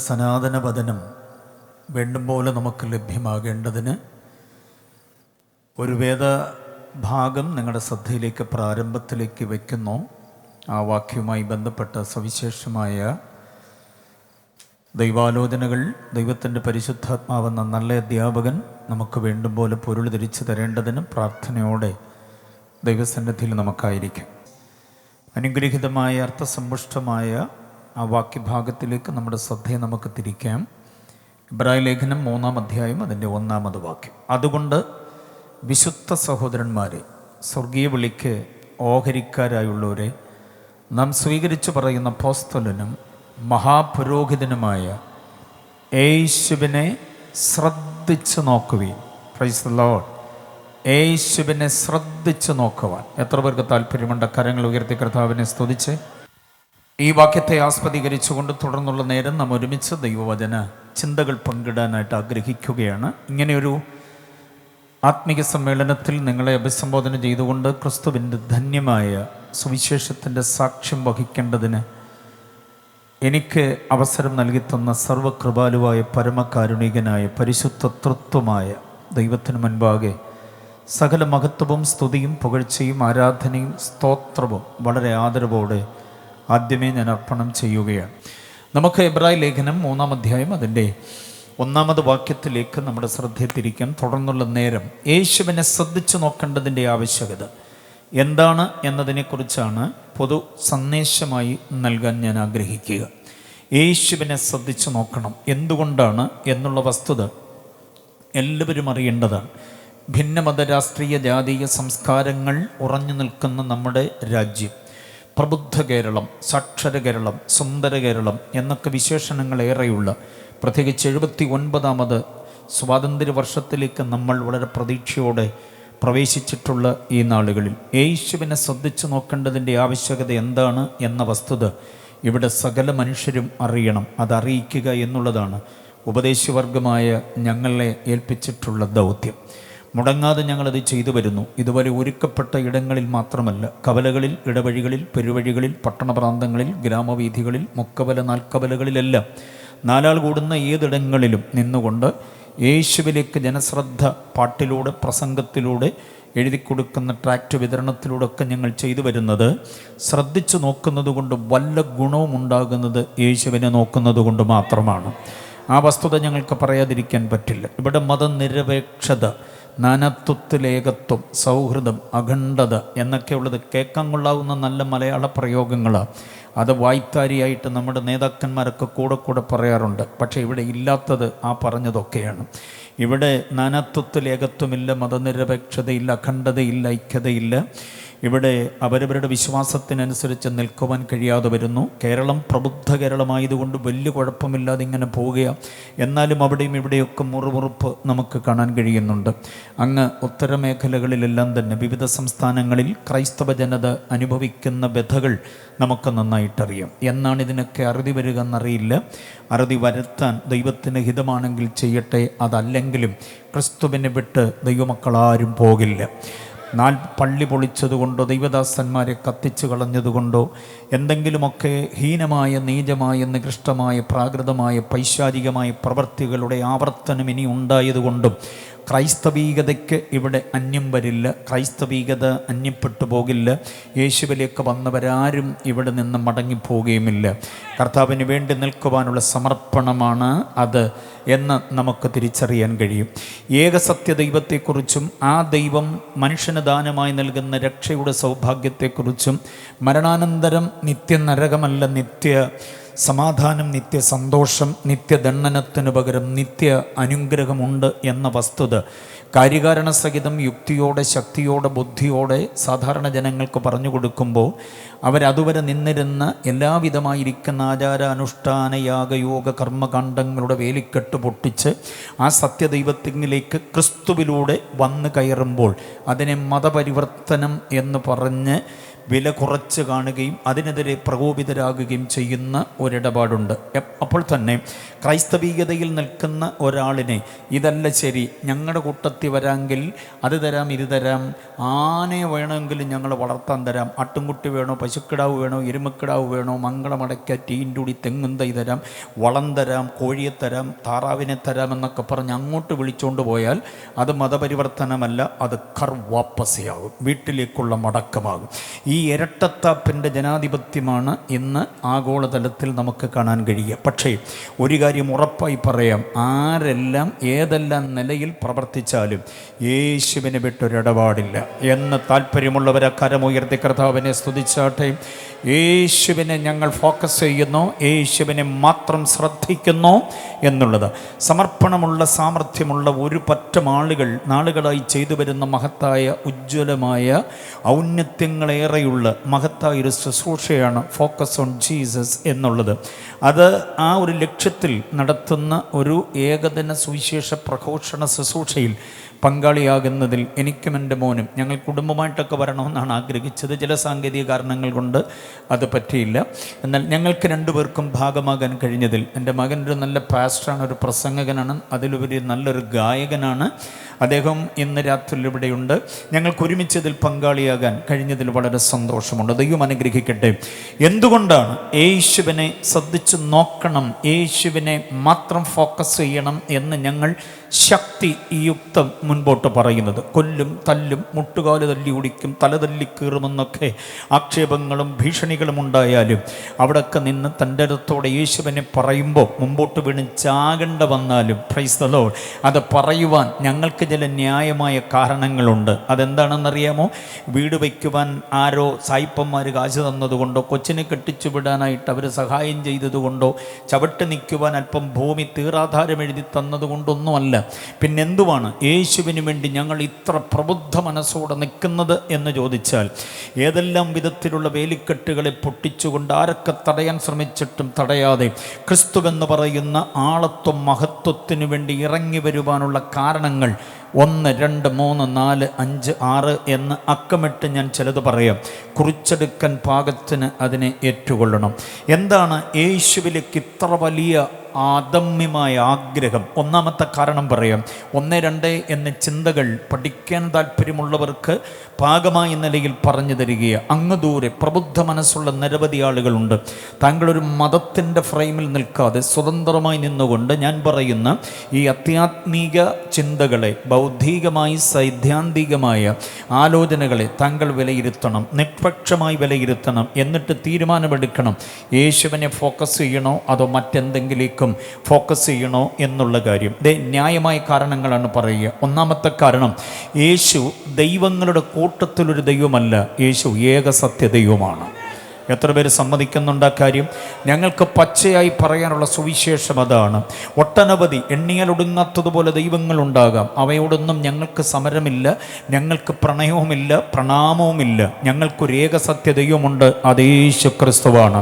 സനാതന വചനം വേണ്ടും പോലെ നമുക്ക് ലഭ്യമാകേണ്ടതിന് ഒരു വേദഭാഗം നിങ്ങളുടെ ശ്രദ്ധയിലേക്ക് പ്രാരംഭത്തിലേക്ക് വയ്ക്കുന്നു. ആ വാക്യവുമായി ബന്ധപ്പെട്ട സവിശേഷമായ ദൈവാലോചനകൾ ദൈവത്തിൻ്റെ പരിശുദ്ധാത്മാവെന്ന നല്ല അധ്യാപകൻ നമുക്ക് വേണ്ടും പോലെ പൊരുൾ തിരിച്ചു തരേണ്ടതിന് പ്രാർത്ഥനയോടെ ദൈവസന്നിധിയിൽ നമുക്കായിരിക്കും. അനുഗ്രഹീതമായ അർത്ഥസമ്പുഷ്ടമായ ആ വാക്യഭാഗത്തിലേക്ക് നമ്മുടെ ശ്രദ്ധയെ നമുക്ക് തിരിക്കാം. ഇബ്രായ ലേഖനം 3-ാം അധ്യായം അതിൻ്റെ 1-ാമത് വാക്യം. അതുകൊണ്ട് വിശുദ്ധ സഹോദരന്മാരെ, സ്വർഗീയ വിളിക്ക് ഓഹരിക്കാരായുള്ളവരെ, നാം സ്വീകരിച്ചു പറയുന്ന അപ്പോസ്തലനും മഹാപുരോഹിതനുമായ യേശുവിനെ ശ്രദ്ധിച്ചു നോക്കുവീൻ. Price the Lord. യേശുവിനെ ശ്രദ്ധിച്ചു നോക്കുവാൻ എത്ര പേർക്ക് താല്പര്യമുണ്ട്? കരങ്ങൾ ഉയർത്തി കർത്താവിനെ സ്തുതിച്ച് ഈ വാക്യത്തെ ആസ്പദീകരിച്ചുകൊണ്ട് തുടർന്നുള്ള നേരം നാം ഒരുമിച്ച് ദൈവവചന ചിന്തകൾ പങ്കിടാനായിട്ട് ആഗ്രഹിക്കുകയാണ്. ഇങ്ങനെയൊരു ആത്മീയ സമ്മേളനത്തിൽ നിങ്ങളെ അഭിസംബോധന ചെയ്തുകൊണ്ട് ക്രിസ്തുവിൻ്റെ ധന്യമായ സുവിശേഷത്തിൻ്റെ സാക്ഷ്യം വഹിക്കേണ്ടതിന് എനിക്ക് അവസരം നൽകിത്തന്ന സർവകൃപാലുവായ പരമകാരുണികനായ പരിശുദ്ധ തൃത്വമായ ദൈവത്തിന് മുൻപാകെ സകല മഹത്വവും സ്തുതിയും പുകഴ്ചയും ആരാധനയും സ്തോത്രവും വളരെ ആദരവോടെ ആദ്യമേ ഞാൻ അർപ്പണം ചെയ്യുകയാണ്. നമുക്ക് എബ്രായ ലേഖനം 3-ാം അധ്യായം അതിൻ്റെ 1-ാമത് വാക്യത്തിലേക്ക് നമ്മുടെ ശ്രദ്ധയെ തിരിക്കാൻ. തുടർന്നുള്ള നേരം യേശുവിനെ ശ്രദ്ധിച്ചു നോക്കേണ്ടതിൻ്റെ ആവശ്യകത എന്താണ് എന്നതിനെക്കുറിച്ചാണ് പൊതു സന്ദേശമായി നൽകാൻ ഞാൻ ആഗ്രഹിക്കുക. യേശുവിനെ ശ്രദ്ധിച്ചു നോക്കണം. എന്തുകൊണ്ടാണ് എന്നുള്ള വസ്തുത എല്ലാവരും അറിയേണ്ടതാണ്. ഭിന്നമത രാഷ്ട്രീയ ജാതീയ സംസ്കാരങ്ങൾ ഉറഞ്ഞു നിൽക്കുന്ന നമ്മുടെ രാജ്യം, പ്രബുദ്ധ കേരളം, സാക്ഷര കേരളം, സുന്ദര കേരളം എന്നൊക്കെ വിശേഷണങ്ങൾ ഏറെയുള്ള, പ്രത്യേകിച്ച് 79-ാമത് സ്വാതന്ത്ര്യ വർഷത്തിലേക്ക് നമ്മൾ വളരെ പ്രതീക്ഷയോടെ പ്രവേശിച്ചിട്ടുള്ള ഈ നാളുകളിൽ യേശുവിനെ ശ്രദ്ധിച്ചു നോക്കേണ്ടതിൻ്റെ ആവശ്യകത എന്താണ് എന്ന വസ്തുത ഇവിടെ സകല മനുഷ്യരും അറിയണം. അതറിയിക്കുക എന്നുള്ളതാണ് ഉപദേശവർഗമായ ഞങ്ങളെ ഏൽപ്പിച്ചിട്ടുള്ള ദൗത്യം. മുടങ്ങാതെ ഞങ്ങളത് ചെയ്തു വരുന്നു. ഇതുവരെ ഒരുക്കപ്പെട്ട ഇടങ്ങളിൽ മാത്രമല്ല, കവലകളിൽ, ഇടവഴികളിൽ, പെരുവഴികളിൽ, പട്ടണപ്രാന്തങ്ങളിൽ, ഗ്രാമവീഥികളിൽ, മുക്കവല, നാൽക്കവലകളിലെല്ലാം നാലാൾ കൂടുന്ന ഏതിടങ്ങളിലും നിന്നുകൊണ്ട് യേശുവിലേക്ക് ജനശ്രദ്ധ പാട്ടിലൂടെ, പ്രസംഗത്തിലൂടെ, എഴുതി കൊടുക്കുന്ന ട്രാക്റ്റ് വിതരണത്തിലൂടെ ഒക്കെ ഞങ്ങൾ ചെയ്തു വരുന്നത് ശ്രദ്ധിച്ചു നോക്കുന്നത് കൊണ്ട് വല്ല ഗുണവും ഉണ്ടാകുന്നത് യേശുവിനെ നോക്കുന്നത് കൊണ്ട് മാത്രമാണ്. ആ വസ്തുത ഞങ്ങൾക്ക് പറയാതിരിക്കാൻ പറ്റില്ല. ഇവിടെ മതനിരപേക്ഷത, നാനാത്വത്തിലേകത്വം, സൗഹൃദം, അഖണ്ഡത എന്നൊക്കെയുള്ളത് കേൾക്കാൻ കൊള്ളാവുന്ന നല്ല മലയാള പ്രയോഗങ്ങളാണ്. അത് വായ്ത്താരിയായിട്ട് നമ്മുടെ നേതാക്കന്മാരൊക്കെ കൂടെ പറയാറുണ്ട്. പക്ഷേ ഇവിടെ ഇല്ലാത്തത് ആ പറഞ്ഞതൊക്കെയാണ്. ഇവിടെ നാനാത്വത്തിലേകത്വമില്ല, മതനിരപേക്ഷതയില്ല, അഖണ്ഡതയില്ല, ഐക്യതയില്ല. ഇവിടെ അവരവരുടെ വിശ്വാസത്തിനനുസരിച്ച് നിൽക്കുവാൻ കഴിയാതെ വരുന്നു. കേരളം പ്രബുദ്ധ കേരളമായതുകൊണ്ട് വലിയ കുഴപ്പമില്ലാതെ ഇങ്ങനെ പോവുകയാണ്. എന്നാലും അവിടെയും ഇവിടെയൊക്കെ മുറുമുറുപ്പ് നമുക്ക് കാണാൻ കഴിയുന്നുണ്ട്. അങ്ങ് ഉത്തരമേഖലകളിലെല്ലാം തന്നെ വിവിധ സംസ്ഥാനങ്ങളിൽ ക്രൈസ്തവ ജനത അനുഭവിക്കുന്ന വ്യഥകൾ നമുക്ക് നന്നായിട്ടറിയാം. എന്നാണ് ഇതിനൊക്കെ അറുതി വരിക എന്നറിയില്ല. അറുതി വരുത്താൻ ദൈവത്തിന് ഹിതമാണെങ്കിൽ ചെയ്യട്ടെ. അതല്ലെങ്കിലും ക്രിസ്തുവിനെ വിട്ട് ദൈവമക്കളാരും പോകില്ല. പള്ളി പൊളിച്ചതുകൊണ്ടോ ദൈവദാസന്മാരെ കത്തിച്ചു കളഞ്ഞതുകൊണ്ടോ എന്തെങ്കിലുമൊക്കെ ഹീനമായ, നീചമായ, നികൃഷ്ടമായ, പ്രാകൃതമായ, പൈശാചികമായ പ്രവൃത്തികളുടെ ആവർത്തനം ഇനി ഉണ്ടായതുകൊണ്ടും ക്രൈസ്തവീകതയ്ക്ക് ഇവിടെ അന്യം വരില്ല. ക്രൈസ്തവീകത അന്യപ്പെട്ടു പോകില്ല. യേശുവിലേക്ക് വന്നവരാരും ഇവിടെ നിന്ന് മടങ്ങിപ്പോവുകയുമില്ല. കർത്താവിന് വേണ്ടി നിൽക്കുവാനുള്ള സമർപ്പണമാണ് അത് എന്ന് നമുക്ക് തിരിച്ചറിയാൻ കഴിയും. ഏകസത്യ ദൈവത്തെക്കുറിച്ചും ആ ദൈവം മനുഷ്യന് ദാനമായി നൽകുന്ന രക്ഷയുടെ സൗഭാഗ്യത്തെക്കുറിച്ചും മരണാനന്തരം നിത്യനരകമല്ല, നിത്യ സമാധാനം, നിത്യ സന്തോഷം, നിത്യദണ്ഡനത്തിനു പകരം നിത്യ അനുഗ്രഹമുണ്ട് എന്ന വസ്തുത കാര്യകാരണസഹിതം യുക്തിയോടെ, ശക്തിയോടെ, ബുദ്ധിയോടെ സാധാരണ ജനങ്ങൾക്ക് പറഞ്ഞു കൊടുക്കുമ്പോൾ അവരതുവരെ നിന്നിരുന്ന എല്ലാവിധമായിരിക്കുന്ന ആചാര, അനുഷ്ഠാന, യാഗയോഗ, കർമ്മകാണ്ഡങ്ങളുടെ വേലിക്കെട്ട് പൊട്ടിച്ച് ആ സത്യദൈവത്തിലേക്ക് ക്രിസ്തുവിലൂടെ വന്നു കയറുമ്പോൾ അതിനെ മതപരിവർത്തനം എന്ന് പറഞ്ഞ് വില കുറച്ച് കാണുകയും അതിനെതിരെ പ്രകോപിതരാകുകയും ചെയ്യുന്ന ഒരിടപാടുണ്ട്. അപ്പോൾ തന്നെ ക്രൈസ്തവീയതയിൽ നിൽക്കുന്ന ഒരാളിനെ ഇതല്ല ശരി, ഞങ്ങളുടെ കൂട്ടത്തിൽ വരാമെങ്കിൽ അത് തരാം ഇത് തരാം, ആനയെ വേണമെങ്കിലും ഞങ്ങൾ വളർത്താൻ തരാം, ആട്ടുംകുട്ടി വേണോ പശുക്കിടാവ് വേണോ എരുമക്കിടാവ് വേണോ മംഗളമടയ്ക്ക ടീൻറ്റുടി തെങ്ങും തൈ തരാം, വളം തരാം, കോഴിയെ തരാം, താറാവിനെ തരാം എന്നൊക്കെ പറഞ്ഞ് അങ്ങോട്ട് വിളിച്ചുകൊണ്ട് പോയാൽ അത് മതപരിവർത്തനമല്ല, അത് കർവാപ്പസയാകും, വീട്ടിലേക്കുള്ള മടക്കമാകും. ഈ ഇരട്ടത്താപ്പിൻ്റെ ജനാധിപത്യമാണ് ഇന്ന് ആഗോളതലത്തിൽ നമുക്ക് കാണാൻ കഴിയുക. പക്ഷേ ഒരു കാര്യം ഉറപ്പായി പറയാം, ആരെല്ലാം ഏതെല്ലാം നിലയിൽ പ്രവർത്തിച്ചാലും യേശുവിനെ വിട്ടൊരിടപാടില്ല എന്ന് താല്പര്യമുള്ളവരെ കരമുയർത്തി കർത്താവിനെ സ്തുതിച്ചാട്ടെ. യേശുവിനെ ഞങ്ങൾ ഫോക്കസ് ചെയ്യുന്നു, യേശുവിനെ മാത്രം ശ്രദ്ധിക്കുന്നു എന്നുള്ളത്. സമർപ്പണമുള്ള സാമർഥ്യമുള്ള ഒരു പറ്റം ആളുകൾ നാളുകളായി ചെയ്തു വരുന്ന മഹത്തായ ഉജ്ജ്വലമായ ഔന്നത്യങ്ങളേറെയുള്ള മഹത്തായ ഒരു ശുശ്രൂഷയാണ് ഫോക്കസ് ഓൺ ജീസസ് എന്നുള്ളത്. അത് ആ ഒരു ലക്ഷ്യത്തിൽ നടത്തുന്ന ഒരു ഏകദിന സുവിശേഷ പ്രഘോഷണ ശുശ്രൂഷയിൽ പങ്കാളിയാകുന്നതിൽ എനിക്കും എൻ്റെ മോനും, ഞങ്ങൾ കുടുംബമായിട്ടൊക്കെ വരണമെന്നാണ് ആഗ്രഹിച്ചത്. ചില സാങ്കേതിക കാരണങ്ങൾ കൊണ്ട് അത് പറ്റിയില്ല. എന്നാൽ ഞങ്ങൾക്ക് രണ്ടുപേർക്കും ഭാഗമാകാൻ കഴിഞ്ഞതിൽ, എൻ്റെ മകൻ ഒരു നല്ല പാസ്റ്ററാണ്, ഒരു പ്രസംഗകനാണ്, അതിലുപരി നല്ലൊരു ഗായകനാണ്. അദ്ദേഹം ഇന്ന് രാത്രി ഇവിടെയുണ്ട്. ഞങ്ങൾക്ക് ഒരുമിച്ചതിൽ പങ്കാളിയാകാൻ കഴിഞ്ഞതിൽ വളരെ സന്തോഷമുണ്ട്. ദൈവം അനുഗ്രഹിക്കട്ടെ. എന്തുകൊണ്ടാണ് യേശുവിനെ ശ്രദ്ധിച്ച് നോക്കണം, യേശുവിനെ മാത്രം ഫോക്കസ് ചെയ്യണം എന്ന് ഞങ്ങൾ ശക്തിയുക്തം മുൻപോട്ട് പറയുന്നത്? കൊല്ലും തല്ലും മുട്ടുകാല് തല്ലി ഒടിക്കും തല തല്ലിക്കീറുമെന്നൊക്കെ ആക്ഷേപങ്ങളും ഭീഷണികളും ഉണ്ടായാലും അവിടെയൊക്കെ നിന്ന് തൻ്റെ അടുത്തോടെ യേശുവിനെ പറയുമ്പോൾ മുമ്പോട്ട് വീണ് ചാകേണ്ട വന്നാലും പ്രൈസ് ദി ലോർഡ്, അത് പറയുവാൻ ഞങ്ങൾക്ക് ചില ന്യായമായ കാരണങ്ങളുണ്ട്. അതെന്താണെന്നറിയാമോ? വീട് വയ്ക്കുവാൻ ആരോ സായിപ്പന്മാർ കാശ് തന്നതുകൊണ്ടോ, കൊച്ചിനെ കെട്ടിച്ചു വിടാനായിട്ട് അവർ സഹായം ചെയ്തതുകൊണ്ടോ, ചവിട്ട് നിൽക്കുവാൻ അല്പം ഭൂമി തീറാധാരം എഴുതി തന്നതുകൊണ്ടൊന്നുമല്ല. പിന്നെന്തുവാണ് യേശുവിന് വേണ്ടി ഞങ്ങൾ ഇത്ര പ്രബുദ്ധ മനസ്സോടെ നിൽക്കുന്നത് എന്ന് ചോദിച്ചാൽ, ഏതെല്ലാം വിധത്തിലുള്ള വേലിക്കെട്ടുകളെ പൊട്ടിച്ചുകൊണ്ട് ആരൊക്കെ തടയാൻ ശ്രമിച്ചിട്ടും തടയാതെ ക്രിസ്തുവെന്ന് പറയുന്ന ആളത്വം മഹത്വത്തിനു വേണ്ടി ഇറങ്ങി വരുവാനുള്ള കാരണങ്ങൾ 1, 2, 3, 4, 5, 6 എന്ന് അക്കമിട്ട് ഞാൻ ചിലത് പറയാം. കുറിച്ചെടുക്കാൻ പാകത്തിന് അതിനെ ഏറ്റുകൊള്ളണം. എന്താണ് യേശുവിലേക്ക് ഇത്ര വലിയ ആദമ്യമായ ആഗ്രഹം? ഒന്നാമത്തെ കാരണം പറയാം. 1, 2 എന്ന ചിന്തകൾ പഠിക്കാൻ താല്പര്യമുള്ളവർക്ക് പാകമായ നിലയിൽ പറഞ്ഞു തരികയാണ്. അങ്ങ് ദൂരെ പ്രബുദ്ധ മനസ്സുള്ള നിരവധി ആളുകളുണ്ട്. താങ്കളൊരു മതത്തിൻ്റെ ഫ്രെയിമിൽ നിൽക്കാതെ സ്വതന്ത്രമായി നിന്നുകൊണ്ട് ഞാൻ പറയുന്ന ഈ അത്യാത്മീക ചിന്തകളെ, ബൗദ്ധികമായി സൈദ്ധാന്തികമായ ആലോചനകളെ താങ്കൾ വിലയിരുത്തണം, നിഷ്പക്ഷമായി വിലയിരുത്തണം. എന്നിട്ട് തീരുമാനമെടുക്കണം, യേശുവിനെ ഫോക്കസ് ചെയ്യണോ അതോ മറ്റെന്തെങ്കിലേക്കും ഫോക്കസ് ചെയ്യണോ എന്നുള്ള കാര്യം. ന്യായമായ കാരണങ്ങളാണ് പറയുക. ഒന്നാമത്തെ കാരണം, യേശു ദൈവങ്ങളുടെ കൂട്ടത്തിലൊരു ദൈവമല്ല, യേശു ഏകസത്യ ദൈവമാണ്. എത്ര പേര് സമ്മതിക്കുന്നുണ്ട് ആ കാര്യം? ഞങ്ങൾക്ക് പച്ചയായി പറയാനുള്ള സുവിശേഷം അതാണ്. ഒട്ടനവധി എണ്ണിയാലൊടുങ്ങാത്തതുപോലെ ദൈവങ്ങളുണ്ടാകാം, അവയോടൊന്നും ഞങ്ങൾക്ക് സമരമില്ല, ഞങ്ങൾക്ക് പ്രണയവുമില്ല, പ്രണാമവുമില്ല. ഞങ്ങൾക്കൊരു ഏകസത്യ ദൈവമുണ്ട്, അത് യേശു ക്രിസ്തുവാണ്.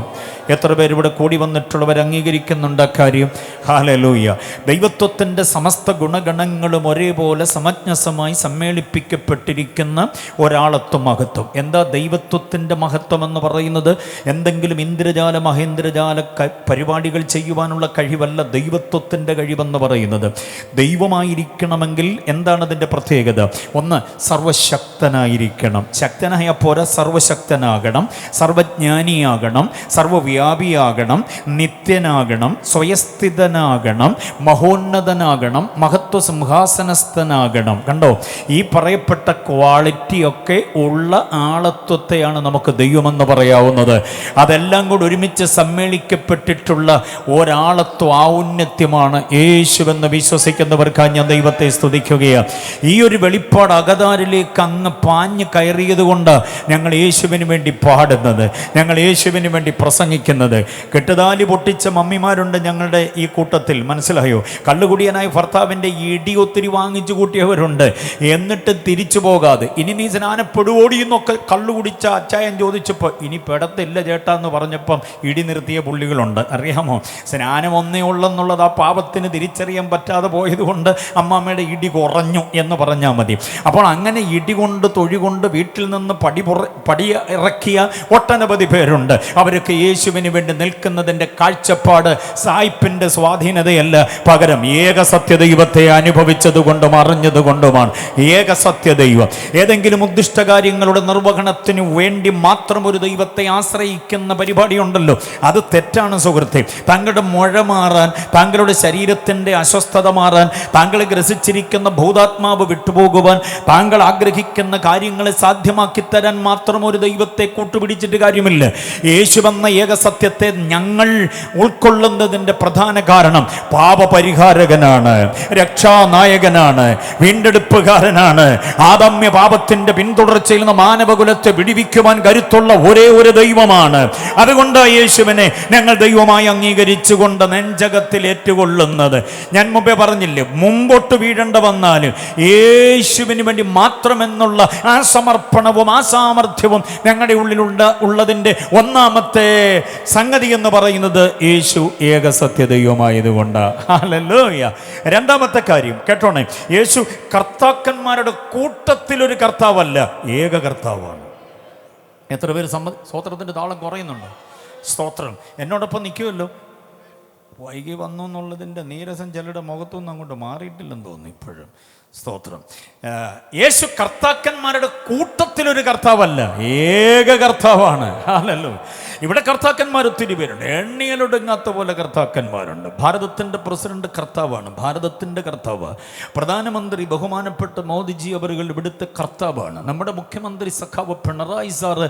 എത്ര പേര് ഇവിടെ കൂടി വന്നിട്ടുള്ളവർ അംഗീകരിക്കുന്നുണ്ട് ആ കാര്യം? ഹല്ലേലൂയ. ദൈവത്വത്തിൻ്റെ സമസ്ത ഗുണഗണങ്ങളും ഒരേപോലെ സമഞ്ജസമായി സമ്മേളിപ്പിക്കപ്പെട്ടിരിക്കുന്ന ഒരാളത്വ മഹത്വം. എന്താ ദൈവത്വത്തിൻ്റെ മഹത്വം എന്ന് പറയുന്നത്? എന്തെങ്കിലും ഇന്ദ്രജാല മഹേന്ദ്രജാല പരിപാടികൾ ചെയ്യുവാനുള്ള കഴിവല്ല ദൈവത്വത്തിൻ്റെ കഴിവെന്ന് പറയുന്നത്. ദൈവമായിരിക്കണമെങ്കിൽ എന്താണ് അതിൻ്റെ പ്രത്യേകത? 1, സർവശക്തനായിരിക്കണം. ശക്തനായ പോരാ, സർവശക്തനാകണം, സർവജ്ഞാനിയാകണം, സർവവ്യാപിയാകണം, നിത്യനാകണം, സ്വയസ്ഥിതനാകണം, മഹോന്നതനാകണം, മഹത്വ സിംഹാസനസ്ഥനാകണം. കണ്ടോ, ഈ പറയപ്പെട്ട ക്വാളിറ്റിയൊക്കെ ഉള്ള ആളത്വത്തെയാണ് നമുക്ക് ദൈവമെന്ന് പറയാവുന്നത്. അതെല്ലാം കൂടി ഒരുമിച്ച് സമ്മേളിക്കപ്പെട്ടിട്ടുള്ള ഒരാളത്വ ഔന്നത്യമാണ് യേശുവെന്ന് വിശ്വസിക്കുന്നവർക്കായി ഞാൻ ദൈവത്തെ സ്തുതിക്കുകയാണ്. ഈ ഒരു വെളിപ്പാട് അകതാരിലേക്ക് അങ്ങ് പാഞ്ഞ് കയറിയത് കൊണ്ട് ഞങ്ങൾ യേശുവിന് വേണ്ടി പാടുന്നത്, ഞങ്ങൾ യേശുവിന് വേണ്ടി പ്രസംഗിക്കുന്നത്. കെട്ടുതാലി പൊട്ടിച്ച മമ്മിമാരുണ്ട് ഞങ്ങളുടെ ഈ കൂട്ടത്തിൽ, മനസ്സിലായോ? കള്ളുകുടിയനായ ഭർത്താവിൻ്റെ ഇടി ഒത്തിരി വാങ്ങിച്ചു കൂട്ടിയവരുണ്ട്. എന്നിട്ട് തിരിച്ചു പോകാതെ ഇനി നീ സ്നാനപ്പെടുവോടി എന്നൊക്കെ കള്ളുകുടിച്ച അച്ചായൻ ചോദിച്ചപ്പോൾ ഇനി പെടത്തില്ല ചേട്ടാ എന്ന് പറഞ്ഞപ്പം ഇടി നിർത്തിയ പുള്ളികളുണ്ട്. അറിയാമോ? സ്നാനം ഒന്നേ ഉള്ളെന്നുള്ളത് ആ പാപത്തിന് തിരിച്ചറിയാൻ പറ്റാതെ പോയതുകൊണ്ട് അമ്മാമ്മയുടെ ഇടി കുറഞ്ഞു എന്ന് പറഞ്ഞാൽ മതി. അപ്പോൾ അങ്ങനെ ഇടി കൊണ്ട് തൊഴി കൊണ്ട് വീട്ടിൽ നിന്ന് പടി ഇറക്കിയ ഒട്ടനവധി പേരുണ്ട്. അവരൊക്കെ യേശു യേശുവിന് വേണ്ടി നിൽക്കുന്നതിൻ്റെ കാഴ്ചപ്പാട് സായിപ്പിൻ്റെ സ്വാധീനതയല്ല, പകരം ഏക സത്യദൈവത്തെ അനുഭവിച്ചതുകൊണ്ടും അറിഞ്ഞതുകൊണ്ടുമാണ്. ഏക സത്യദൈവം. ഏതെങ്കിലും ഉദ്ദിഷ്ട കാര്യങ്ങളുടെ നിർവഹണത്തിന് വേണ്ടി മാത്രം ഒരു ദൈവത്തെ ആശ്രയിക്കുന്ന പരിപാടി ഉണ്ടല്ലോ, അത് തെറ്റാണ് സുഹൃത്തെ. താങ്കളുടെ മുഴ മാറാൻ, താങ്കളുടെ ശരീരത്തിൻ്റെ അസ്വസ്ഥത മാറാൻ, താങ്കൾ ഗ്രസിച്ചിരിക്കുന്ന ഭൂതാത്മാവ് വിട്ടുപോകുവാൻ, താങ്കൾ ആഗ്രഹിക്കുന്ന കാര്യങ്ങളെ സാധ്യമാക്കി തരാൻ മാത്രം ഒരു ദൈവത്തെ കൂട്ടുപിടിച്ചിട്ട് കാര്യമില്ല. യേശുവെന്ന ഏക സത്യത്തെ ഞങ്ങൾ ഉൾക്കൊള്ളുന്നതിൻ്റെ പ്രധാന കാരണം പാപപരിഹാരകനാണ്, രക്ഷാനായകനാണ്, വീണ്ടെടുപ്പുകാരനാണ്. ആദമ്യ പാപത്തിന്റെ പിന്തുടർച്ചയിൽ നിന്ന് മാനവകുലത്തെ വിടിവിക്കുവാൻ കരുത്തുള്ള ഒരേ ഒരു ദൈവമാണ്. അതുകൊണ്ട് യേശുവിനെ ഞങ്ങൾ ദൈവമായി അംഗീകരിച്ചുകൊണ്ട് നെഞ്ചകത്തിൽ ഏറ്റുകൊള്ളുന്നത്. ഞാൻ മുമ്പേ പറഞ്ഞില്ലേ, മുമ്പോട്ട് വീഴേണ്ട വന്നാലും യേശുവിന് വേണ്ടി മാത്രമെന്നുള്ള ആ സമർപ്പണവും ആ സാമർഥ്യവും ഞങ്ങളുടെ ഉള്ളതിൻ്റെ ഒന്നാമത്തെ സംഗതി എന്ന് പറയുന്നത് യേശു ഏക സത്യദൈവമായതുകൊണ്ടാണ്. ഹല്ലേലൂയ. രണ്ടാമത്തെ കാര്യം കേട്ടോണേ, യേശു കർത്താക്കന്മാരുടെ കൂട്ടത്തിലൊരു കർത്താവല്ല, ഏക കർത്താവാണ്. എത്ര പേര് സ്തോത്രത്തിൻ്റെ താളം കുറയുന്നുണ്ടോ? സ്തോത്രം. എന്നോടൊപ്പം നിൽക്കുമല്ലോ. വൈകി വന്നു എന്നുള്ളതിൻ്റെ നീരസം ചിലരുടെ മുഖത്തൊന്നും അങ്ങോട്ട് മാറിയിട്ടില്ലെന്ന് തോന്നുന്നു ഇപ്പോഴും. സ്തോത്രം. യേശു കർത്താക്കന്മാരുടെ കൂട്ടത്തിലൊരു കർത്താവല്ല, ഏക കർത്താവാണ്. ഹല്ലേലൂയ. ഇവിടെ കർത്താക്കന്മാർ ഒത്തിരി പേരുണ്ട്, എണ്ണിയലൊടുങ്ങാത്ത പോലെ കർത്താക്കന്മാരുണ്ട്. ഭാരതത്തിൻ്റെ പ്രസിഡന്റ് കർത്താവാണ്, ഭാരതത്തിൻ്റെ കർത്താവ്. പ്രധാനമന്ത്രി ബഹുമാനപ്പെട്ട മോദിജി അവരുകൾ ഇവിടുത്തെ കർത്താവാണ്. നമ്മുടെ മുഖ്യമന്ത്രി സഖാവ് പിണറായി സാറ്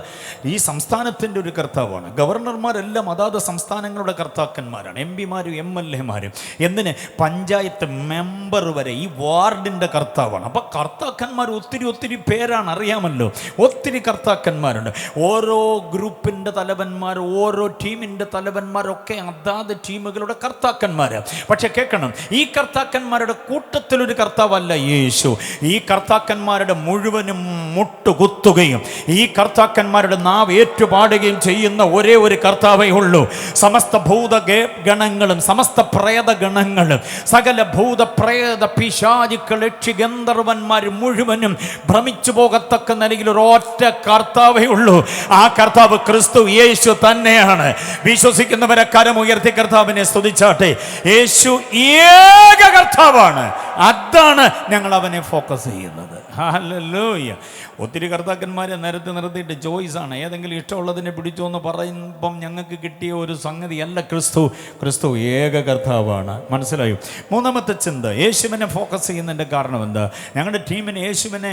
ഈ സംസ്ഥാനത്തിൻ്റെ ഒരു കർത്താവാണ്. ഗവർണർമാരെല്ലാം അതാത് സംസ്ഥാനങ്ങളുടെ കർത്താക്കന്മാരാണ്, എം പിമാരും എം എൽ എമാരും, എന്തിന് പഞ്ചായത്ത് മെമ്പർ വരെ ഈ വാർഡിൻ്റെ കർത്താവാണ്. അപ്പം കർത്താക്കന്മാർ ഒത്തിരി ഒത്തിരി പേരാണ്, അറിയാമല്ലോ. ഒത്തിരി കർത്താക്കന്മാരുണ്ട്. ഓരോ ഗ്രൂപ്പിൻ്റെ തലവന്മാർ, ഓരോ ടീമിൻ്റെ തലവന്മാരൊക്കെ അതാത് ടീമുകളുടെ കർത്താക്കന്മാർ. പക്ഷെ കേൾക്കണം, ഈ കർത്താക്കന്മാരുടെ കൂട്ടത്തിലൊരു കർത്താവല്ല യേശു. ഈ കർത്താക്കന്മാരുടെ മുഴുവനും മുട്ടുകുത്തുകയും ഈ കർത്താക്കന്മാരുടെ നാവ് ഏറ്റുപാടുകയും ചെയ്യുന്ന ഒരേ ഒരു കർത്താവേ ഉള്ളൂ. സമസ്ത ഭൂതഗണങ്ങളും സമസ്ത പ്രേതഗണങ്ങളും സകല ഭൂതപ്രേത പിശാചുക്കൾ ഗന്ധർവന്മാർ മുഴുവനും ഭ്രമിച്ചു പോകത്തക്ക നിലയിൽ ഒരൊറ്റ കർത്താവേ ഉള്ളൂ. ആ കർത്താവ് ക്രിസ്തു യേശു തന്നെയാണ്. വിശ്വസിക്കുന്നവരെ കരമുയർത്തി കർത്താവിനെ സ്തുതിച്ചാട്ടെ. യേശു ഏക കർത്താവാണ്. അതാണ് ഞങ്ങൾ അവനെ ഫോക്കസ് ചെയ്യുന്നത്. ഹല്ലേലൂയ. ഒത്തിരി കർത്താക്കന്മാരെ നിർത്തിയിട്ട് ചോയ്സാണ്, ഏതെങ്കിലും ഇഷ്ടമുള്ളതിനെ പിടിച്ചോ എന്ന് പറയുമ്പം ഞങ്ങൾക്ക് കിട്ടിയ ഒരു സംഗതിയല്ല ക്രിസ്തു. ക്രിസ്തു ഏക കർത്താവാണ്. മനസ്സിലായോ? മൂന്നാമത്തെ ചിന്ത, യേശുവിനെ ഫോക്കസ് ചെയ്യുന്നതിൻ്റെ കാരണം എന്താ? ഞങ്ങളുടെ ടീമിന് യേശുവിനെ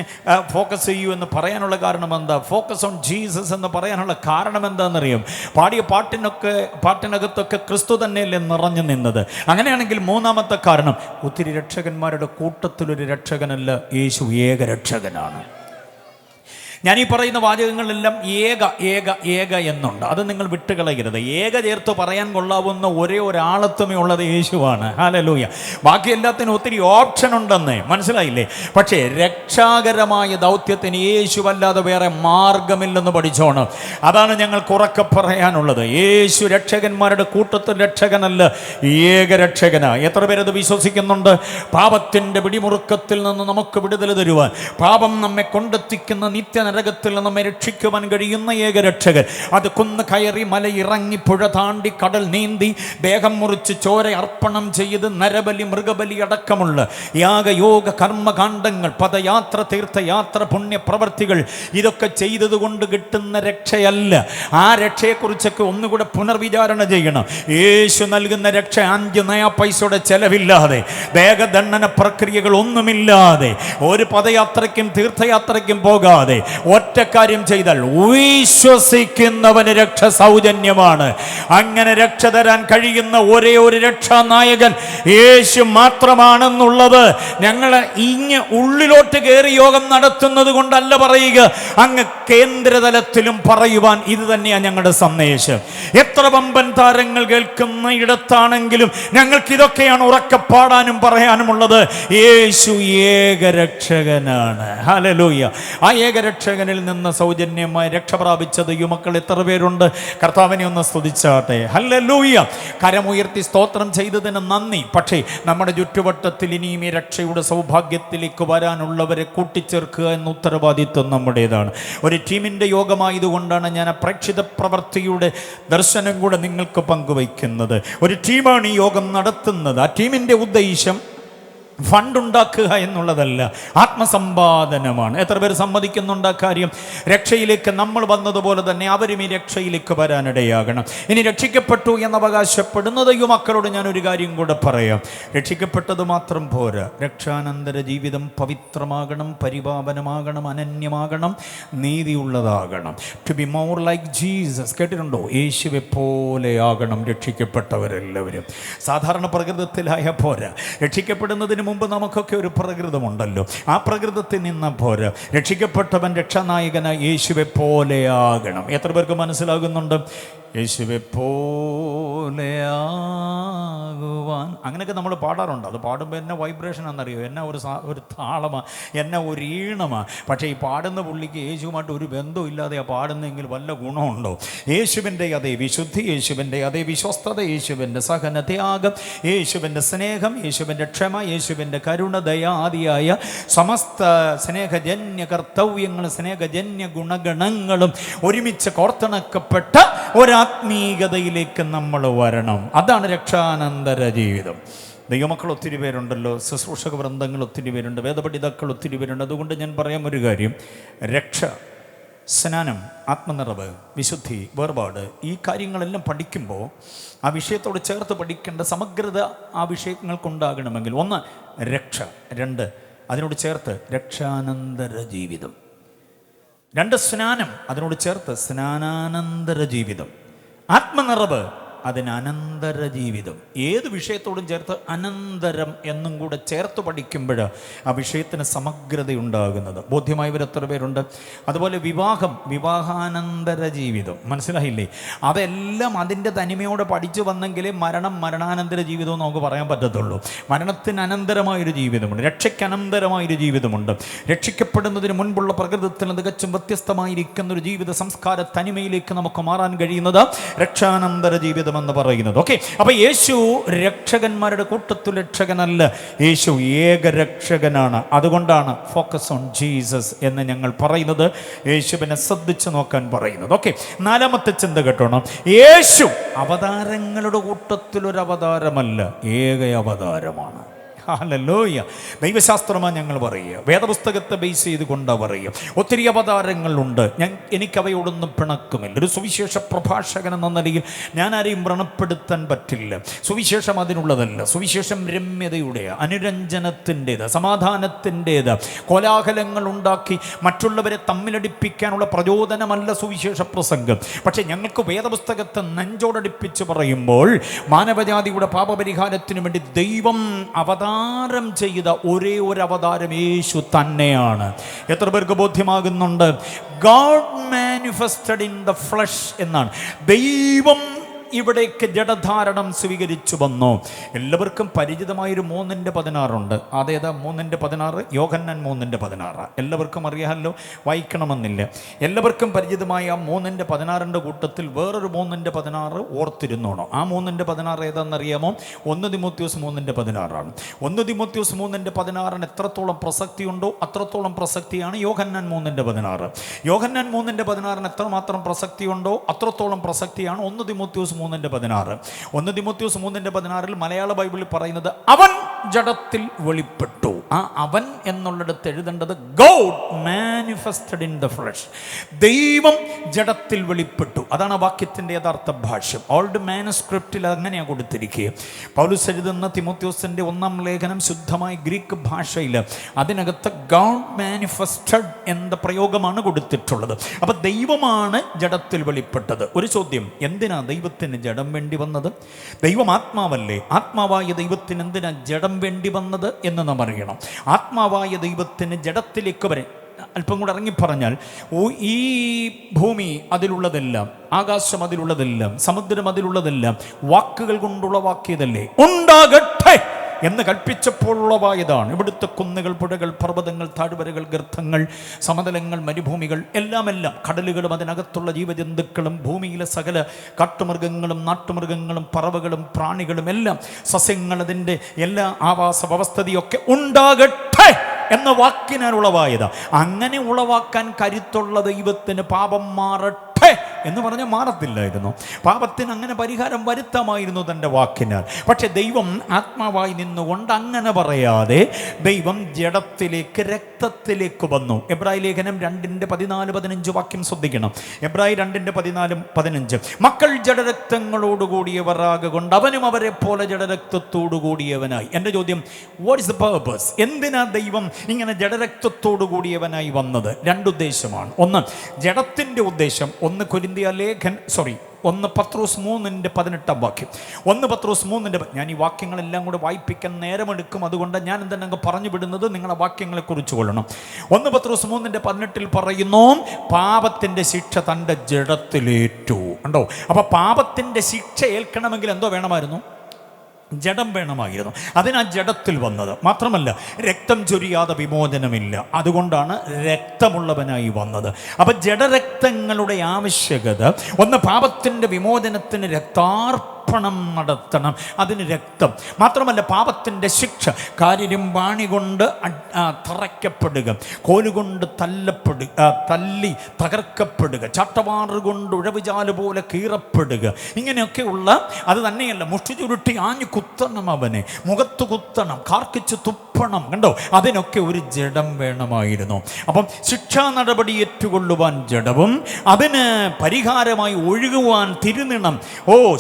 ഫോക്കസ് ചെയ്യൂ എന്ന് പറയാനുള്ള കാരണം എന്താ? ഫോക്കസ് ഓൺ ജീസസ് എന്ന് പറയാനുള്ള കാരണം എന്താണെന്നറിയാം? പാടിയ പാട്ടിനകത്തൊക്കെ ക്രിസ്തു തന്നെയല്ലേ നിറഞ്ഞു നിന്നത്. അങ്ങനെയാണെങ്കിൽ മൂന്നാമത്തെ കാരണം, ഒത്തിരി രക്ഷകന്മാരുടെ കൂട്ടത്തിലൊരു രക്ഷകനല്ല, യേശു ഏക രക്ഷകനാണ്. ഞാൻ ഈ പറയുന്ന വാചകങ്ങളെല്ലാം ഏക ഏക ഏക എന്നുണ്ട്, അത് നിങ്ങൾ വിട്ടുകളയരുത്. ഏക ചേർത്ത് പറയാൻ കൊള്ളാവുന്ന ഒരേ ഒരാളത്വമേ ഉള്ളത് യേശുവാണ്. ഹല്ലേലൂയ. ബാക്കി എല്ലാത്തിനും ഒത്തിരി ഓപ്ഷൻ ഉണ്ടെന്ന് മനസ്സിലായില്ലേ? പക്ഷേ രക്ഷാകരമായ ദൗത്യത്തിന് യേശുവല്ലാതെ വേറെ മാർഗമില്ലെന്ന് പഠിച്ചോണം. അതാണ് ഞങ്ങൾക്ക് ഉറക്കെ പറയാനുള്ളത്. യേശു രക്ഷകന്മാരുടെ കൂട്ടത്തിൽ രക്ഷകനല്ല, ഏക രക്ഷകനാ. എത്ര പേരത് വിശ്വസിക്കുന്നുണ്ട്? പാപത്തിൻ്റെ പിടിമുറുക്കത്തിൽ നിന്ന് നമുക്ക് വിടുതൽ തരുവാൻ, പാപം നമ്മെ കൊണ്ടെത്തിക്കുന്ന നിത്യ നരകത്തിൽ നമ്മെ രക്ഷിക്കുവാൻ കഴിയുന്ന ഏക രക്ഷകൻ. അത് കുന്ന് കയറി മലയിറങ്ങി പുഴ താണ്ടി കടൽ നീന്തി ദേഹം മുറിച്ച് ചോര അർപ്പണം ചെയ്ത് നരബലി മൃഗബലി അടക്കമുള്ള യാഗയോഗ കർമ്മകാണ്ഡങ്ങൾ, പദയാത്ര, തീർത്ഥയാത്ര, പുണ്യപ്രവർത്തികൾ ഇതൊക്കെ ചെയ്തതുകൊണ്ട് കിട്ടുന്ന രക്ഷയല്ല. ആ രക്ഷയെക്കുറിച്ചൊക്കെ ഒന്നുകൂടെ പുനർവിചാരണ ചെയ്യണം. യേശു നൽകുന്ന രക്ഷ 5 നയാ പൈസയുടെ ചെലവില്ലാതെ, ദേഹദണ്ഡന പ്രക്രിയകൾ ഒന്നുമില്ലാതെ, ഒരു പദയാത്രയ്ക്കും തീർത്ഥയാത്രയ്ക്കും പോകാതെ ഒറ്റ കാര്യം ചെയ്താൽ വിശ്വസിക്കുന്നവന് രക്ഷ സൗജന്യമാണ്. അങ്ങനെ രക്ഷ തരാൻ കഴിയുന്ന ഒരേ ഒരു രക്ഷാനായകൻ യേശു മാത്രമാണെന്നുള്ളത് ഞങ്ങൾ ഇങ്ങ് ഉള്ളിലോട്ട് കയറി യോഗം നടത്തുന്നത് കൊണ്ടല്ല പറയുക, അങ്ങ് കേന്ദ്രതലത്തിലും പറയുവാൻ ഇത് തന്നെയാണ് ഞങ്ങളുടെ സന്ദേശം. എത്ര വമ്പൻ താരങ്ങൾ കേൾക്കുന്ന ഇടത്താണെങ്കിലും ഞങ്ങൾക്ക് ഇതൊക്കെയാണ് ഉറക്കെ പാടാനും പറയാനുമുള്ളത്. യേശു ഏക രക്ഷകനാണ്. ഹല്ലേലൂയ. ആ ഏക രക്ഷകൻ രക്ഷകനിൽ നിന്ന് സൗജന്യമായി രക്ഷ പ്രാപിച്ചത് യുമക്കൾ എത്ര പേരുണ്ട്? കർത്താവിനെ ഒന്ന് സ്തുതിച്ചാട്ടെ. ഹല്ലേലൂയ. കരമുയർത്തി സ്തോത്രം ചെയ്തതിന് നന്ദി. പക്ഷേ നമ്മുടെ ചുറ്റുവട്ടത്തിൽ ഇനിയും ഈ രക്ഷയുടെ സൗഭാഗ്യത്തിലേക്ക് വരാനുള്ളവരെ കൂട്ടിച്ചേർക്കുക എന്ന ഉത്തരവാദിത്വം നമ്മുടേതാണ്. ഒരു ടീമിൻ്റെ യോഗമായതുകൊണ്ടാണ് ഞാൻ അപ്രേക്ഷിത പ്രവൃത്തിയുടെ ദർശനം കൂടെ നിങ്ങൾക്ക് പങ്കുവയ്ക്കുന്നത്. ഒരു ടീമാണ് ഈ യോഗം നടത്തുന്നത്. ആ ടീമിൻ്റെ ഉദ്ദേശം ഫണ്ടുണ്ടാക്കുക എന്നുള്ളതല്ല, ആത്മസമ്പാദനമാണ്. എത്ര പേർ സമ്മതിക്കുന്നുണ്ട് ആ കാര്യം? രക്ഷയിലേക്ക് നമ്മൾ വന്നതുപോലെ തന്നെ അവരും ഈ രക്ഷയിലേക്ക് വരാനിടയാകണം. ഇനി രക്ഷിക്കപ്പെട്ടു എന്ന് അവകാശപ്പെടുന്നത് യുവമക്കളോട് ഞാനൊരു കാര്യം കൂടെ പറയാം. രക്ഷിക്കപ്പെട്ടത് മാത്രം പോരാ, രക്ഷാനന്തര ജീവിതം പവിത്രമാകണം, പരിപാവനമാകണം, അനന്യമാകണം, നീതിയുള്ളതാകണം. To be more like Jesus. കേട്ടിട്ടുണ്ടോ? യേശുവെ പോലെയാകണം രക്ഷിക്കപ്പെട്ടവരെല്ലാവരും. സാധാരണ പ്രകൃതത്തിലായ പോരാ. രക്ഷിക്കപ്പെടുന്നതിന് മുമ്പ് നമുക്കൊക്കെ ഒരു പ്രകൃതമുണ്ടല്ലോ. ആ പ്രകൃതത്തിൽ നിന്ന പോരാ. രക്ഷിക്കപ്പെട്ടവൻ രക്ഷാനായകനായ യേശുവെ പോലെയാകണം. എത്ര പേർക്ക് മനസ്സിലാകുന്നുണ്ട്? യേശുവെ പോലെയാകുവാൻ അങ്ങനെയൊക്കെ നമ്മൾ പാടാറുണ്ട്. അത് പാടുമ്പോൾ എന്നെ വൈബ്രേഷൻ എന്നറിയോ, എന്നെ ഒരു താളമാണ്, എന്നെ ഒരു ഈണമാണ്. പക്ഷേ ഈ പാടുന്ന പുള്ളിക്ക് യേശുവുമായിട്ട് ഒരു ബന്ധവും ഇല്ലാതെ ആ പാടുന്നെങ്കിൽ വല്ല ഗുണമുണ്ടോ? യേശുവിൻ്റെ അതേ വിശുദ്ധി, യേശുവിൻ്റെ അതേ വിശ്വസ്തത, യേശുവിൻ്റെ സഹന, ത്യാഗം, യേശുവിൻ്റെ സ്നേഹം, യേശുവിൻ്റെ ക്ഷമ, യേശുവിൻ്റെ കരുണ, ദയ ആദിയായ സമസ്ത സ്നേഹജന്യ കർത്തവ്യങ്ങളും സ്നേഹജന്യ ഗുണഗണങ്ങളും ഒരുമിച്ച് കോർത്തിണക്കപ്പെട്ട ഒരാത്മീകതയിലേക്ക് നമ്മൾ വരണം. അതാണ് രക്ഷാനന്തര ജീവിതം. ദൈവമക്കൾ ഒത്തിരി പേരുണ്ടല്ലോ, ശുശ്രൂഷക വൃന്ദങ്ങൾ ഒത്തിരി പേരുണ്ട്, വേദപണ്ഡിതാക്കൾ ഒത്തിരി പേരുണ്ട്. അതുകൊണ്ട് ഞാൻ പറയാം ഒരു കാര്യം. രക്ഷ, സ്നാനം, ആത്മനിറവ്, വിശുദ്ധി, വേർപാട്, ഈ കാര്യങ്ങളെല്ലാം പഠിക്കുമ്പോൾ ആ വിഷയത്തോട് ചേർത്ത് പഠിക്കേണ്ട സമഗ്രത ആ വിഷയങ്ങൾക്കുണ്ടാകണമെങ്കിൽ ഒന്ന് രക്ഷ, രണ്ട് അതിനോട് ചേർത്ത് രക്ഷാനന്തര ജീവിതം, രണ്ട് സ്നാനം, അതിനോട് ചേർത്ത് സ്നാനാനന്തര ജീവിതം, ആത്മനിറവ്, അതിന് അനന്തര ജീവിതം. ഏത് വിഷയത്തോടും ചേർത്ത് അനന്തരം എന്നും കൂടെ ചേർത്ത് പഠിക്കുമ്പോൾ ആ വിഷയത്തിന് സമഗ്രതയുണ്ടാകുന്നത്. ബോധ്യമായവർ എത്ര പേരുണ്ട്? അതുപോലെ വിവാഹം, വിവാഹാനന്തര ജീവിതം. മനസ്സിലായില്ലേ? അതെല്ലാം അതിൻ്റെ തനിമയോടെ പഠിച്ചു വന്നെങ്കിലേ മരണം, മരണാനന്തര ജീവിതവും നമുക്ക് പറയാൻ പറ്റത്തുള്ളൂ. മരണത്തിന് അനന്തരമായൊരു ജീവിതമുണ്ട്, രക്ഷയ്ക്ക് അനന്തരമായൊരു ജീവിതമുണ്ട്. രക്ഷിക്കപ്പെടുന്നതിന് മുൻപുള്ള പ്രകൃതത്തിൽ തികച്ചും വ്യത്യസ്തമായിരിക്കുന്നൊരു ജീവിത സംസ്കാര തനിമയിലേക്ക് നമുക്ക് മാറാൻ കഴിയുന്നത് രക്ഷാനന്തര ജീവിതം എന്ന് പറയുന്നത്. ഓക്കെ, അപ്പൊ യേശു രക്ഷകന്മാരുടെ കൂട്ടത്തിൽ രക്ഷകനല്ല, യേശു ഏകരക്ഷകനാണ്. അതുകൊണ്ടാണ് ഫോക്കസ് ഓൺ ജീസസ് എന്ന് ഞങ്ങൾ പറയുന്നത്, യേശുവിനെ ശ്രദ്ധിച്ചു നോക്കാൻ പറയുന്നത്. ഓക്കെ, നാലാമത്തെ ചിന്ത കേട്ടോണം. യേശു അവതാരങ്ങളുടെ കൂട്ടത്തിൽ ഒരു അവതാരമല്ല, ഏക അവതാരമാണ്. ഹല്ലേലൂയ. ദൈവശാസ്ത്രമാണ് ഞങ്ങൾ പറയുക, വേദപുസ്തകത്തെ ബേസ് ചെയ്തുകൊണ്ടാണ് പറയുക. ഒത്തിരി അവതാരങ്ങളുണ്ട്. എനിക്കവയോടൊന്നും പിണക്കുമില്ല. ഒരു സുവിശേഷ പ്രഭാഷകൻ എന്ന നിലയിൽ ഞാൻ ആരെയും വ്രണപ്പെടുത്താൻ പറ്റില്ല. സുവിശേഷം അതിനുള്ളതല്ല. സുവിശേഷം രമ്യതയുടെ, അനുരഞ്ജനത്തിൻ്റേത്, സമാധാനത്തിൻ്റേത്, കോലാഹലങ്ങൾ ഉണ്ടാക്കി മറ്റുള്ളവരെ തമ്മിലടിപ്പിക്കാനുള്ള പ്രചോദനമല്ല സുവിശേഷ പ്രസംഗം. പക്ഷേ ഞങ്ങൾക്ക് വേദപുസ്തകത്തെ നെഞ്ചോടടിപ്പിച്ച് പറയുമ്പോൾ മാനവജാതിയുടെ പാപപരിഹാരത്തിനു വേണ്ടി ദൈവം അവതാരം ചെയ്ത ഒരേ ഒരു അവതാരം യേശു തന്നെയാണ്. എത്ര പേർക്ക് ബോധ്യമാകുന്നുണ്ട്? God manifested in the flesh എന്നാണ്. ദൈവം ഇവിടേക്ക് ജഡധാരണം സ്വീകരിച്ചു വന്നു. എല്ലാവർക്കും പരിചിതമായൊരു 3:16 അതേതാ? 3:16, യോഹന്നാൻ 3:16. എല്ലാവർക്കും അറിയാമല്ലോ, വായിക്കണമെന്നില്ല. എല്ലാവർക്കും പരിചിതമായ 3:16 കൂട്ടത്തിൽ വേറൊരു 3:16 ഓർത്തിരുന്നോണോ? ആ 3:16 ഏതാണെന്നറിയാമോ? 1 തിമോത്തിയോസ് 3:16. 1 തിമോത്തിയോസ് 3:16 എത്രത്തോളം പ്രസക്തിയുണ്ടോ അത്രത്തോളം പ്രസക്തിയാണ് യോഹന്നാൻ 3:16. യോഹന്നാൻ 3:16 എത്രമാത്രം പ്രസക്തിയുണ്ടോ അത്രത്തോളം പ്രസക്തിയാണ് 1 തിമോത്തിയോസ് 3:16. 1 തിമോത്തിയോസ് 3:16 മലയാള ബൈബിളിൽ പറയുന്നത് അവൻ ജഡത്തിൽ വെളിപ്പെട്ടു. ആ അവൻ എന്നുള്ളിടത്ത് എഴുതേണ്ടത് God manifested in the flush. ദൈവം ജഡത്തിൽ വെളിപ്പെട്ടു. അതാണ് ആ വാക്യത്തിൻ്റെ യഥാർത്ഥ ഭാഷ്യം. ഓൾഡ് മാനുസ്ക്രിപ്റ്റിൽ അങ്ങനെയാണ് കൊടുത്തിരിക്കുക. പൗലോസ് എഴുതുന്ന തിമോത്തിയോസിൻ്റെ 1-ാം ലേഖനം ശുദ്ധമായ ഗ്രീക്ക് ഭാഷയിൽ അതിനകത്ത് ഗോഡ് മാനിഫെസ്റ്റഡ് എന്ന പ്രയോഗമാണ് കൊടുത്തിട്ടുള്ളത്. അപ്പം ദൈവമാണ് ജഡത്തിൽ വെളിപ്പെട്ടത്. ഒരു ചോദ്യം, എന്തിനാ ദൈവത്തിന് ജഡം വേണ്ടി വന്നത്? ദൈവം ആത്മാവല്ലേ? ആത്മാവായ ദൈവത്തിന് എന്തിനാ ജഡം വേണ്ടി വന്നത് എന്ന് നാം അറിയണം. ആത്മാവായ ദൈവത്തിന് ജഡത്തിലേക്ക് വരെ അല്പം കൂടെ ഇറങ്ങിപ്പറഞ്ഞാൽ, ഈ ഭൂമി അതിലുള്ളതെല്ലാം, ആകാശം അതിലുള്ളതെല്ലാം, സമുദ്രം അതിലുള്ളതെല്ലാം വാക്കുകൾ കൊണ്ടുളവാക്കിയതല്ലേ? ഉണ്ടാകട്ടെ എന്ന് കൽപ്പിച്ചപ്പോൾ ഉളവായതാണ്. ഇവിടുത്തെ കുന്നുകൾ, പുഴകൾ, പർവ്വതങ്ങൾ, താഴ്വരകൾ, ഗർത്തങ്ങൾ, സമതലങ്ങൾ, മരുഭൂമികൾ എല്ലാം കടലുകളും അതിനകത്തുള്ള ജീവജന്തുക്കളും ഭൂമിയിലെ സകല കാട്ടുമൃഗങ്ങളും നാട്ടുമൃഗങ്ങളും പറവകളും പ്രാണികളും എല്ലാം സസ്യങ്ങൾ, അതിൻ്റെ എല്ലാ ആവാസ വ്യവസ്ഥതയൊക്കെ ഉണ്ടാകട്ടെ എന്ന വാക്കിനാൽ ഉളവായതാ. അങ്ങനെ ഉളവാക്കാൻ കരുത്തുള്ള ദൈവത്തിന് പാപം മാറട്ടെ എന്ന് പറഞ്ഞാൽ മാറത്തില്ലായിരുന്നു. പാപത്തിന് അങ്ങനെ പരിഹാരം വരുത്താമായിരുന്നു തൻ്റെ വാക്കിനാൽ. പക്ഷെ ദൈവം ആത്മാവായി നിന്നുകൊണ്ട് അങ്ങനെ പറയാതെ ദൈവം ജഡത്തിലേക്ക്, രക്തത്തിലേക്ക് വന്നു. എബ്രായ ലേഖനം 2:14-15 വാക്യം ശ്രദ്ധിക്കണം. എബ്രായ 2:14-15 മക്കൾ ജഡരക്തങ്ങളോട് കൂടിയവരാകൊണ്ട് അവനും അവരെ പോലെ ജഡരക്തത്തോടു കൂടിയവനായി. എൻ്റെ ചോദ്യം, വാട്ട് ഇസ് ദ പർപ്പസ്? എന്തിനാ ദൈവം ഇങ്ങനെ ജഡരക്തത്തോടു കൂടിയവനായി വന്നത്? രണ്ടുദ്ദേശമാണ്. ഒന്ന്, ജഡത്തിൻ്റെ ഉദ്ദേശം. 1 പത്രോസ് 3:18 വാക്യം. 1 പത്രോസ് 3. ഞാൻ ഈ വാക്യങ്ങളെല്ലാം കൂടെ വായിപ്പിക്കാൻ നേരമെടുക്കും, അതുകൊണ്ട് ഞാൻ തന്നെ അങ്ങ് പറഞ്ഞു വിടുന്നത് നിങ്ങളെ വാക്യങ്ങളെ കുറിച്ച് കൊള്ളണം. 1 പത്രോസ് 3:18 പറയുന്നു, പാപത്തിൻ്റെ ശിക്ഷ തൻ്റെ ജഡത്തിലേറ്റു. ഉണ്ടോ? അപ്പോൾ പാപത്തിൻ്റെ ശിക്ഷ ഏൽക്കണമെങ്കിൽ എന്തോ വേണമായിരുന്നു? ജഡം വേണമായിരുന്നു. അതിനാ ജഡത്തിൽ വന്നത്. മാത്രമല്ല, രക്തം ചൊരിയാതെ വിമോചനമില്ല, അതുകൊണ്ടാണ് രക്തമുള്ളവനായി വന്നത്. അപ്പം ജഡരക്തങ്ങളുടെ ആവശ്യകത ഒന്ന്, പാപത്തിൻ്റെ വിമോചനത്തിന് രക്താർപ്പണം നടത്തണം, അതിന് രക്തം. മാത്രമല്ല, പാപത്തിൻ്റെ ശിക്ഷ കാരിരുമ്പാണി കൊണ്ട് തറയ്ക്കപ്പെടുക, കോലുകൊണ്ട് തല്ലി തകർക്കപ്പെടുക, ചാട്ടവാറുകൊണ്ട് ഉഴവുചാല് പോലെ കീറപ്പെടുക, ഇങ്ങനെയൊക്കെയുള്ള, അത് തന്നെയല്ല, മുഷ്ടി ചുരുട്ടി ആഞ്ഞു കുത്തണം, അവനെ മുഖത്ത് കുത്തണം, കാർക്കിച്ച് തുപ്പണം. കണ്ടോ? അതിനൊക്കെ ഒരു ജഡം വേണമായിരുന്നു. അപ്പം ശിക്ഷാ നടപടി ഏറ്റുകൊള്ളുവാൻ ജഡവും, അതിന് പരിഹാരമായി ഒഴുകുവാൻ തിരുനിണം,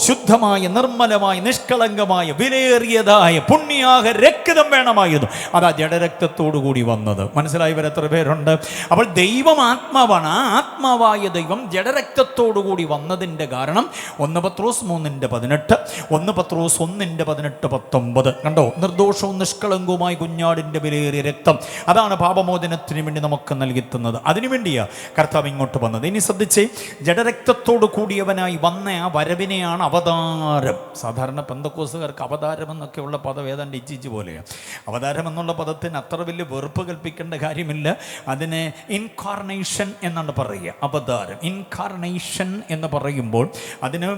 ശുദ്ധമായ, നിർമ്മലമായ, നിഷ്കളങ്കമായ, വിലയേറിയതായ പുണ്യാഹ രക്തം വേണമായിരുന്നു. അതാ ജഡരക്തത്തോടു കൂടി വന്നത്. മനസ്സിലായവർ എത്ര പേരുണ്ട്? അപ്പോൾ ദൈവം ആത്മാവാണ്. ആ ആത്മാവായ ദൈവം ജഡരക്തത്തോടു കൂടി വന്നതിൻ്റെ കാരണം 1 പത്രോസ് 3:18, 1 പത്രോസ് 1:18-19. കണ്ടോ? നിർദോഷവും നിഷ്കളങ്കവുമായി കുഞ്ഞാടിൻ്റെ വിലയേറിയ രക്തം, അതാണ് പാപമോചനത്തിന് വേണ്ടി നമുക്ക് നൽകിത്തുന്നത്. അതിനുവേണ്ടിയാ കർത്താവ് ഇങ്ങോട്ട് വന്നത്. ഇനി ശ്രദ്ധിച്ചേ, ജഡരക്തത്തോട് കൂടിയവനായി വന്ന ആ വരവിനെയാണ് അവതാരം. സാധാരണ പെന്തക്കോസുകാർക്ക് അവതാരം എന്നൊക്കെയുള്ള പദം ഏതാണ്ട് ഇച്ചിച്ച് പോലെയാണ്. അവതാരം എന്നുള്ള പദത്തിന് അത്ര വലിയ വെറുപ്പ് കൽപ്പിക്കേണ്ട കാര്യമില്ല. അതിനെ ഇൻകാർണേഷൻ എന്നാണ് പറയുക. അവതാരം, ഇൻകാർണേഷൻ എന്ന് പറയുമ്പോൾ അതിന്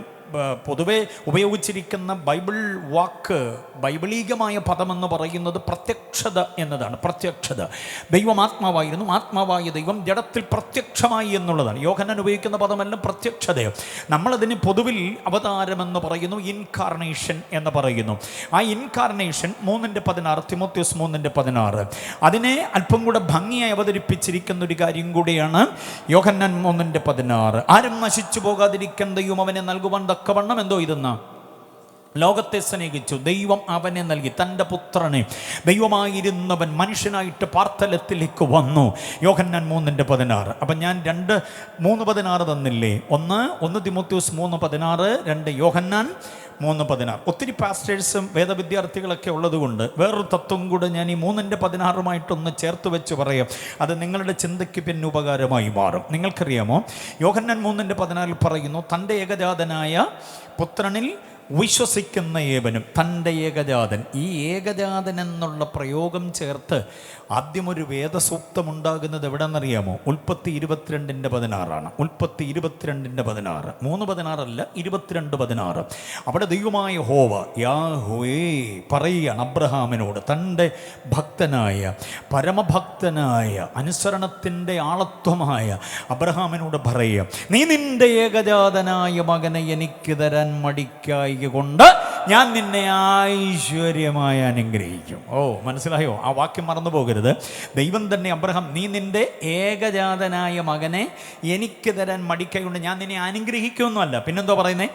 പൊതുവെ ഉപയോഗിച്ചിരിക്കുന്ന ബൈബിൾ വാക്ക്, ബൈബിളീകമായ പദമെന്ന് പറയുന്നത് പ്രത്യക്ഷത എന്നതാണ്. പ്രത്യക്ഷത. ദൈവം ആത്മാവായിരുന്നു, ആത്മാവായ ദൈവം ജഡത്തിൽ പ്രത്യക്ഷമായി എന്നുള്ളതാണ്. യോഹന്നാൻ ഉപയോഗിക്കുന്ന പദമെല്ലാം പ്രത്യക്ഷതയോ. നമ്മളതിന് പൊതുവിൽ അവതാരമെന്ന് പറയുന്നു, ഇൻകാർണേഷൻ എന്ന് പറയുന്നു. ആ ഇൻകാർണേഷൻ 3:16, തിമോത്തിയോസ് 3:16, അതിനെ അല്പം കൂടെ ഭംഗിയായി അവതരിപ്പിച്ചിരിക്കുന്ന ഒരു കാര്യം കൂടിയാണ് യോഹന്നാൻ 3:16. ആരും നശിച്ചു പോകാതിരിക്കാൻ ദൈവം അവനെ നൽകുവാൻ തക്കവണ്ണം എന്തോ ഇതെന്ന ലോകത്തെ സ്നേഹിച്ചു, ദൈവം അവനെ നൽകി, തൻ്റെ പുത്രനെ. ദൈവമായിരുന്നവൻ മനുഷ്യനായിട്ട് പാർത്തലത്തിലേക്ക് വന്നു. യോഹന്നാൻ 3:16. അപ്പം ഞാൻ 3:16 തന്നില്ലേ? 1 തിമോത്തിയോസ് 3:16, 2 യോഹന്നാൻ 3:16. ഒത്തിരി പാസ്റ്റേഴ്സും വേദവിദ്യാർത്ഥികളൊക്കെ ഉള്ളതുകൊണ്ട് വേറൊരു തത്വം കൂടെ ഞാൻ ഈ 3:16 ചേർത്ത് വെച്ച് പറയാം. അത് നിങ്ങളുടെ ചിന്തയ്ക്ക് പിന്നെ ഉപകാരമായി മാറും. നിങ്ങൾക്കറിയാമോ, യോഹന്നാൻ 3:16 പറയുന്നു, തൻ്റെ ഏകജാതനായ പുത്രനിൽ വിശ്വസിക്കുന്ന ഏവനും, തൻ്റെ ഏകജാതൻ. ഈ ഏകജാതൻ എന്നുള്ള പ്രയോഗം ചേർത്ത് ആദ്യം ഒരു വേദസൂക്തം ഉണ്ടാകുന്നത് എവിടെയെന്നറിയാമോ? ഉൽപ്പത്തി 22:16. ഉൽപ്പത്തി 22:16, 3:16 22:16. അവിടെ ദൈവമായ ഹോവ യാഹ്വേ പറയുകയാണ് അബ്രഹാമിനോട്, തൻ്റെ ഭക്തനായ, പരമഭക്തനായ, അനുസരണത്തിൻ്റെ ആളത്വമായ അബ്രഹാമിനോട് പറയുക, നീ നിൻ്റെ ഏകജാതനായ മകനെ എനിക്ക് തരാൻ മടിക്കായി കൊണ്ട് ഞാൻ നിന്നെ ഐശ്വര്യമായി അനുഗ്രഹിക്കും. മനസ്സിലായോ? ആ വാക്യം മറന്നു പോകരുത്. ദൈവം തന്നെ അബ്രഹാം, നീ നിന്റെ ഏകജാതനായ മകനെ എനിക്ക് തരാൻ മടിക്കായുണ്ട് ഞാൻ നിന്നെ അനുഗ്രഹിക്കുമെന്നല്ല, പിന്നെന്തോ പറയുന്നേ?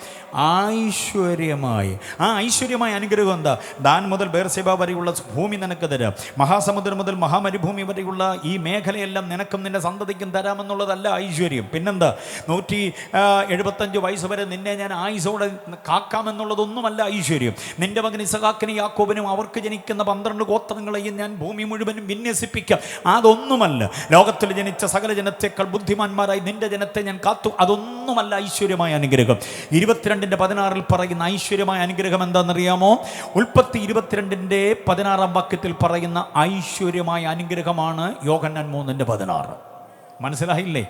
ഐശ്വര്യമായി. ആ ഐശ്വര്യമായ അനുഗ്രഹം എന്താ? ദാൻ മുതൽ ബേർസേബ വരെയുള്ള ഭൂമി നിനക്ക് തരാം, മഹാസമുദ്രം മുതൽ മഹാമരുഭൂമി വരെയുള്ള ഈ മേഖലയെല്ലാം നിനക്കും നിന്റെ സന്തതിക്കും തരാമെന്നുള്ളതല്ല ഐശ്വര്യം. പിന്നെന്താ? 175 വയസ്സ് വരെ നിന്നെ ഞാൻ ആയുസോടെ കാക്കാമെന്നുള്ളതൊന്നുമല്ല ഐശ്വര്യം. നിന്റെ മകൻ ഇസഹാക്കിനും യാക്കോബിനും അവർക്ക് ജനിക്കുന്ന 12 ഗോത്രങ്ങളെയും ഞാൻ ഭൂമി മുഴുവനും വിന്യസിപ്പിക്കാം. അതൊന്നുമല്ല. ലോകത്തിൽ ജനിച്ച സകല ജനത്തെക്കാൾ ബുദ്ധിമാന്മാരായി നിന്റെ ജനത്തെ ഞാൻ കാത്തു. അതൊന്നുമല്ല ഐശ്വര്യമായ അനുഗ്രഹം. 22:16 പറയുന്ന ഐശ്വര്യമായ അനുഗ്രഹം എന്താണെന്നറിയാമോ? ഉൽപ്പത്തി 22:16 വാക്യത്തിൽ പറയുന്ന ഐശ്വര്യമായ അനുഗ്രഹമാണ് യോഹന്നാൻ 3:16. മനസ്സിലായില്ലേ?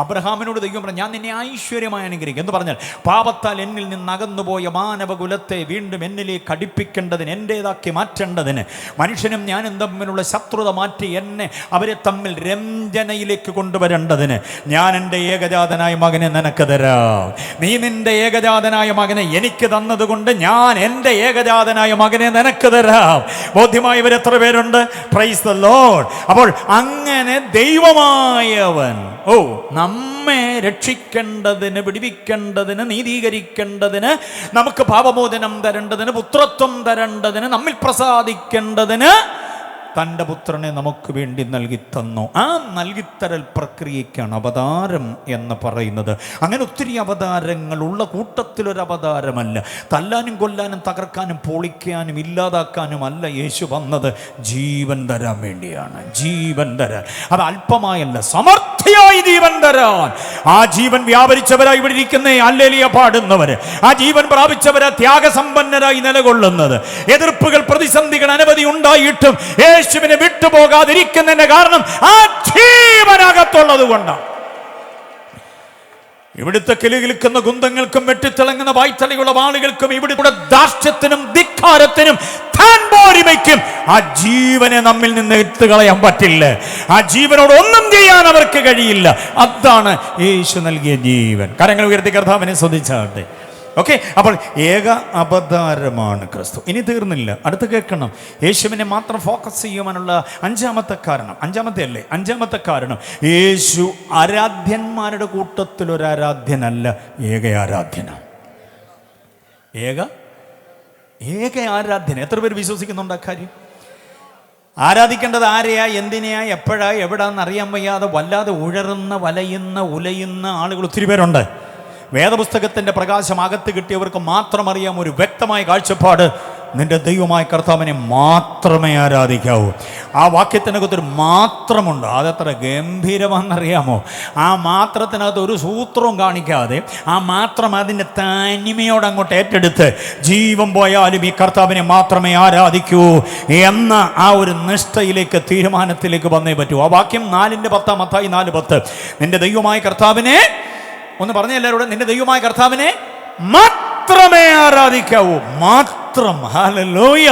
അബ്രഹാമിനോട് ദൈവം പറഞ്ഞു, ഞാൻ നിന്നെ ഐശ്വര്യമായി അനുഗ്രഹിക്കും എന്ന് പറഞ്ഞാൽ പാപത്താൽ എന്നിൽ നിന്ന് അകന്നുപോയ മാനവകുലത്തെ വീണ്ടും എന്നിലേക്ക് അടുപ്പിക്കേണ്ടതിന്, എൻ്റേതാക്കി മാറ്റേണ്ടതിന്, മനുഷ്യനും ഞാനും തമ്മിലുള്ള ശത്രുത മാറ്റി എന്നെ അവരെ തമ്മിൽ രഞ്ജനയിലേക്ക് കൊണ്ടുവരേണ്ടതിന് ഞാൻ എൻ്റെ ഏകജാതനായ മകനെ നിനക്ക് തരാം. നീ നിൻ്റെ ഏകജാതനായ മകനെ എനിക്ക് തന്നതുകൊണ്ട് ഞാൻ എൻ്റെ ഏകജാതനായ മകനെ നിനക്ക് തരാം. ബോധ്യമായവർ എത്ര പേരുണ്ട്? Praise the Lord. അപ്പോൾ അങ്ങനെ ദൈവമായ നമ്മെ രക്ഷിക്കേണ്ടതിന്, വിടുവിക്കേണ്ടതിന്, നീതീകരിക്കേണ്ടതിന്, നമുക്ക് പാപമോചനം തരേണ്ടതിന്, പുത്രത്വം തരേണ്ടതിന്, നമ്മിൽ പ്രസാദിക്കേണ്ടതിന് തൻ്റെ പുത്രനെ നമുക്ക് വേണ്ടി നൽകി തന്നു. ആ നൽകിത്തരൽ പ്രക്രിയയ്ക്കാണ് അവതാരം എന്ന് പറയുന്നത്. അങ്ങനെ ഒത്തിരി അവതാരങ്ങളുള്ള കൂട്ടത്തിലൊരു അവതാരമല്ല. തല്ലാനും കൊല്ലാനും തകർക്കാനും പൊളിക്കാനും ഇല്ലാതാക്കാനും അല്ല യേശു വന്നത്. ജീവൻ തരാൻ വേണ്ടിയാണ്. ജീവൻ തരാൻ. അത് അല്പമായല്ല, സമർത്ഥിയായി ജീവൻ തരാൻ. ആ ജീവൻ വ്യാപരിച്ചവരായി ഇവിടെ ഇരിക്കുന്ന ഹല്ലേലൂയ പാടുന്നവര്, ആ ജീവൻ പ്രാപിച്ചവരാ ത്യാഗസമ്പന്നരായി നിലകൊള്ളുന്നത്. എതിർപ്പുകൾ, പ്രതിസന്ധികൾ അനവധി ഉണ്ടായിട്ടും യേശുവിനെ വിട്ടുപോകാതിരിക്കുന്നതിന്റെ കാരണം ആ ജീവനകത്തുള്ളത് കൊണ്ടാണ്. ഇവിടുത്തെ കിലുകിലുക്കുന്ന കുന്തങ്ങൾക്കും വെട്ടിത്തിളങ്ങുന്ന വായ്ത്തലയുള്ള വാളുകൾക്കും ഇവിടുത്തെ ധാർഷ്ട്യത്തിനും ധിക്കാരത്തിനും താൻപോരിമയ്ക്കും ആ ജീവനെ നമ്മിൽ നിന്ന് എടുത്തുകളയാൻ പറ്റില്ല. ആ ജീവനോട് ഒന്നും ചെയ്യാൻ അവർക്ക് കഴിയില്ല. അതാണ് യേശു നൽകിയ ജീവൻ. കരങ്ങൾ ഉയർത്തി കർത്താവിനെ സ്തുതിച്ചാട്ടെ. ഓക്കെ, അപ്പോൾ ഏക അവതാരമാണ് ക്രിസ്തു. ഇനി തീർന്നില്ല, അടുത്ത് കേൾക്കണം. യേശുവിനെ മാത്രം ഫോക്കസ് ചെയ്യുവാനുള്ള അഞ്ചാമത്തെ കാരണം യേശു ആരാധ്യന്മാരുടെ കൂട്ടത്തിൽ ഒരു ആരാധ്യനല്ല, ഏക ആരാധ്യനാണ്. ഏക ആരാധ്യന. എത്ര പേര് വിശ്വസിക്കുന്നുണ്ട് അക്കാര്യം? ആരാധിക്കേണ്ടത് ആരെയാ, എന്തിനെയാ, എപ്പോഴാ, എവിടാന്ന് അറിയാൻ വയ്യാതെ വല്ലാതെ ഉലയുന്ന ആളുകൾ ഒത്തിരി പേരുണ്ട്. വേദപുസ്തകത്തിൻ്റെ പ്രകാശം അകത്ത് കിട്ടിയവർക്ക് മാത്രം അറിയാം ഒരു വ്യക്തമായ കാഴ്ചപ്പാട്. നിന്റെ ദൈവമായ കർത്താവിനെ മാത്രമേ ആരാധിക്കാവൂ. ആ വാക്യത്തിനകത്തൊരു മാത്രമുണ്ട്. അതെത്ര ഗംഭീരമാണെന്നറിയാമോ? ആ മാത്രത്തിനകത്ത് ഒരു സൂത്രവും കാണിക്കാതെ ആ മാത്രം അതിൻ്റെ തനിമയോട് അങ്ങോട്ട് ഏറ്റെടുത്ത് ജീവൻ പോയാലും ഈ കർത്താവിനെ മാത്രമേ ആരാധിക്കൂ എന്ന ആ ഒരു നിഷ്ഠയിലേക്ക്, തീരുമാനത്തിലേക്ക് വന്നേ പറ്റൂ. ആ വാക്യം 4:10, മത്തായി 4:10. നിന്റെ ദൈവമായ കർത്താവിനെ, ഒന്ന് പറഞ്ഞ എല്ലാവരോടും, നിന്റെ ദൈവമായ കർത്താവിനെ മാത്രമേ ആരാധിക്കാവൂ. മാത്രം. ഹല്ലേലൂയ.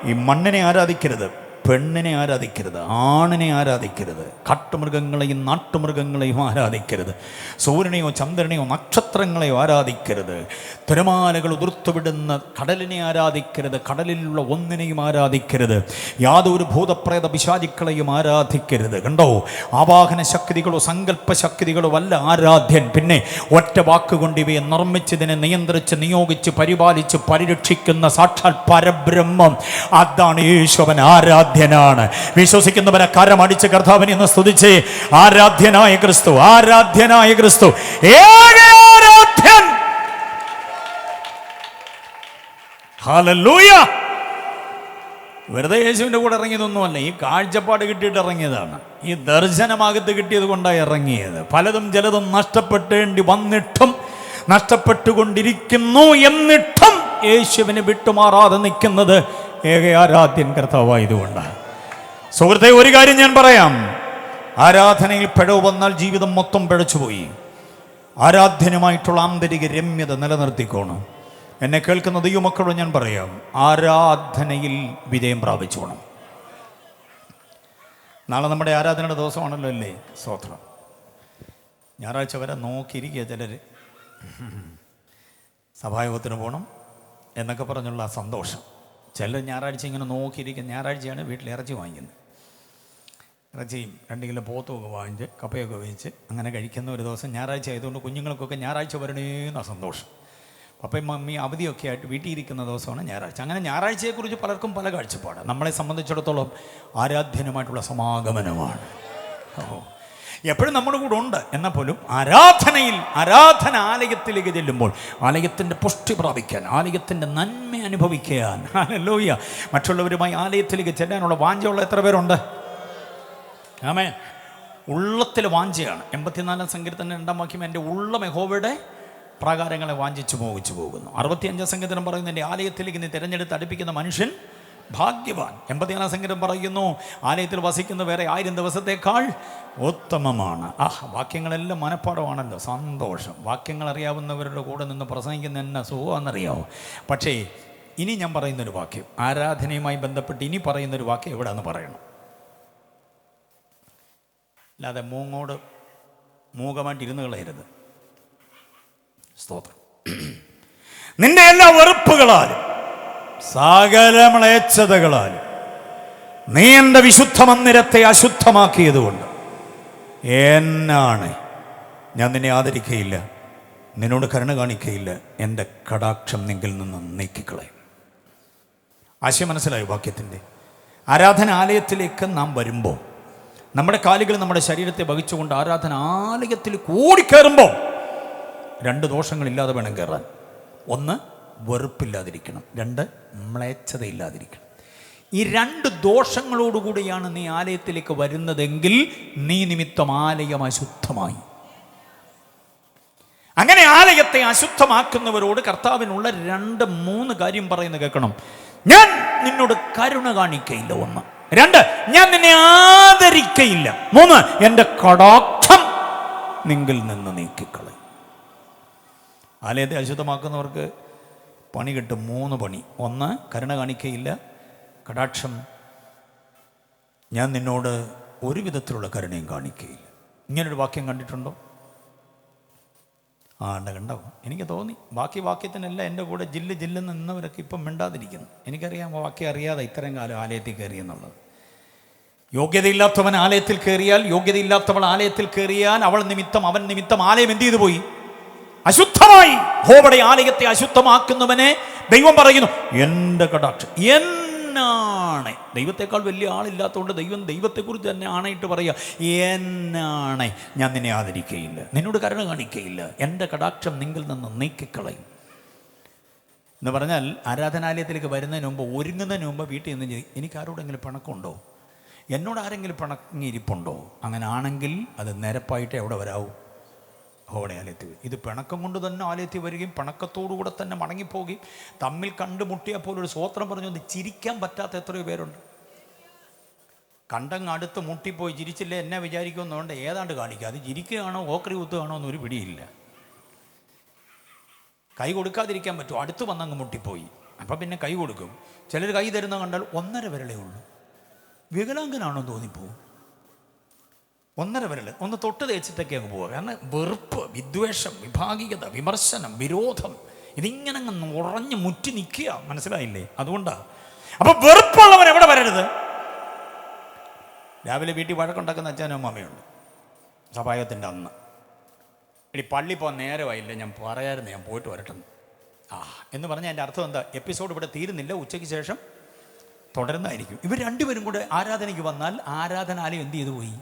ഈ മണ്ണിനെ ആരാധിക്കരുത്, പെണ്ണിനെ ആരാധിക്കരുത്, ആണിനെ ആരാധിക്കരുത്, കാട്ടുമൃഗങ്ങളെയും നാട്ടുമൃഗങ്ങളെയും ആരാധിക്കരുത്, സൂര്യനെയോ ചന്ദ്രനെയോ നക്ഷത്രങ്ങളെയോ ആരാധിക്കരുത്, തിരമാലകൾ ഉതിർത്തുവിടുന്ന കടലിനെ ആരാധിക്കരുത്, കടലിലുള്ള ഒന്നിനെയും ആരാധിക്കരുത്, യാതൊരു ഭൂതപ്രേത പിശാചുക്കളെയും ആരാധിക്കരുത്. കണ്ടോ? ആവാഹന ശക്തികളോ സങ്കല്പ ശക്തികളോ അല്ല ആരാധ്യൻ. പിന്നെ ഒറ്റ വാക്കുകൊണ്ട് ഇവയെ നിർമ്മിച്ചതിനെ നിയന്ത്രിച്ച് നിയോഗിച്ച് പരിപാലിച്ച് പരിരക്ഷിക്കുന്ന സാക്ഷാൽ പരബ്രഹ്മം, അതാണ് യേശുവൻ ആരാധ്യൻ. വിശ്വസിക്കുന്നവരെ കരമടിച്ച് കർത്താവിനെ ഒന്ന് സ്തുതിച്ച്, ആരാധ്യനായ ക്രിസ്തു, ആരാധ്യനായ ക്രിസ്തു, ആരാധ്യൻ. ഹല്ലേലൂയ. വെറുതെ യേശുവിൻ്റെ കൂടെ ഇറങ്ങിയതൊന്നുമല്ല, ഈ കാഴ്ചപ്പാട് കിട്ടിയിട്ട് ഇറങ്ങിയതാണ്. ഈ ദർശനമാകത്ത് കിട്ടിയത് കൊണ്ടാണ് ഇറങ്ങിയത്. പലതും ചിലതും നഷ്ടപ്പെട്ടേണ്ടി വന്നിട്ടും നഷ്ടപ്പെട്ടുകൊണ്ടിരിക്കുന്നു എന്നിട്ടും യേശുവിനെ വിട്ടുമാറാതെ നിൽക്കുന്നത് ഏക ആരാധ്യൻ കർത്താവായതുകൊണ്ടാണ്. സുഹൃത്തെ, ഒരു കാര്യം ഞാൻ പറയാം. ആരാധനയിൽ പിഴവ് വന്നാൽ ജീവിതം മൊത്തം പിഴച്ചുപോയി. ആരാധ്യനുമായിട്ടുള്ള ആന്തരിക രമ്യത നിലനിർത്തിക്കോണം. എന്നെ കേൾക്കുന്ന ദൈവമക്കളോട് ഞാൻ പറയാം, ആരാധനയിൽ വിജയം പ്രാപിച്ചോണം. നാളെ നമ്മുടെ ആരാധനയുടെ ദിവസമാണല്ലോ അല്ലേ? സ്തോത്രം. ഞായറാഴ്ച വരെ നോക്കിയിരിക്കുക ചിലർ. സഭായോഗത്തിന് പോകണം എന്നൊക്കെ പറഞ്ഞുള്ള സന്തോഷം. ചിലർ ഞായറാഴ്ച ഇങ്ങനെ നോക്കിയിരിക്കും. ഞായറാഴ്ചയാണ് വീട്ടിൽ ഇറച്ചി വാങ്ങിക്കുന്നത്. ഇറച്ചിയും 2 കിലോ പോത്തുമൊക്കെ വാങ്ങിച്ച് കപ്പയൊക്കെ വേവിച്ച് അങ്ങനെ കഴിക്കുന്ന ഒരു ദിവസം ഞായറാഴ്ച ആയതുകൊണ്ട് കുഞ്ഞുങ്ങൾക്കൊക്കെ ഞായറാഴ്ച വരണേന്ന സന്തോഷം. പപ്പയും മമ്മി അവധിയൊക്കെ ആയിട്ട് വീട്ടിൽ ഇരിക്കുന്ന ദിവസമാണ് ഞായറാഴ്ച. അങ്ങനെ ഞായറാഴ്ചയെക്കുറിച്ച് പലർക്കും പല കാഴ്ചപ്പാട്. നമ്മളെ സംബന്ധിച്ചിടത്തോളം ആരാധ്യനുമായിട്ടുള്ള സമാഗമനമാണ്. എപ്പോഴും നമ്മുടെ കൂടെ ഉണ്ട്. എന്നാൽ പോലും ആരാധനാലയത്തിലേക്ക് ചെല്ലുമ്പോൾ ആലയത്തിൻ്റെ പുഷ്ടി പ്രാപിക്കാൻ, ആലയത്തിൻ്റെ നന്മ അനുഭവിക്കാൻ, ഹല്ലേലൂയ, മറ്റുള്ളവരുമായി ആലയത്തിലേക്ക് ചെല്ലാനുള്ള വാഞ്ചയുള്ള എത്ര പേരുണ്ട്? ആമേൻ. ഉള്ളത്തിൽ വാഞ്ചയാണ്. 84 സങ്കീർത്തനം 2 വാക്യം, എൻ്റെ ഉള്ളം യഹോവയുടെ പ്രാകാരങ്ങളെ വാഞ്ചിച്ചു മോഹിച്ചു പോകുന്നു. 65 സങ്കീർത്തനം പറയുന്നു, എൻ്റെ ആലയത്തിലേക്ക് നീ തിരഞ്ഞെടുത്ത് അടുപ്പിക്കുന്ന മനുഷ്യൻ ഭാഗ്യവാൻ. 84 സങ്കീർത്തനം പറയുന്നു, ആലയത്തിൽ വസിക്കുന്ന വേറെ 1000 ദിവസത്തേക്കാൾ ഉത്തമമാണ്. വാക്യങ്ങളെല്ലാം മനഃപ്പാടമാണല്ലോ, സന്തോഷം. വാക്യങ്ങൾ അറിയാവുന്നവരുടെ കൂടെ നിന്ന് പ്രസംഗിക്കുന്ന എന്നെ സുഖമാണെന്നറിയാമോ? പക്ഷേ ഇനി ഞാൻ പറയുന്നൊരു വാക്യം, ആരാധനയുമായി ബന്ധപ്പെട്ട് ഇനി പറയുന്നൊരു വാക്യം എവിടെയാണെന്ന് പറയണം. അല്ലാതെ മൂകമായിട്ട് ഇരുന്ന് കളയരുത്. സ്തോത്രം. നിന്റെ എല്ലാ വെറുപ്പുകളാലും സകല മ്ലേച്ഛതകളാലും നീ എൻ്റെ വിശുദ്ധ മന്ദിരത്തെ അശുദ്ധമാക്കിയതുകൊണ്ട് എന്നാണ് ഞാൻ നിന്നെ ആദരിക്കയില്ല, നിന്നോട് കരുണ കാണിക്കയില്ല, എൻ്റെ കടാക്ഷം നിങ്കിൽ നിന്ന് നീക്കിക്കളയും. ആശയം മനസ്സിലായി വാക്യത്തിൻ്റെ? ആരാധനാലയത്തിലേക്ക് നാം വരുമ്പോൾ നമ്മുടെ കാലുകൾ നമ്മുടെ ശരീരത്തെ വഹിച്ചുകൊണ്ട് ആരാധനാലയത്തിൽ കൂടിക്കയറുമ്പോൾ 2 ദോഷങ്ങളില്ലാതെ വേണം കയറാൻ. 1, വെറുപ്പില്ലാതിരിക്കണം. 2, മ്ലേച്ഛതയില്ലാതിരിക്കണം. ഈ 2 ദോഷങ്ങളോടുകൂടിയാണ് നീ ആലയത്തിലേക്ക് വരുന്നതെങ്കിൽ നീ നിമിത്തം ആലയം അശുദ്ധമായി. അങ്ങനെ ആലയത്തെ അശുദ്ധമാക്കുന്നവരോട് കർത്താവിനുള്ള 2-3 കാര്യം പറയുന്നത് കേൾക്കണം. ഞാൻ നിന്നോട് കരുണ കാണിക്കയില്ല. 1. 2, ഞാൻ നിന്നെ ആദരിക്കയില്ല. 3, എൻ്റെ കടാക്ഷം നിങ്കിൽ നിന്ന് നീക്കിക്കളയും. ആലയത്തെ അശുദ്ധമാക്കുന്നവർക്ക് പണി കിട്ടും. 3 പണി. 1, കരുണ കാണിക്കയില്ല. കടാക്ഷം, ഞാൻ നിന്നോട് ഒരു വിധത്തിലുള്ള കരുണയും കാണിക്കയില്ല. ഇങ്ങനൊരു വാക്യം കണ്ടിട്ടുണ്ടോ? കണ്ടോ? എനിക്ക് തോന്നി ബാക്കി വാക്യത്തിനല്ല എൻ്റെ കൂടെ ജില്ലെന്ന് നിന്നവരൊക്കെ ഇപ്പം മിണ്ടാതിരിക്കുന്നു. എനിക്കറിയാം വാക്യം അറിയാതെ ഇത്രയും കാലം ആലയത്തിൽ കയറിയെന്നുള്ളത്. യോഗ്യതയില്ലാത്തവൻ ആലയത്തിൽ കയറിയാൽ, യോഗ്യതയില്ലാത്തവൾ ആലയത്തിൽ കയറിയാൽ അവൾ നിമിത്തം, അവൻ നിമിത്തം ആലയം എന്ത് ചെയ്തു പോയി? അശുദ്ധമായി. യഹോവയുടെ ആലയത്തെ അശുദ്ധമാക്കുന്നവനെ ദൈവം പറയുന്നു, എൻ്റെ കടാക്ഷം എന്നാണ്. ദൈവത്തെക്കാൾ വലിയ ആളില്ലാത്തതുകൊണ്ട് ദൈവത്തെക്കുറിച്ച് തന്നെ ആണയിട്ട് പറയുക, എന്നാണ് ഞാൻ നിന്നെ ആദരിക്കയില്ല, നിന്നോട് കരുണ കാണിക്കയില്ല, എൻ്റെ കടാക്ഷം നിങ്കിൽ നിന്ന് നീക്കിക്കളയും എന്ന് പറഞ്ഞാൽ, ആരാധനാലയത്തിലേക്ക് വരുന്നതിന് മുമ്പ്, ഒരുങ്ങുന്നതിന് മുമ്പ് വീട്ടിൽ നിന്ന് എനിക്ക് ആരോടെങ്കിലും പിണക്കമുണ്ടോ, എന്നോട് ആരെങ്കിലും പിണങ്ങിയിരിപ്പുണ്ടോ? അങ്ങനെ ആണെങ്കിൽ അത് നിരപ്പായിട്ട് എവിടെ വരാവൂ? യഹോവയുടെ ആലയത്തിൽ. ഇത് പിണക്കം കൊണ്ട് തന്നെ ആലയത്തിൽ വരികയും പിണക്കത്തോടുകൂടെ തന്നെ മടങ്ങിപ്പോവുകയും തമ്മിൽ കണ്ടുമുട്ടിയപ്പോൾ ഒരു സ്വോത്രം പറഞ്ഞു ചിരിക്കാൻ പറ്റാത്ത എത്രയോ പേരുണ്ട്. കണ്ടങ്ങ് അടുത്ത് മുട്ടിപ്പോയി ചിരിച്ചില്ലേ എന്നെ വിചാരിക്കുമെന്നുകൊണ്ട് ഏതാണ്ട് കാണിക്കുക. അത് ചിരിക്കുകയാണോ ഓക്കറി കുത്തുകയാണോ എന്നൊരു പിടിയില്ല. കൈ കൊടുക്കാതിരിക്കാൻ പറ്റുമോ? അടുത്ത് വന്നങ്ങ് മുട്ടിപ്പോയി, അപ്പം പിന്നെ കൈ കൊടുക്കും. ചിലർ കൈ തരുന്ന കണ്ടാൽ 1.5 വിരലേ ഉള്ളൂ. വികലാംഗനാണോ തോന്നിപ്പോവും. 1.5 വിരൽ ഒന്ന് തൊട്ട് തേച്ചിട്ടൊക്കെ അങ്ങ് പോവുക. കാരണം വെറുപ്പ്, വിദ്വേഷം, വിഭാഗീയത, വിമർശനം, വിരോധം, ഇതിങ്ങനെ അങ്ങ് ഉറഞ്ഞ് മുറ്റി നിൽക്കുക. മനസ്സിലായില്ലേ? അതുകൊണ്ടാണ്. അപ്പൊ വെറുപ്പുള്ളവൻ എവിടെ വരരുത്? രാവിലെ വീട്ടിൽ വഴക്കുണ്ടാക്കുന്ന അച്ഛനും അമ്മയുണ്ട്. സഭായത്തിൻ്റെ അന്ന് ഇനി പള്ളി പോകാൻ നേരമായില്ല, ഞാൻ പറയായിരുന്നു ഞാൻ പോയിട്ട് വരട്ടെന്ന്. എന്ന് പറഞ്ഞാൽ എൻ്റെ അർത്ഥം എന്താ? എപ്പിസോഡ് ഇവിടെ തീരുന്നില്ല, ഉച്ചയ്ക്ക് ശേഷം തുടരുന്നതായിരിക്കും. ഇവർ 2 പേരും കൂടെ ആരാധനയ്ക്ക് വന്നാൽ ആരാധനാലയം എന്ത് ചെയ്തു പോയി?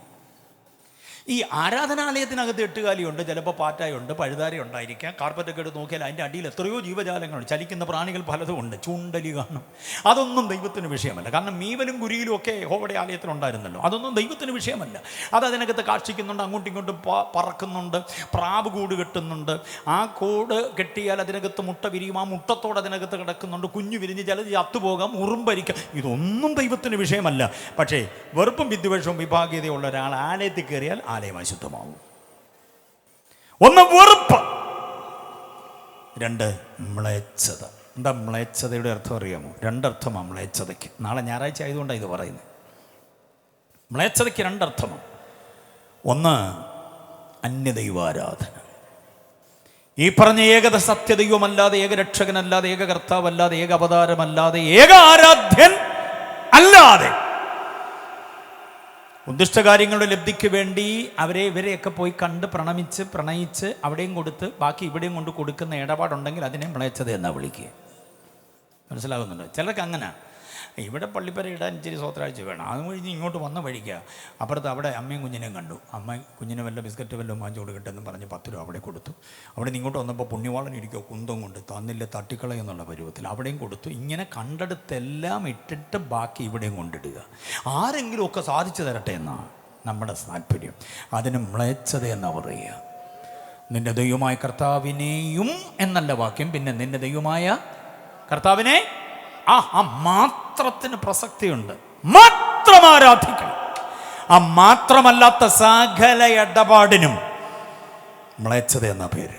ഈ ആരാധനാലയത്തിനകത്ത് 8 കാലിയുണ്ട്, ചിലപ്പോൾ പാറ്റായുണ്ട്, പഴുതാര ഉണ്ടായിരിക്കാം. കാർപ്പറ്റൊക്കെ എടുത്ത് നോക്കിയാൽ അതിൻ്റെ അടിയിൽ എത്രയോ ജീവജാലങ്ങളുണ്ട്, ചലിക്കുന്ന പ്രാണികൾ പലതും ഉണ്ട്, ചൂണ്ടലി കാണും. അതൊന്നും ദൈവത്തിന് വിഷയമല്ല. കാരണം മീവലും കുരിയിലും ഒക്കെ യഹോവയുടെ ആലയത്തിലുണ്ടായിരുന്നല്ലോ. അതൊന്നും ദൈവത്തിന് വിഷയമല്ല. അത് അതിനകത്ത് കാക്ഷിക്കുന്നുണ്ട്, അങ്ങോട്ടും ഇങ്ങോട്ടും പറക്കുന്നുണ്ട്, പ്രാവ് കൂട് കെട്ടുന്നുണ്ട്. ആ കൂട് കെട്ടിയാൽ അതിനകത്ത് മുട്ട വിരിയും, ആ മുട്ടത്തോട് അതിനകത്ത് കിടക്കുന്നുണ്ട്, കുഞ്ഞു വിരിഞ്ഞ് ചിലത് ചത്തുപോകാം, ഉറുമ്പരിക്കാം. ഇതൊന്നും ദൈവത്തിന് വിഷയമല്ല. പക്ഷേ വെറുപ്പും വിദ്വേഷവും വിഭാഗീയതയുള്ള ഒരാൾ ആലയത്തിൽ കയറിയാൽ ആലയം അശുദ്ധമാവും. 1, വെറുപ്പ്. 2, മ്ലേച്ഛത. എന്താ മ്ലേച്ഛതയുടെ അർത്ഥം അറിയാമോ? 2 അർത്ഥമാണ് മ്ലേച്ഛതയ്ക്ക്. നാളെ ഞായറാഴ്ച ആയതുകൊണ്ടാണ് ഇത് പറയുന്നത്. മ്ലേച്ഛതയ്ക്ക് 2 അർത്ഥമാണ്. 1, അന്യദൈവാരാധന. ഈ പറഞ്ഞ ഏകത സത്യദൈവമല്ലാതെ, ഏകരക്ഷകനല്ലാതെ, ഏക കർത്താവല്ലാതെ, ഏക അവതാരമല്ലാതെ, ഏക ആരാധ്യൻ അല്ലാതെ ഉദ്ദിഷ്ടകാര്യങ്ങളുടെ ലബ്ധിക്ക് വേണ്ടി ഇവരെയൊക്കെ പോയി കണ്ട് പ്രണയിച്ച് അവിടെയും കൊടുത്ത് ബാക്കി ഇവിടെയും കൊണ്ട് കൊടുക്കുന്ന ഇടപാടുണ്ടെങ്കിൽ അതിനെ മ്ലേച്ഛത എന്നാ വിളിക്കുക. മനസ്സിലാകുന്നുണ്ട്? ചിലർക്ക് അങ്ങനെ. ഇവിടെ പള്ളിപ്പര ഇടാൻ ഇച്ചിരി സ്വത്രാഴ്ച വേണം. അത് കഴിഞ്ഞ് ഇങ്ങോട്ട് വന്ന വഴിക്കുക അപ്പുറത്ത് അവിടെ അമ്മയും കുഞ്ഞിനെയും കണ്ടു. അമ്മ കുഞ്ഞിനെ വല്ല ബിസ്ക്കറ്റ് വല്ലതും വാങ്ങിച്ചു കൊടുക്കട്ടെന്ന് പറഞ്ഞ് 10 രൂപ അവിടെ കൊടുത്തു. അവിടെ നിന്ന് ഇങ്ങോട്ട് വന്നപ്പോൾ പുണ്യവാളൻ ഇരിക്കുക കുന്തം കൊണ്ട്, തന്നില്ല തട്ടിക്കളയെന്നുള്ള പരുവത്തിൽ അവിടെയും കൊടുത്തു. ഇങ്ങനെ കണ്ടെടുത്തെല്ലാം ഇട്ടിട്ട് ബാക്കി ഇവിടെയും കൊണ്ടിടുക. ആരെങ്കിലുമൊക്കെ സാധിച്ചു തരട്ടെ എന്നാണ് നമ്മുടെ താല്പര്യം. അതിന് മ്ലേച്ഛതയെന്നാ പറയുക. നിന്റെ ദൈവമായ കർത്താവിനെയും എന്നല്ല വാക്യം, പിന്നെ നിന്റെ ദൈവമായ കർത്താവിനെ ആ മാത്രത്തിന് പ്രസക്തിയുണ്ട്. മാത്രം ആരാധിക്കണം. ആ മാത്രമല്ലാത്ത സകല ഇടപാടിനും മ്ലേച്ഛത എന്ന പേര്.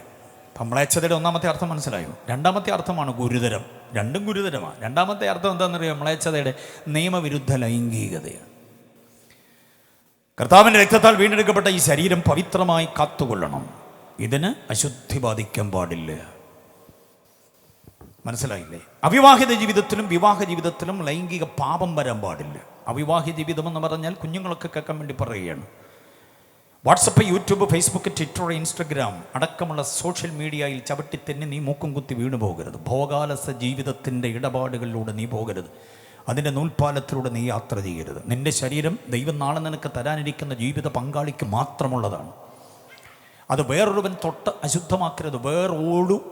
അപ്പം മ്ലേച്ഛതയുടെ ഒന്നാമത്തെ അർത്ഥം മനസ്സിലായോ? രണ്ടാമത്തെ അർത്ഥമാണ് ഗുരുതരം. രണ്ടും ഗുരുതരമാണ്. രണ്ടാമത്തെ അർത്ഥം എന്താണെന്നറിയോ? മ്ലേച്ഛതയുടെ നിയമവിരുദ്ധ ലൈംഗികതയാണ്. കർത്താവിൻ്റെ രക്തത്താൽ വീണ്ടെടുക്കപ്പെട്ട ഈ ശരീരം പവിത്രമായി കാത്തുകൊള്ളണം. ഇതിന് അശുദ്ധി ബാധിക്കാൻ പാടില്ല. മനസ്സിലായില്ലേ? അവിവാഹിത ജീവിതത്തിലും വിവാഹ ജീവിതത്തിലും ലൈംഗിക പാപം വരാൻ പാടില്ല. അവിവാഹിത ജീവിതം എന്ന് പറഞ്ഞാൽ കുഞ്ഞുങ്ങളൊക്കെ കേൾക്കാൻ വേണ്ടി പറയുകയാണ്. WhatsApp, YouTube, Facebook, Twitter, Instagram അടക്കമുള്ള സോഷ്യൽ മീഡിയയിൽ ചവിട്ടിത്തെന്നി നീ മൂക്കും കുത്തി വീണു പോകരുത്. ഭോഗാലസ ജീവിതത്തിൻ്റെ ഇടപാടുകളിലൂടെ നീ പോകരുത്. അതിൻ്റെ നൂൽപ്പാലത്തിലൂടെ നീ യാത്ര ചെയ്യരുത്. നിൻ്റെ ശരീരം ദൈവം നാളെ നിനക്ക് തരാനിരിക്കുന്ന ജീവിത പങ്കാളിക്ക് മാത്രമുള്ളതാണ്. അത് വേറൊരുവൻ തൊട്ട് അശുദ്ധമാക്കരുത്.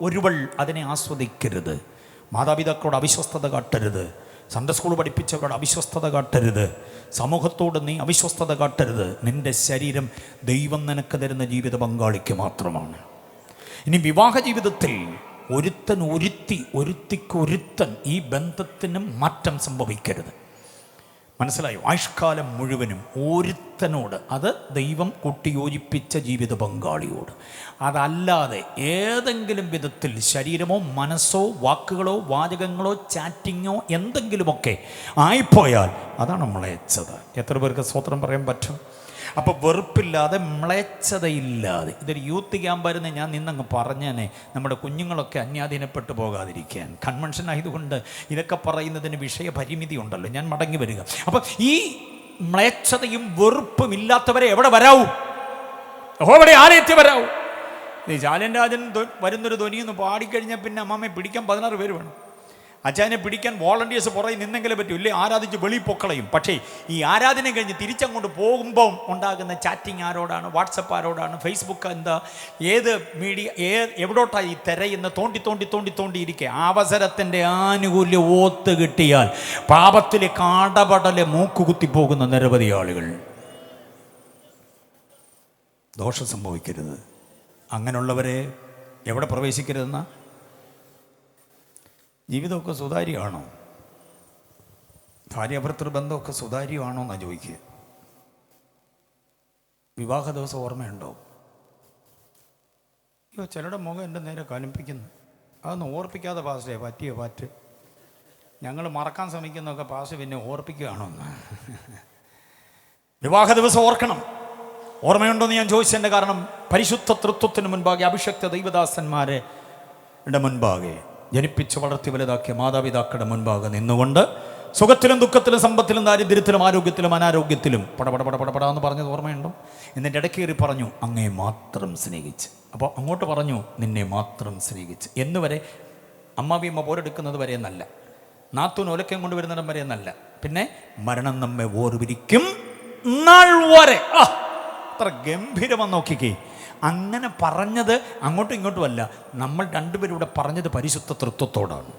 ഒരുവൾ അതിനെ ആസ്വദിക്കരുത്. മാതാപിതാക്കളോട് അവിശ്വസ്തത കാട്ടരുത്. Sunday school പഠിപ്പിച്ചവരോട് അവിശ്വസ്തത കാട്ടരുത്. സമൂഹത്തോട് നീ അവിശ്വസ്തത കാട്ടരുത്. നിൻ്റെ ശരീരം ദൈവം നിനക്ക് തരുന്ന ജീവിത പങ്കാളിക്ക് മാത്രമാണ്. ഇനി വിവാഹ ജീവിതത്തിൽ ഒരുത്തിക്കൊരുത്തൻ ഈ ബന്ധത്തിന് മാറ്റം സംഭവിക്കരുത്. മനസ്സിലായോ? ആയുഷ്കാലം മുഴുവനും ഒരുത്തനോട്, അത് ദൈവം കൂട്ടിയോജിപ്പിച്ച ജീവിത പങ്കാളിയോട്. അതല്ലാതെ ഏതെങ്കിലും വിധത്തിൽ ശരീരമോ മനസ്സോ വാക്കുകളോ വാചകങ്ങളോ ചാറ്റിങ്ങോ എന്തെങ്കിലുമൊക്കെ ആയിപ്പോയാൽ അതാണ് മ്ലേച്ഛത. എത്ര പേർക്ക് സ്തോത്രം പറയാൻ പറ്റും? അപ്പോൾ വെറുപ്പില്ലാതെ മ്ലേച്ഛതയില്ലാതെ, ഇതൊരു യൂത്ത് ക്യാമ്പായിരുന്നു, ഞാൻ നിന്നങ്ങ് പറഞ്ഞേനെ, നമ്മുടെ കുഞ്ഞുങ്ങളൊക്കെ അന്യാധീനപ്പെട്ടു പോകാതിരിക്കാൻ. കൺവെൻഷൻ ആയതുകൊണ്ട് ഇതൊക്കെ പറയുന്നതിന് വിഷയപരിമിതി ഉണ്ടല്ലോ. ഞാൻ മടങ്ങി വരിക. അപ്പം ഈ മ്ലേച്ഛതയും വെറുപ്പും ഇല്ലാത്തവരെ എവിടെ വരാവൂ? എവിടെ ആരെത്തി വരാവൂ? ഈ ചാലൻ രാജൻ വരുന്നൊരു ധ്വനിയൊന്ന് പാടിക്കഴിഞ്ഞാൽ പിന്നെ അമ്മമ്മയെ പിടിക്കാൻ 16 പേര് വേണം. അച്ഛനെ പിടിക്കാൻ വോളണ്ടിയേഴ്സ് പുറകെ നിന്നെങ്കിലും പറ്റും, ഇല്ലേ ആരാധിച്ച് വെളി പൊക്കളയും. പക്ഷേ ഈ ആരാധന കഴിഞ്ഞ് തിരിച്ചങ്ങോട്ട് പോകുമ്പം ഉണ്ടാകുന്ന ചാറ്റിങ് ആരോടാണ്, വാട്സപ്പ് ആരോടാണ്, ഫേസ്ബുക്ക് എന്താ, ഏത് മീഡിയ എവിടോട്ടാണ് ഈ തിരയുന്ന തോണ്ടിയിരിക്കുക. അവസരത്തിൻ്റെ ആനുകൂല്യം ഓത്ത് കിട്ടിയാൽ പാപത്തിലെ കാടപടലെ മൂക്കുകുത്തി പോകുന്ന നിരവധി ആളുകൾ. ദോഷം സംഭവിക്കരുത്. അങ്ങനെയുള്ളവരെ എവിടെ പ്രവേശിക്കരുതെന്ന? ജീവിതമൊക്കെ സുതാര്യമാണോ? ഭാര്യാഭർത്തൃ ബന്ധമൊക്കെ സുതാര്യമാണോ എന്നാണ് ചോദിക്കുക. വിവാഹ ദിവസം ഓർമ്മയുണ്ടോ? അയ്യോ, ചിലരുടെ മുഖം എൻ്റെ നേരെ കലിപ്പിക്കുന്നു. അതൊന്നും ഓർപ്പിക്കാതെ പാസ്റ്റേ പാറ്റ് ഞങ്ങൾ മറക്കാൻ ശ്രമിക്കുന്നതൊക്കെ പാസ്റ്റ് പിന്നെ ഓർപ്പിക്കുകയാണോ എന്ന്. വിവാഹ ദിവസം ഓർക്കണം. ഓർമ്മയുണ്ടോയെന്ന് ഞാൻ ചോദിച്ചതിൻ്റെ കാരണം, പരിശുദ്ധ തൃത്വത്തിന് മുൻപാകെ അഭിഷക്ത ദൈവദാസന്മാരുടെ മുൻപാകെ ജനിപ്പിച്ച് വളർത്തി വലുതാക്കിയ മാതാപിതാക്കളുടെ മുൻപാകെ നിന്നുകൊണ്ട് സുഖത്തിലും ദുഃഖത്തിലും സമ്പത്തിലും ദാരിദ്ര്യത്തിലും ആരോഗ്യത്തിലും അനാരോഗ്യത്തിലും പടപടാന്ന് പറഞ്ഞത് ഓർമ്മയുണ്ടോ? എന്നിട്ട് ഇടയ്ക്കേറി പറഞ്ഞു അങ്ങേ മാത്രം സ്നേഹിച്ച്. അപ്പോൾ അങ്ങോട്ട് പറഞ്ഞു നിന്നെ മാത്രം സ്നേഹിച്ച് എന്നുവരെ. അമ്മാവിയമ്മ പോരെടുക്കുന്നത് വരെ എന്നല്ല, നാത്തൂൻ ഒലക്കം കൊണ്ടുവരുന്നിടം വരെ എന്നല്ല, പിന്നെ മരണം നമ്മെ ഓർവിരിക്കും നാൾ വരെ. അത്ര ഗംഭീരമെന്ന് നോക്കിക്കേ. അങ്ങനെ പറഞ്ഞത് അങ്ങോട്ടും ഇങ്ങോട്ടും അല്ല, നമ്മൾ രണ്ടുപേരും ഇവിടെ പറഞ്ഞത് പരിശുദ്ധ തൃത്വത്തോടാണ്.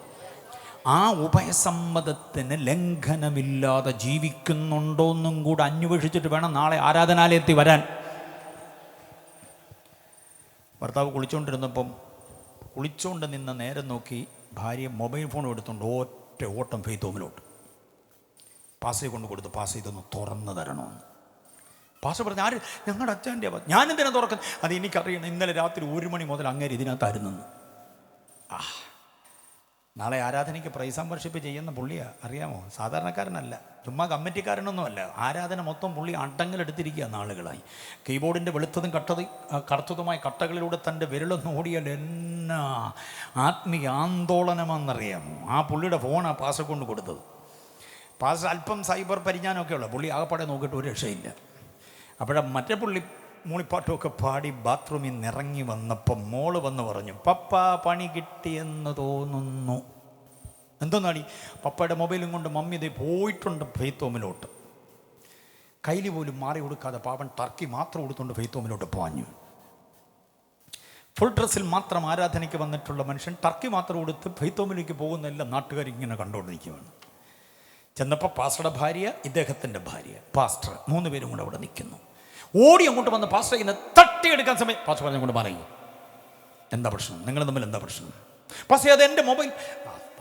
ആ ഉഭയസമ്മതത്തിന് ലംഘനമില്ലാതെ ജീവിക്കുന്നുണ്ടോന്നും കൂടെ അന്വേഷിച്ചിട്ട് വേണം നാളെ ആരാധനാലയത്തിൽ വരാൻ. ഭർത്താവ് കുളിച്ചുകൊണ്ട് നിന്ന നേരം നോക്കി ഭാര്യ മൊബൈൽ ഫോൺ എടുത്തുകൊണ്ട് ഒറ്റ ഓട്ടം ഫെയ്ത്തോമിലോട്ട് പാസ് കൊണ്ട് കൊടുത്തു. പാസ് ഇതൊന്ന് തുറന്നു തരണമെന്ന്. പാസ് പറഞ്ഞു ആര്? ഞങ്ങളുടെ അച്ഛൻ്റെ. ഞാനെന്തിനാ തുറക്കുന്നത്? അത് എനിക്കറിയണം. ഇന്നലെ രാത്രി 1 മണി മുതൽ അങ്ങേര് ഇതിനകത്തായിരുന്നു. നാളെ ആരാധനയ്ക്ക് പ്രൈസ് ആൻഡ് വർഷിപ്പ് ചെയ്യുന്ന പുള്ളിയാ, അറിയാമോ? സാധാരണക്കാരനല്ല, ചുമ്മാ കമ്മിറ്റിക്കാരനൊന്നുമല്ല. ആരാധന മൊത്തം പുള്ളി അണ്ടങ്ങളെടുത്തിരിക്കുക നാളുകളായി. കീബോർഡിൻ്റെ വെളുത്തതും കറുത്തതുമായ കട്ടകളിലൂടെ തൻ്റെ വിരലൊന്ന് ഓടിയാൽ എന്നാ ആത്മീയ ആന്തോളനമെന്നറിയാമോ? ആ പുള്ളിയുടെ ഫോണാണ് പാസ് കൊണ്ട് കൊടുത്തത്. പാസ് അല്പം സൈബർ പരിജ്ഞാനമൊക്കെ ഉള്ള പുള്ളി. ആകപ്പാടെ നോക്കിയിട്ട് ഒരു രക്ഷയില്ല. അപ്പോഴാണ് മറ്റേ പുള്ളി മൂളിപ്പാട്ടുമൊക്കെ പാടി ബാത്റൂമിൽ നിന്ന് ഇറങ്ങി വന്നപ്പം മോള് വന്ന് പറഞ്ഞു, പപ്പ പണി കിട്ടിയെന്ന് തോന്നുന്നു. എന്തോന്നാടി? പപ്പയുടെ മൊബൈലും കൊണ്ട് മമ്മി ഇതേ പോയിട്ടുണ്ട് ഫെയ്ത്ത് ഹോമിലോട്ട്. കയ്യിൽ പോലും മാറി കൊടുക്കാതെ പാവൻ ടർക്കി മാത്രം കൊടുത്തുകൊണ്ട് ഫെയ്ത്ത് ഹോമിലോട്ട് പോഞ്ഞു. ഫുൾ ഡ്രസ്സിൽ മാത്രം ആരാധനയ്ക്ക് വന്നിട്ടുള്ള മനുഷ്യൻ ടർക്കി മാത്രം കൊടുത്ത് ഫെയ്ത്ത് ഹോമിലേക്ക് പോകുന്ന എല്ലാം നാട്ടുകാരിങ്ങനെ കണ്ടുകൊണ്ടിരിക്കുകയാണ്. ചെന്നപ്പോൾ പാസ്റ്ററുടെ ഭാര്യ, ഇദ്ദേഹത്തിൻ്റെ ഭാര്യ, പാസ്റ്റർ, 3 പേരും കൂടെ അവിടെ നിൽക്കുന്നു. ഓടി അങ്ങോട്ട് വന്ന് പാസ്റ്റർ ഇങ്ങനെ തട്ടിയെടുക്കാൻ സമയം പാസ്റ്റർ പറഞ്ഞുകൊണ്ട് പറയും, എന്താ പ്രശ്നം? നിങ്ങൾ തമ്മിൽ എന്താ പ്രശ്നം? പക്ഷേ അത് എൻ്റെ മൊബൈൽ,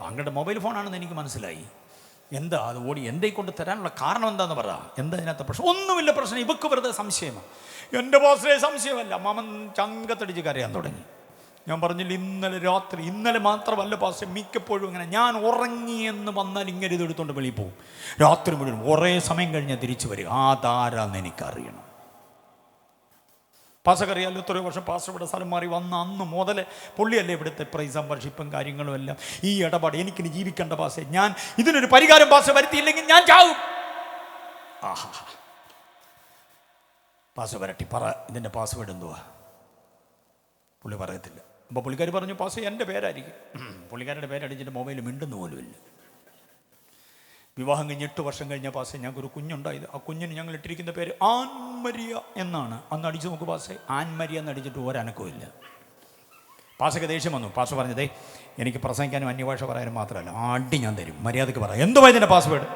താങ്കളുടെ മൊബൈൽ ഫോണാണെന്ന് എനിക്ക് മനസ്സിലായി. എന്താ അത് ഓടി എന്തേ കൊണ്ട് തരാനുള്ള കാരണം എന്താണെന്ന് പറ. എന്താ ഇതിനകത്ത് പ്രശ്നം? ഒന്നുമില്ല പ്രശ്നം, ഇവക്ക് വെറുതെ സംശയമാണ്. എൻ്റെ പാസ്റ്ററെ സംശയമല്ല. മാമൻ ചങ്കത്തടിച്ച് കരയാൻ തുടങ്ങി. ഞാൻ പറഞ്ഞില്ല, ഇന്നലെ രാത്രി, ഇന്നലെ മാത്രമല്ല പാസ്റ്റർ, മിക്കപ്പോഴും ഇങ്ങനെ ഞാൻ ഉറങ്ങിയെന്ന് വന്നാൽ ഇങ്ങനെ ഇതെടുത്തോണ്ട് വെളിയിൽ പോകും. രാത്രി മുഴുവൻ കുറേ സമയം കഴിഞ്ഞാൽ തിരിച്ചു വരിക. അതാരാന്ന് എനിക്കറിയണം. പാസ്റ്റർക്കറിയാമല്ലോ, എത്രയോ വർഷം പാസ്റ്റർ ഇവിടെ സ്ഥലം മാറി വന്ന അന്ന് മുതൽ പുള്ളിയല്ലേ ഇവിടുത്തെ പ്രൈസ് ആൻഡ് വർഷിപ്പും കാര്യങ്ങളും എല്ലാം. ഈ ഇടപാട് എനിക്കിനി ജീവിക്കേണ്ട പാസ്റ്റർ, ഞാൻ ഇതിനൊരു പരിഹാരം പാസ്റ്റർ വരുത്തിയില്ലെങ്കിൽ ഞാൻ ചാവും. ആഹാ, പാസ്റ്റർ വരട്ടി പറ, ഇതിൻ്റെ പാസ്വേഡ് എന്തുവാ? പുള്ളി പറയത്തില്ല. അപ്പോൾ പുള്ളിക്കാർ പറഞ്ഞു, പാസ്റ്റർ എൻ്റെ പേരായിരിക്കും. പുള്ളിക്കാരുടെ പേരടിച്ചിട്ട് മൊബൈൽ മിണ്ടുന്ന പോലുമില്ല. വിവാഹം കഴിഞ്ഞ് 8 വർഷം കഴിഞ്ഞ പാസ്റ്റർ, ഞങ്ങൾക്കൊരു കുഞ്ഞുണ്ടായത്. ആ കുഞ്ഞിന് ഞങ്ങൾ ഇട്ടിരിക്കുന്ന പേര് ആൻമരിയ എന്നാണ്. അന്ന് അടിച്ചു നോക്ക് പാസ്റ്റർ, ആൻമരിയ എന്ന് അടിച്ചിട്ട് ഒരനക്കവും ഇല്ല. പാസ്റ്റർക്ക് ദേഷ്യം വന്നു. പാസ്റ്റർ പറഞ്ഞതേ, എനിക്ക് പ്രസംഗിക്കാനും അന്യഭാഷ പറയാനും മാത്രമല്ല, അടി ഞാൻ തരും, മര്യാദയ്ക്ക് പറയാം. എന്തുവാ ഇതിൻ്റെ പാസ്വേഡ്?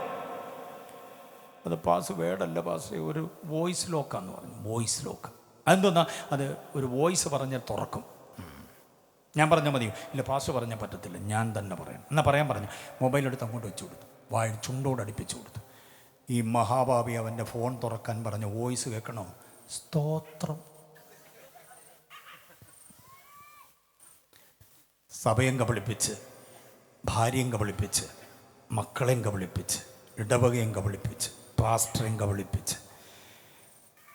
അത് പാസ്വേഡല്ല പാസ്റ്റർ, ഒരു വോയിസ് ലോക്കാന്ന് പറഞ്ഞു. വോയിസ് ലോക്ക് അതെന്തോന്നാ? അത് ഒരു വോയിസ് പറഞ്ഞാൽ തുറക്കും. ഞാൻ പറഞ്ഞാൽ മതിയോ? ഇല്ല പാസ്റ്റർ പറഞ്ഞാൽ പറ്റത്തില്ല, ഞാൻ തന്നെ പറയണം. എന്നാൽ പറയാൻ പറഞ്ഞു. മൊബൈലെടുത്ത് അങ്ങോട്ട് വെച്ചു കൊടുത്തു, വാഴ ചുണ്ടോട് അടുപ്പിച്ചു കൊടുത്തു. ഈ മഹാഭാവി അവൻ്റെ ഫോൺ തുറക്കാൻ പറഞ്ഞ വോയിസ് കേൾക്കണോ? സ്തോത്രം. സഭയും കബളിപ്പിച്ച്, ഭാര്യയും കബളിപ്പിച്ച്, മക്കളെയും കബളിപ്പിച്ച്, ഇടവകയും കബളിപ്പിച്ച്, പാസ്റ്ററേയും കബളിപ്പിച്ച്,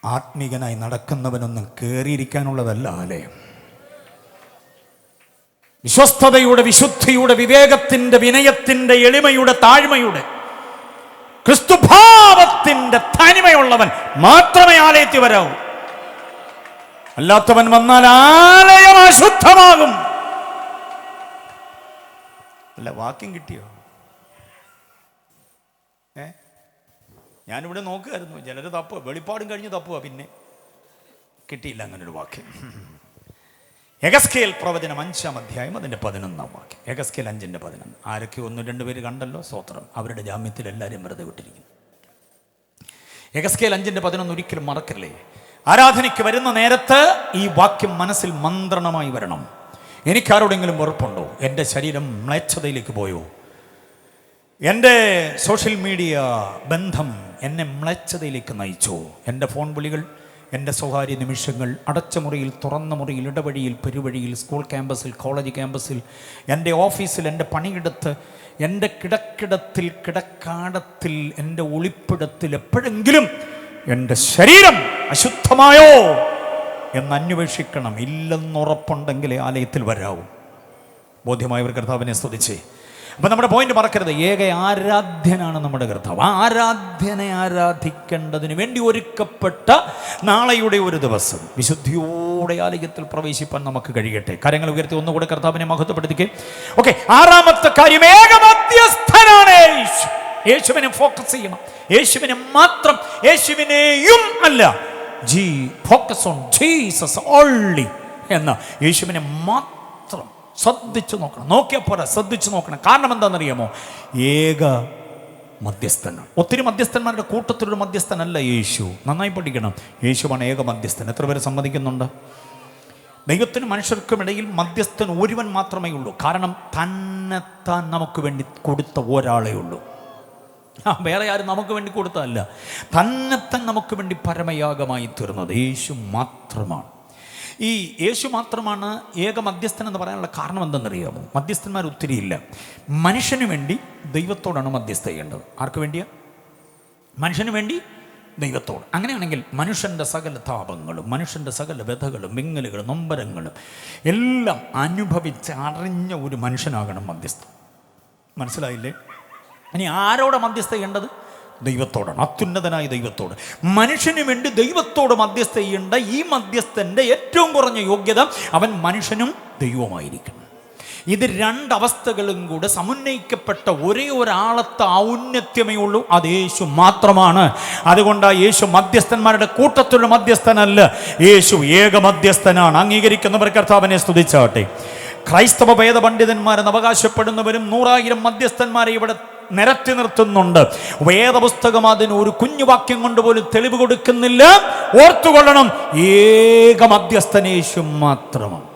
ആത്മീകനായി നടക്കുന്നവനൊന്നും കയറിയിരിക്കാനുള്ളതല്ല ആലയം. വിശ്വസ്തതയുടെ, വിശുദ്ധിയുടെ, വിവേകത്തിൻ്റെ, വിനയത്തിൻ്റെ, എളിമയുടെ, താഴ്മയുടെ, ക്രിസ്തുഭാവത്തിൻ്റെ തനിമയുള്ളവൻ മാത്രമേ ആലയത്തിൽ വരാവൂ. അല്ലാത്തവൻ വന്നാൽ ആലയം അശുദ്ധമാകും. അല്ല, വാക്യം കിട്ടിയോ? ഞാനിവിടെ നോക്കുകയായിരുന്നു, ചിലർ തപ്പുക, വെളിപ്പാടും കഴിഞ്ഞ് തപ്പുക, പിന്നെ കിട്ടിയില്ല അങ്ങനൊരു വാക്യം. യെഹെസ്കേൽ പ്രവചനം 5-ാം അധ്യായം അതിൻ്റെ 11-ാം വാക്യം. യെഹെസ്കേൽ 5:11. ആരൊക്കെ 1-2 പേര് കണ്ടല്ലോ, സ്തോത്രം. അവരുടെ ജാമ്യത്തിൽ എല്ലാവരും വെറുതെ വിട്ടിരിക്കുന്നു. യെഹെസ്കേൽ 5:11 ഒരിക്കലും മറക്കല്ലേ. ആരാധനയ്ക്ക് വരുന്ന നേരത്ത് ഈ വാക്യം മനസ്സിൽ മന്ത്രണമായി വരണം. എനിക്കാരോടെങ്കിലും വെറുപ്പുണ്ടോ? എൻ്റെ ശരീരം മ്ലേച്ഛതയിലേക്ക് പോയോ? എൻ്റെ സോഷ്യൽ മീഡിയ ബന്ധം എന്നെ മ്ലേച്ഛതയിലേക്ക് നയിച്ചോ? എൻ്റെ ഫോൺ വിളികൾ, എൻ്റെ സ്വകാര്യ നിമിഷങ്ങൾ, അടച്ച മുറിയിൽ, തുറന്ന മുറിയിൽ, ഇടവഴിയിൽ, പെരുവഴിയിൽ, സ്കൂൾ ക്യാമ്പസിൽ, കോളേജ് ക്യാമ്പസിൽ, എൻ്റെ ഓഫീസിൽ, എൻ്റെ പണിയിടത്ത്, എൻ്റെ കിടക്കിടത്തിൽ, കിടക്കാടത്തിൽ, എൻ്റെ ഒളിപ്പിടത്തിൽ എപ്പോഴെങ്കിലും എൻ്റെ ശരീരം അശുദ്ധമായോ എന്ന് അന്വേഷിക്കണം. ഇല്ലെന്നുറപ്പുണ്ടെങ്കിലേ ആലയത്തിൽ വരാവൂ. ബോധ്യമായവർ കർത്താവിനെ സ്തുതിച്ചേ. അപ്പം നമ്മുടെ പോയിന്റ് മറക്കരുത്, ഏക ആരാധ്യനാണ് നമ്മുടെ കർത്താവ്. ആ ആരാധ്യനെ ആരാധിക്കേണ്ടതിന് വേണ്ടി ഒരുക്കപ്പെട്ട നാളെയുടെ ഒരു ദിവസം വിശുദ്ധിയോടെ ആലയത്തിൽ പ്രവേശിപ്പാൻ നമുക്ക് കഴിയട്ടെ. കാര്യങ്ങൾ ഉയർത്തി ഒന്നുകൂടെ കർത്താവിനെ മഹത്വപ്പെടുത്തിക്കേ. ഓക്കെ, 6ാമത്തെ കാര്യം, ഏക മധ്യസ്ഥനാണ് യേശു. യേശുവിനെ ഫോക്കസ് ചെയ്യണം, യേശുവിനെ മാത്രം, യേശുവിനെയും അല്ല. ഫോക്കസ് ഓൺ ജീസസ് ഓൺലി എന്ന യേശുവിനെ മാത്രം ശ്രദ്ധിച്ചു നോക്കണം. നോക്കിയാൽ പോരാ, ശ്രദ്ധിച്ചു നോക്കണം. കാരണം എന്താണെന്നറിയാമോ? ഏക മധ്യസ്ഥനാണ്. ഒത്തിരി മധ്യസ്ഥന്മാരുടെ കൂട്ടത്തിലൊരു മധ്യസ്ഥനല്ല യേശു. നന്നായി പഠിക്കണം. യേശുവാണ് ഏക മധ്യസ്ഥൻ. എത്ര പേര് സമ്മതിക്കുന്നുണ്ട്? ദൈവത്തിനും മനുഷ്യർക്കും ഇടയിൽ മധ്യസ്ഥൻ ഒരുവൻ മാത്രമേ ഉള്ളൂ. കാരണം തന്നെത്താൻ നമുക്ക് വേണ്ടി കൊടുത്ത ഒരാളേ ഉള്ളൂ. വേറെ ആരും നമുക്ക് വേണ്ടി കൊടുത്തതല്ല, തന്നെത്താൻ നമുക്ക് വേണ്ടി പരമയാഗമായി തീർന്നത് യേശു മാത്രമാണ്. ഈ യേശു മാത്രമാണ് ഏക മധ്യസ്ഥൻ എന്ന് പറയാനുള്ള കാരണം എന്തെന്നറിയാമോ? മധ്യസ്ഥന്മാർ ഒത്തിരിയില്ല. മനുഷ്യന് വേണ്ടി ദൈവത്തോടാണ് മധ്യസ്ഥ ചെയ്യേണ്ടത്. ആർക്ക് വേണ്ടിയാ? മനുഷ്യന് വേണ്ടി ദൈവത്തോട്. അങ്ങനെയാണെങ്കിൽ മനുഷ്യൻ്റെ സകല താപങ്ങളും, മനുഷ്യൻ്റെ സകല വ്യഥകളും, വിങ്ങലുകളും, നൊമ്പരങ്ങളും എല്ലാം അനുഭവിച്ച് അറിഞ്ഞ ഒരു മനുഷ്യനാകണം മധ്യസ്ഥ. മനസ്സിലായില്ലേ? ഇനി ആരോടെ മധ്യസ്ഥ ചെയ്യേണ്ടത്? ദൈവത്തോടാണ്, അത്യുന്നതനായ ദൈവത്തോട്. മനുഷ്യന് വേണ്ടി ദൈവത്തോട് മധ്യസ്ഥ ചെയ്യേണ്ട ഈ മധ്യസ്ഥൻ്റെ ഏറ്റവും കുറഞ്ഞ യോഗ്യത, അവൻ മനുഷ്യനും ദൈവവുമായിരിക്കണം. ഇത് രണ്ടവസ്ഥകളും കൂടെ സമുന്നയിക്കപ്പെട്ട ഒരേ ഒരാളത്തെ ഔന്നത്യമേ ഉള്ളൂ, അത് യേശു മാത്രമാണ്. അതുകൊണ്ട് യേശു മധ്യസ്ഥന്മാരുടെ കൂട്ടത്തിലുള്ള മധ്യസ്ഥനല്ല, യേശു ഏക മധ്യസ്ഥനാണ്. അംഗീകരിക്കുന്നവർ കർത്താവിനെ സ്തുതിച്ചാട്ടെ. ക്രൈസ്തവ വേദപണ്ഡിതന്മാരെന്ന് അവകാശപ്പെടുന്നവരും 100,000 മധ്യസ്ഥന്മാരെ ഇവിടെ നിരത്തി നിർത്തുന്നുണ്ട്. വേദപുസ്തകം അതിന് ഒരു കുഞ്ഞു വാക്യം കൊണ്ട് പോലും തെളിവ് കൊടുക്കുന്നില്ല. ഓർത്തുകൊള്ളണം, ഏക മധ്യസ്ഥൻ യേശു മാത്രമാണ്.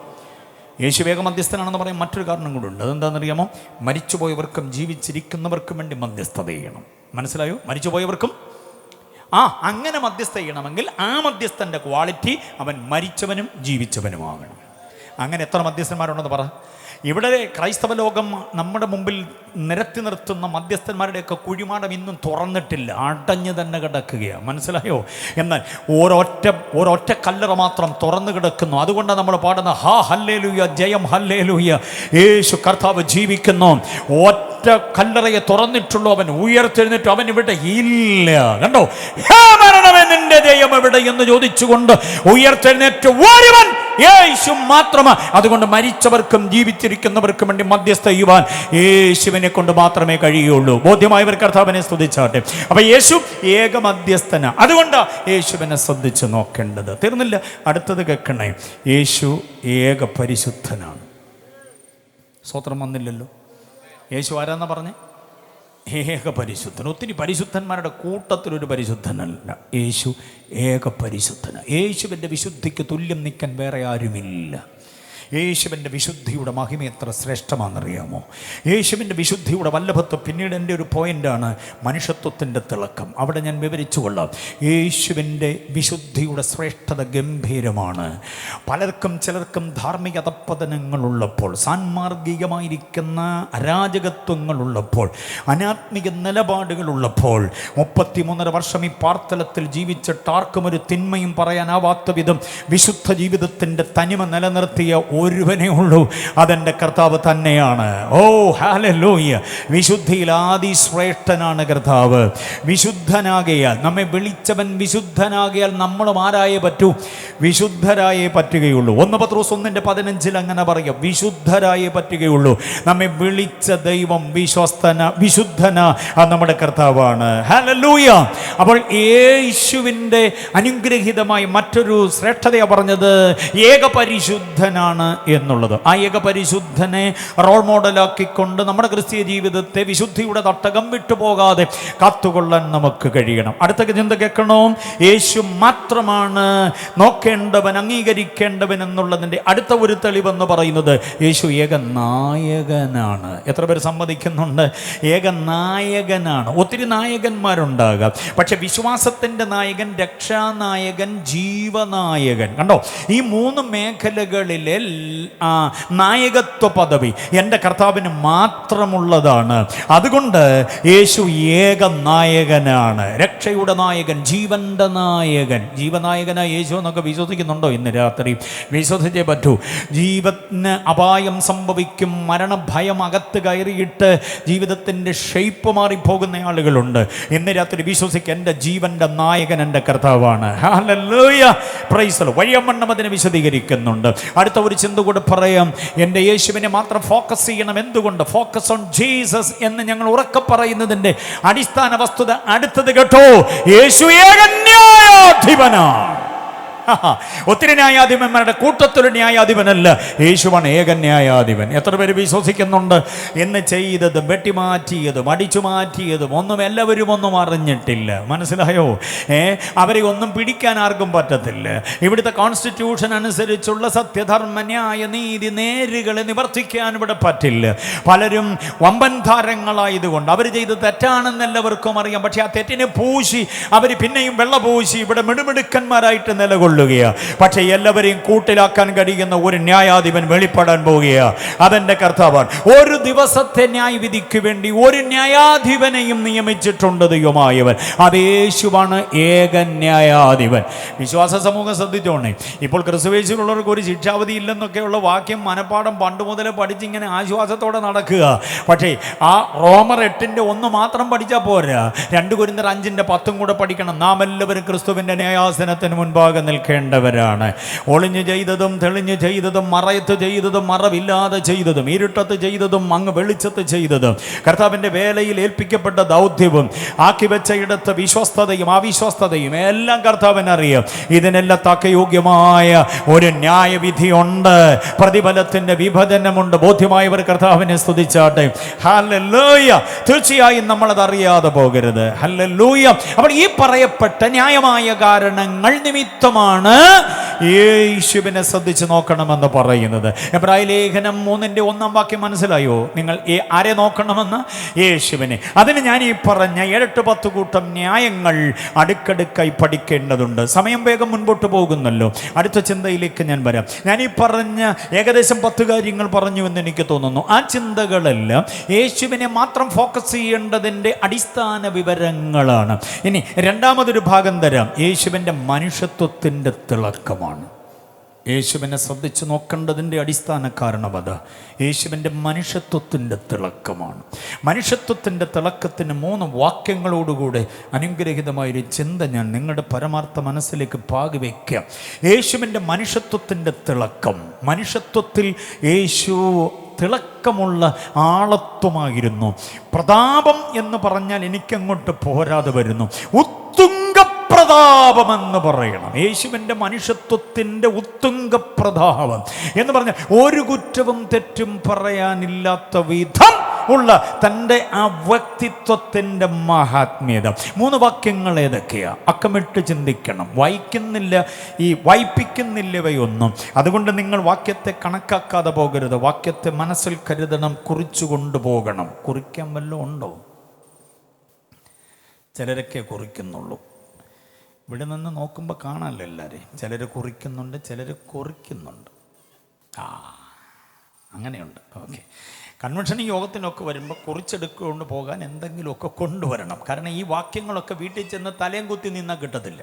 യേശു വേഗ മധ്യസ്ഥനാണെന്ന് പറയാൻ മറ്റൊരു കാരണം കൂടെ ഉണ്ട്. അതെന്താണെന്നറിയാമോ? മരിച്ചുപോയവർക്കും ജീവിച്ചിരിക്കുന്നവർക്കും വേണ്ടി മധ്യസ്ഥത ചെയ്യണം. മനസ്സിലായോ? മരിച്ചുപോയവർക്കും അങ്ങനെ മധ്യസ്ഥ ചെയ്യണമെങ്കിൽ ആ മധ്യസ്ഥൻ്റെ ക്വാളിറ്റി അവൻ മരിച്ചവനും ജീവിച്ചവനുമാകണം. അങ്ങനെ എത്ര മധ്യസ്ഥന്മാരുണ്ടെന്ന് പറ. ഇവിടെ ക്രൈസ്തവ ലോകം നമ്മുടെ മുമ്പിൽ നിരത്തി നിർത്തുന്ന മധ്യസ്ഥന്മാരുടെയൊക്കെ കുഴിമാടം ഇന്നും തുറന്നിട്ടില്ല, അടഞ്ഞു തന്നെ കിടക്കുകയാണ്. മനസ്സിലായോ? എന്നാൽ ഒരൊറ്റ കല്ലറ മാത്രം തുറന്നു കിടക്കുന്നു. അതുകൊണ്ടാണ് നമ്മൾ പാടുന്ന ഹല്ലേലൂയ, ജയം ഹല്ലേലൂയ, യേശു കർത്താവ് ജീവിക്കുന്നു. ഒറ്റ കല്ലറയെ തുറന്നിട്ടുള്ളൂ, അവൻ ഉയർത്തെഴുന്നേറ്റു, അവൻ ഇവിടെ ഇല്ല. കണ്ടോ? മരണമേ നിന്റെ ജയം എവിടെ എന്ന് ചോദിച്ചുകൊണ്ട് ഉയർത്തെഴുന്നേറ്റ് ഒരുവൻ യേശു മാത്രമാണ്. അതുകൊണ്ട് മരിച്ചവർക്കും ജീവിച്ചിരിക്കുന്നവർക്കും വേണ്ടി മധ്യസ്ഥ ചെയ്യുവാൻ യേശുവിനെ കൊണ്ട് മാത്രമേ കഴിയുള്ളൂ. ബോധ്യമായവർ കർത്താവിനെ സ്തുതിച്ചാട്ടെ. അപ്പൊ യേശു ഏക മധ്യസ്ഥന, അതുകൊണ്ട് യേശുവിനെ ശ്രദ്ധിച്ച് നോക്കേണ്ടത്. തീർന്നില്ല, അടുത്തത് കേൾക്കണേ. യേശു ഏക പരിശുദ്ധനാണ്. സ്വത്രം വന്നില്ലല്ലോ. യേശു ആരാന്നാ പറഞ്ഞേ? ഏക പരിശുദ്ധൻ. ഒത്തിരി പരിശുദ്ധന്മാരുടെ കൂട്ടത്തിലൊരു പരിശുദ്ധനല്ല, യേശു ഏക പരിശുദ്ധനാണ്. യേശുവിൻ്റെ വിശുദ്ധിക്ക് തുല്യം നിൽക്കാൻ വേറെ ആരുമില്ല. യേശുവിൻ്റെ വിശുദ്ധിയുടെ മഹിമ എത്ര ശ്രേഷ്ഠമാണെന്നറിയാമോ? യേശുവിൻ്റെ വിശുദ്ധിയുടെ വല്ലഭത്വം പിന്നീട് എൻ്റെ ഒരു പോയിൻ്റാണ്, മനുഷ്യത്വത്തിൻ്റെ തിളക്കം. അവിടെ ഞാൻ വിവരിച്ചു കൊള്ളാം. യേശുവിൻ്റെ വിശുദ്ധിയുടെ ശ്രേഷ്ഠത ഗംഭീരമാണ്. ചിലർക്കും ധാർമ്മിക അധപ്പതനങ്ങളുള്ളപ്പോൾ, സാൻമാർഗികമായിരിക്കുന്ന അരാജകത്വങ്ങളുള്ളപ്പോൾ, അനാത്മിക നിലപാടുകളുള്ളപ്പോൾ, 33.5 വർഷം ഈ പാർത്തലത്തിൽ ജീവിച്ചിട്ട് ആർക്കും ഒരു തിന്മയും പറയാനാവാത്ത വിധം വിശുദ്ധ ജീവിതത്തിൻ്റെ തനിമ നിലനിർത്തിയ ഒരുവനേ ഉള്ളൂ, അതെൻ്റെ കർത്താവ് തന്നെയാണ്. ഓ ഹല്ലേലൂയ! വിശുദ്ധിയിൽ അതിശ്രേഷ്ഠനാണ് കർത്താവ്. വിശുദ്ധനാകയാൽ നമ്മെ വിളിച്ചവൻ വിശുദ്ധനാകയാൽ നമ്മളും ആരായേ പറ്റൂ? വിശുദ്ധരായേ പറ്റുകയുള്ളൂ. 1 പത്രോസ് 1:15 അങ്ങനെ പറയാം, വിശുദ്ധരായേ പറ്റുകയുള്ളൂ. നമ്മെ വിളിച്ച ദൈവം വിശുദ്ധന, അത് നമ്മുടെ കർത്താവാണ്. ഹല്ലേലൂയ! അപ്പോൾ യേശുവിൻ്റെ അനുഗ്രഹീതമായ മറ്റൊരു ശ്രേഷ്ഠതയാണ് പറഞ്ഞത്, ഏകപരിശുദ്ധനാണ് എന്നുള്ളത്. ആ ഏകപരിശുദ്ധനെ റോൾ മോഡലാക്കിക്കൊണ്ട് നമ്മുടെ ക്രിസ്തീയ ജീവിതത്തെ വിശുദ്ധിയുടെ തട്ടകം വിട്ടുപോകാതെ കാത്തുകൊള്ളാൻ നമുക്ക് കഴിയണം. അടുത്ത ചിന്ത കേൾക്കണോ? യേശു മാത്രമാണ് നോക്കേണ്ടവൻ, അംഗീകരിക്കേണ്ടവൻ എന്നുള്ളതിൻ്റെ അടുത്ത ഒരു തെളിവെന്ന് പറയുന്നത് യേശു ഏക നായകനാണ്. എത്ര പേര് സമ്മതിക്കുന്നുണ്ട്? ഏക നായകനാണ്. ഒത്തിരി നായകന്മാരുണ്ടാകാം, പക്ഷെ വിശ്വാസത്തിൻ്റെ നായകൻ, രക്ഷാനായകൻ, ജീവനായകൻ, കണ്ടോ? ഈ 3 മേഖലകളിലെ നായകത്വ പദവി എൻ്റെ കർത്താവിന് മാത്രമുള്ളതാണ്. അതുകൊണ്ട് യേശു ഏക നായകനാണ്, രക്ഷയുടെ നായകൻ, ജീവന്റെ നായകൻ. ജീവനായകനായ യേശു എന്നൊക്കെ വിശ്വസിക്കുന്നുണ്ടോ? ഇന്ന് രാത്രി വിശ്വസിച്ചേ പറ്റൂ. ജീവന് അപായം സംഭവിക്കും, മരണഭയം അകത്ത് കയറിയിട്ട് ജീവിതത്തിൻ്റെ ഷെയ്പ്പ് മാറിപ്പോകുന്ന ആളുകളുണ്ട്. ഇന്ന് രാത്രി വിശ്വസിക്കുക, എൻ്റെ ജീവന്റെ നായകൻ എൻ്റെ കർത്താവാണ്. ഹല്ലേലൂയ! Praise the Lord. വഴിയമ്മണ്ണം അതിനെ വിശദീകരിക്കുന്നുണ്ട്. അടുത്ത ഒരു ചിന്ത കൂടെ പറയാം. എൻ്റെ യേശുവിനെ മാത്രം ഫോക്കസ് ചെയ്യണം. എന്തുകൊണ്ട്? ഫോക്കസ് ഓൺ ജീസസ് എന്ന് ഞങ്ങൾ ഉറക്കെ പറയുന്നതിൻ്റെ അടിസ്ഥാന വസ്തുത അടുത്തത് കേട്ടോ, യേശു ഏക ന്യായാധിപനാണ്. ഒത്തിരി ന്യായാധിപന്മാരുടെ കൂട്ടത്തൊരു ന്യായാധിപനല്ല, യേശുവാണ് ഏക ന്യായാധിപൻ. എത്ര പേര് വിശ്വസിക്കുന്നുണ്ട്? എന്ന് ചെയ്തതും വെട്ടിമാറ്റിയതും അടിച്ചു മാറ്റിയതും ഒന്നും എല്ലാവരും ഒന്നും അറിഞ്ഞിട്ടില്ല. മനസ്സിലായോ? അവരെ ഒന്നും പിടിക്കാൻ ആർക്കും പറ്റത്തില്ല. ഇവിടുത്തെ കോൺസ്റ്റിറ്റ്യൂഷൻ അനുസരിച്ചുള്ള സത്യധർമ്മ ന്യായ നീതി നേരുകളെ നിവർത്തിക്കാൻ ഇവിടെ പറ്റില്ല. പലരും വമ്പൻ താരങ്ങളായതുകൊണ്ട് അവർ ചെയ്ത് തെറ്റാണെന്ന് എല്ലാവർക്കും അറിയാം. പക്ഷെ ആ തെറ്റിനെ പൂശി അവർ പിന്നെയും വെള്ള പൂശി ഇവിടെ മിടുമിടുക്കന്മാരായിട്ട് നിലകൊള്ളും. പക്ഷെ എല്ലാവരെയും കൂട്ടിലാക്കാൻ കഴിയുന്ന ഒരു ന്യായാധിപൻ വെളിപ്പെടാൻ പോവുകയാണ്. അതെന്റെ കർത്താവാണ്. ഒരു ദിവസത്തെ ന്യായവിധിക്ക് വേണ്ടി ഒരു ന്യായാധിപനെയും നിയമിച്ചിട്ടുണ്ട് ദൈവമായവൻ. അത് യേശുവാണ് ഏക ന്യായാധിപൻ. വിശ്വാസ സമൂഹം ശ്രദ്ധിച്ചോണേ. ഇപ്പോൾ ക്രിസ്തുവേശുള്ളവർക്ക് ഒരു ശിക്ഷാവധി ഇല്ലെന്നൊക്കെയുള്ള വാക്യം മനപ്പാഠം പണ്ട് മുതലേ പഠിച്ചിങ്ങനെ ആശ്വാസത്തോടെ നടക്കുക. പക്ഷേ ആ റോമർ 8:1 മാത്രം പഠിച്ചാൽ പോരാ, 2 കൊരിന്ത്യർ 5:10 കൂടെ പഠിക്കണം. നാം എല്ലാവരും ക്രിസ്തുവിന്റെ ന്യായാസനത്തിന് മുൻപാകെ നിൽക്കണം. നടക്കേണ്ടവരാണ്. ഒളിഞ്ഞു ചെയ്തതും തെളിഞ്ഞു ചെയ്തതും മറയത്ത് ചെയ്തതും മറവില്ലാതെ ചെയ്തതും ഇരുട്ടത്ത് ചെയ്തതും അങ്ങ് വെളിച്ചത്ത് ചെയ്തതും കർത്താവിൻ്റെ വേലയിൽ ഏൽപ്പിക്കപ്പെട്ട ദൗത്യവും ആക്കി വെച്ച ഇടത്ത് വിശ്വസ്തതയും അവിശ്വസ്തതയും എല്ലാം കർത്താവിനറിയാം. ഇതിനെല്ലാം തക്കയോഗ്യമായ ഒരു ന്യായവിധിയുണ്ട്, പ്രതിഫലത്തിൻ്റെ വിഭജനമുണ്ട്. ബോധ്യമായവർ കർത്താവിനെ സ്തുതിച്ചാട്ടെ. ഹല്ലേലൂയ. തീർച്ചയായും നമ്മളത് അറിയാതെ പോകരുത്. ഹല്ലേലൂയ. അപ്പോൾ ഈ പറയപ്പെട്ട ന്യായമായ കാരണങ്ങൾ നിമിത്തമാണ് യേശുവിനെ ശ്രദ്ധിച്ച് നോക്കണമെന്ന് പറയുന്നത്. എബ്രായ ലേഖനം 3:1 മനസ്സിലായോ? നിങ്ങൾ ആരെ നോക്കണമെന്ന്? യേശുവിനെ. അതിന് ഞാൻ ഈ പറഞ്ഞ 7-10 കൂട്ടം ന്യായങ്ങൾ അടുക്കടുക്കായി പഠിക്കേണ്ടതുണ്ട്. സമയം വേഗം മുൻപോട്ട് പോകുന്നല്ലോ. അടുത്ത ചിന്തയിലേക്ക് ഞാൻ വരാം. ഞാൻ ഈ പറഞ്ഞ ഏകദേശം 10 കാര്യങ്ങൾ പറഞ്ഞു എന്ന് എനിക്ക് തോന്നുന്നു. ആ ചിന്തകളെല്ലാം യേശുവിനെ മാത്രം ഫോക്കസ് ചെയ്യേണ്ടതിൻ്റെ അടിസ്ഥാന വിവരങ്ങളാണ്. ഇനി രണ്ടാമതൊരു ഭാഗം തരാം. യേശുവിൻ്റെ മനുഷ്യത്വത്തിൻ്റെ തിളക്കമാണ്. യേശുവിനെ ശ്രദ്ധിച്ച് നോക്കേണ്ടതിൻ്റെ അടിസ്ഥാന കാരണം അത് യേശുവിൻ്റെ മനുഷ്യത്വത്തിൻ്റെ തിളക്കമാണ്. മനുഷ്യത്വത്തിൻ്റെ തിളക്കത്തിന് 3 വാക്യങ്ങളോടുകൂടെ അനുഗ്രഹീതമായൊരു ചിന്ത ഞാൻ നിങ്ങളുടെ പരമാർത്ഥ മനസ്സിലേക്ക് പാകിവെക്കാം. യേശുവിൻ്റെ മനുഷ്യത്വത്തിൻ്റെ തിളക്കം. മനുഷ്യത്വത്തിൽ യേശു തിളക്കമുള്ള ആളത്വമായിരുന്നു. പ്രതാപം എന്ന് പറഞ്ഞാൽ എനിക്കങ്ങോട്ട് പോരാതെ വരുന്നു. ഉത്തുംഗപ്രതാപമെന്ന് പറയണം. യേശുവിൻ്റെ മനുഷ്യത്വത്തിൻ്റെ ഉത്തുംഗപ്രതാപം എന്ന് പറഞ്ഞാൽ ഒരു കുറ്റവും തെറ്റും പറയാനില്ലാത്ത വിധം ഉള്ള തൻ്റെ ആ വ്യക്തിത്വത്തിൻ്റെ മഹാത്മ്യത. 3 വാക്യങ്ങൾ ഏതൊക്കെയാ? അക്കമിട്ട് ചിന്തിക്കണം. വായിപ്പിക്കുന്നില്ലവയൊന്നും. അതുകൊണ്ട് നിങ്ങൾ വാക്യത്തെ കണക്കാക്കാതെ പോകരുത്. വാക്യത്തെ മനസ്സിൽ കരുതണം, കുറിച്ചു കൊണ്ടുപോകണം. കുറിക്കാൻ വല്ലതും ഉണ്ടോ? ചിലരൊക്കെ കുറിക്കുന്നുള്ളൂ. ഇവിടെ നിന്ന് നോക്കുമ്പോൾ കാണാമല്ലോ എല്ലാവരെയും. ചിലർ കുറിക്കുന്നുണ്ട്, ചിലർ കുറിക്കുന്നുണ്ട്. അങ്ങനെയുണ്ട്. ഓക്കെ. കൺവെൻഷൻ യോഗത്തിനൊക്കെ വരുമ്പോൾ കുറിച്ചെടുക്കൊണ്ട് പോകാൻ എന്തെങ്കിലുമൊക്കെ കൊണ്ടുവരണം. കാരണം ഈ വാക്യങ്ങളൊക്കെ വീട്ടിൽ ചെന്ന് തലയും കുത്തി നിന്നാൽ കിട്ടത്തില്ല.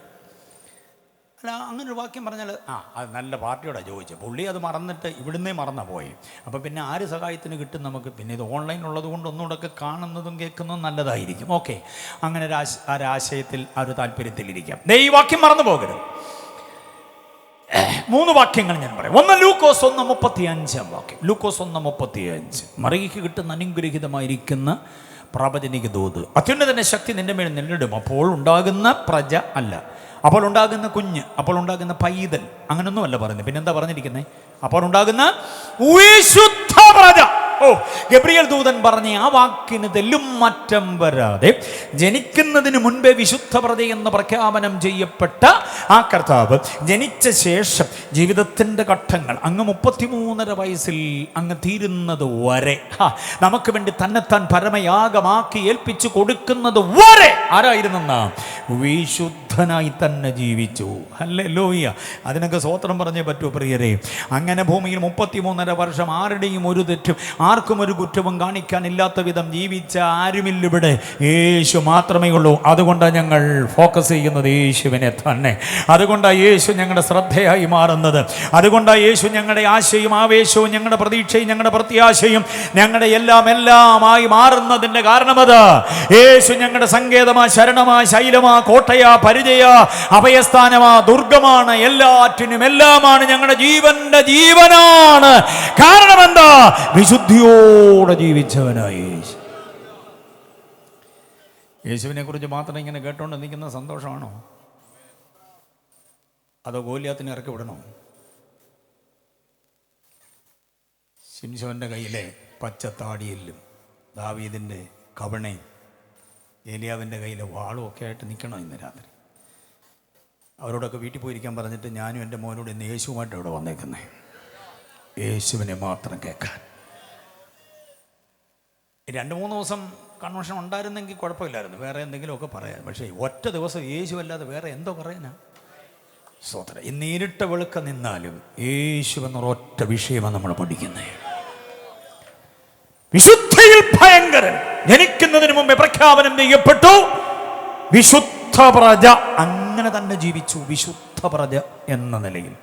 അല്ല, അങ്ങനൊരു വാക്യം പറഞ്ഞാൽ അത് നല്ല പാർട്ടിയോടാണ് ചോദിച്ചത്, പുള്ളി അത് മറന്നിട്ട് ഇവിടുന്നേ മറന്നാ പോയി. അപ്പോൾ പിന്നെ ആര് സഹായത്തിന് കിട്ടും നമുക്ക്? പിന്നെ ഇത് ഓൺലൈൻ ഉള്ളത് കൊണ്ട് ഒന്നുകൂടെയൊക്കെ കാണുന്നതും കേൾക്കുന്നതും നല്ലതായിരിക്കും. ഓക്കെ, അങ്ങനെ ഒരാശയത്തിൽ ആ ഒരു താല്പര്യത്തിലിരിക്കാം. ഈ വാക്യം മറന്നു പോകരുത്. 3 വാക്യങ്ങൾ ഞാൻ പറയാം. ഒന്ന് ലൂക്കോസ് 1:35 വാക്യം. ലൂക്കോസ് 1:35. മറിയയ്ക്ക് കിട്ടുന്ന അനുഗ്രഹീതമായിരിക്കുന്ന പ്രവചനിക ദൂത്. അത്യുന്നതന്റെ ശക്തി നിന്റെ മേൽ നിന്നിടും. അപ്പോൾ ഉണ്ടാകുന്ന പ്രജ അല്ല, അപ്പോൾ ഉണ്ടാകുന്ന കുഞ്ഞ്, അപ്പോൾ ഉണ്ടാകുന്ന പൈതൽ, അങ്ങനൊന്നുമല്ല പറയുന്നത്. പിന്നെന്താ പറഞ്ഞിരിക്കുന്നത്? അപ്പോൾ ഉണ്ടാകുന്ന വിശുദ്ധ പ്രജ. ഗബ്രിയേൽ ദൂതൻ പറഞ്ഞ ആ വാക്കിന് തെല്ലും മാറ്റം വരാതെ ജനിക്കുന്നതിന് മുൻപേ വിശുദ്ധ പ്രജയെന്ന് പ്രഖ്യാപനം ചെയ്യപ്പെട്ട ആ കർത്താവ് ജനിച്ച ശേഷം ജീവിതത്തിൻ്റെ ഘട്ടങ്ങൾ അങ്ങ് 33.5 വയസ്സിൽ അങ്ങ് തീരുന്നത് വരെ നമുക്ക് വേണ്ടി തന്നെത്താൻ പരമയാഗമാക്കി ഏൽപ്പിച്ചു കൊടുക്കുന്നത് വരെ ആരായിരുന്നെന്നാ? വിശുദ്ധനായി തന്നെ ജീവിച്ചു. ഹല്ലേലൂയ. അതിനൊക്കെ സ്തോത്രം പറഞ്ഞേ പറ്റൂ പ്രിയരെ. അങ്ങനെ ഭൂമിയിൽ 33.5 വർഷം ആരുടെയും ഒരു തെറ്റും ആർക്കും ഒരു കുറ്റവും കാണിക്കാനില്ലാത്ത വിധം ജീവിച്ച ആരുമില്ലിവിടെ. യേശു മാത്രമേ ഉള്ളൂ. അതുകൊണ്ടാണ് ഞങ്ങൾ ഫോക്കസ് ചെയ്യുന്നത് യേശുവിനെ തന്നെ. അതുകൊണ്ടാണ് യേശു ഞങ്ങളുടെ ശ്രദ്ധയായി മാറുന്നത്. അതുകൊണ്ടാണ് യേശു ഞങ്ങളുടെ ആശയും ആവേശവും ഞങ്ങളുടെ പ്രതീക്ഷയും ഞങ്ങളുടെ പ്രത്യാശയും ഞങ്ങളുടെ എല്ലാമായി മാറുന്നതിൻ്റെ കാരണമത് യേശു ഞങ്ങളുടെ സങ്കേതമാ, ശരണമാ, ശൈലമാ, കോട്ടയാ, പരിചയ, അഭയസ്ഥാനമാ, ദുർഗമാണ്, എല്ലാറ്റിനും എല്ലാമാണ്, ഞങ്ങളുടെ ജീവന്റെ ജീവനാണ്. കാരണം എന്താ? വിശുദ്ധിയോടെ ജീവിച്ചവനായി യേശു. യേശുവിനെ കുറിച്ച് മാത്രം ഇങ്ങനെ കേട്ടോണ്ട് നിൽക്കുന്ന സന്തോഷമാണോ? അതോ ഗോലിയാത്തിനെ ഇറക്കി വിടണോ? ശിംശോന്റെ കയ്യിലെ പച്ചത്താടിയിലും ദാവീദിൻ്റെ കവണയും ഏലിയാവിൻ്റെ കയ്യിലെ വാളും ഒക്കെ ആയിട്ട് നിൽക്കണോ ഇന്ന് രാത്രി? അവരോടൊക്കെ വീട്ടിൽ പോയിരിക്കാൻ പറഞ്ഞിട്ട് ഞാനും എൻ്റെ മോനോട് ഇന്ന് യേശുവുമായിട്ട് ഇവിടെ വന്നേക്കുന്നേ. യേശുവിനെ മാത്രം കേൾക്കാൻ. 2-3 ദിവസം കൺവെൻഷൻ ഉണ്ടായിരുന്നെങ്കിൽ കുഴപ്പമില്ലായിരുന്നു, വേറെ എന്തെങ്കിലുമൊക്കെ പറയാം. പക്ഷേ ഒറ്റ ദിവസം യേശു അല്ലാതെ വേറെ എന്തോ പറയാനാ? സ്തോത്രം. ഇന്ന് ഇരുട്ട വെളുക്ക നിന്നാലും യേശു എന്നൊരൊറ്റ വിഷയമാണ് നമ്മൾ പഠിക്കുന്നത്. വിശുദ്ധിയിൽ ഭയങ്കരൻ, ജനിക്കുന്നതിന് മുമ്പേ പ്രഖ്യാപനം ചെയ്യപ്പെട്ടു വിശുദ്ധ പ്രജ. അങ്ങനെ തന്നെ ജീവിച്ചു വിശുദ്ധ പ്രജ എന്ന നിലയിൽ.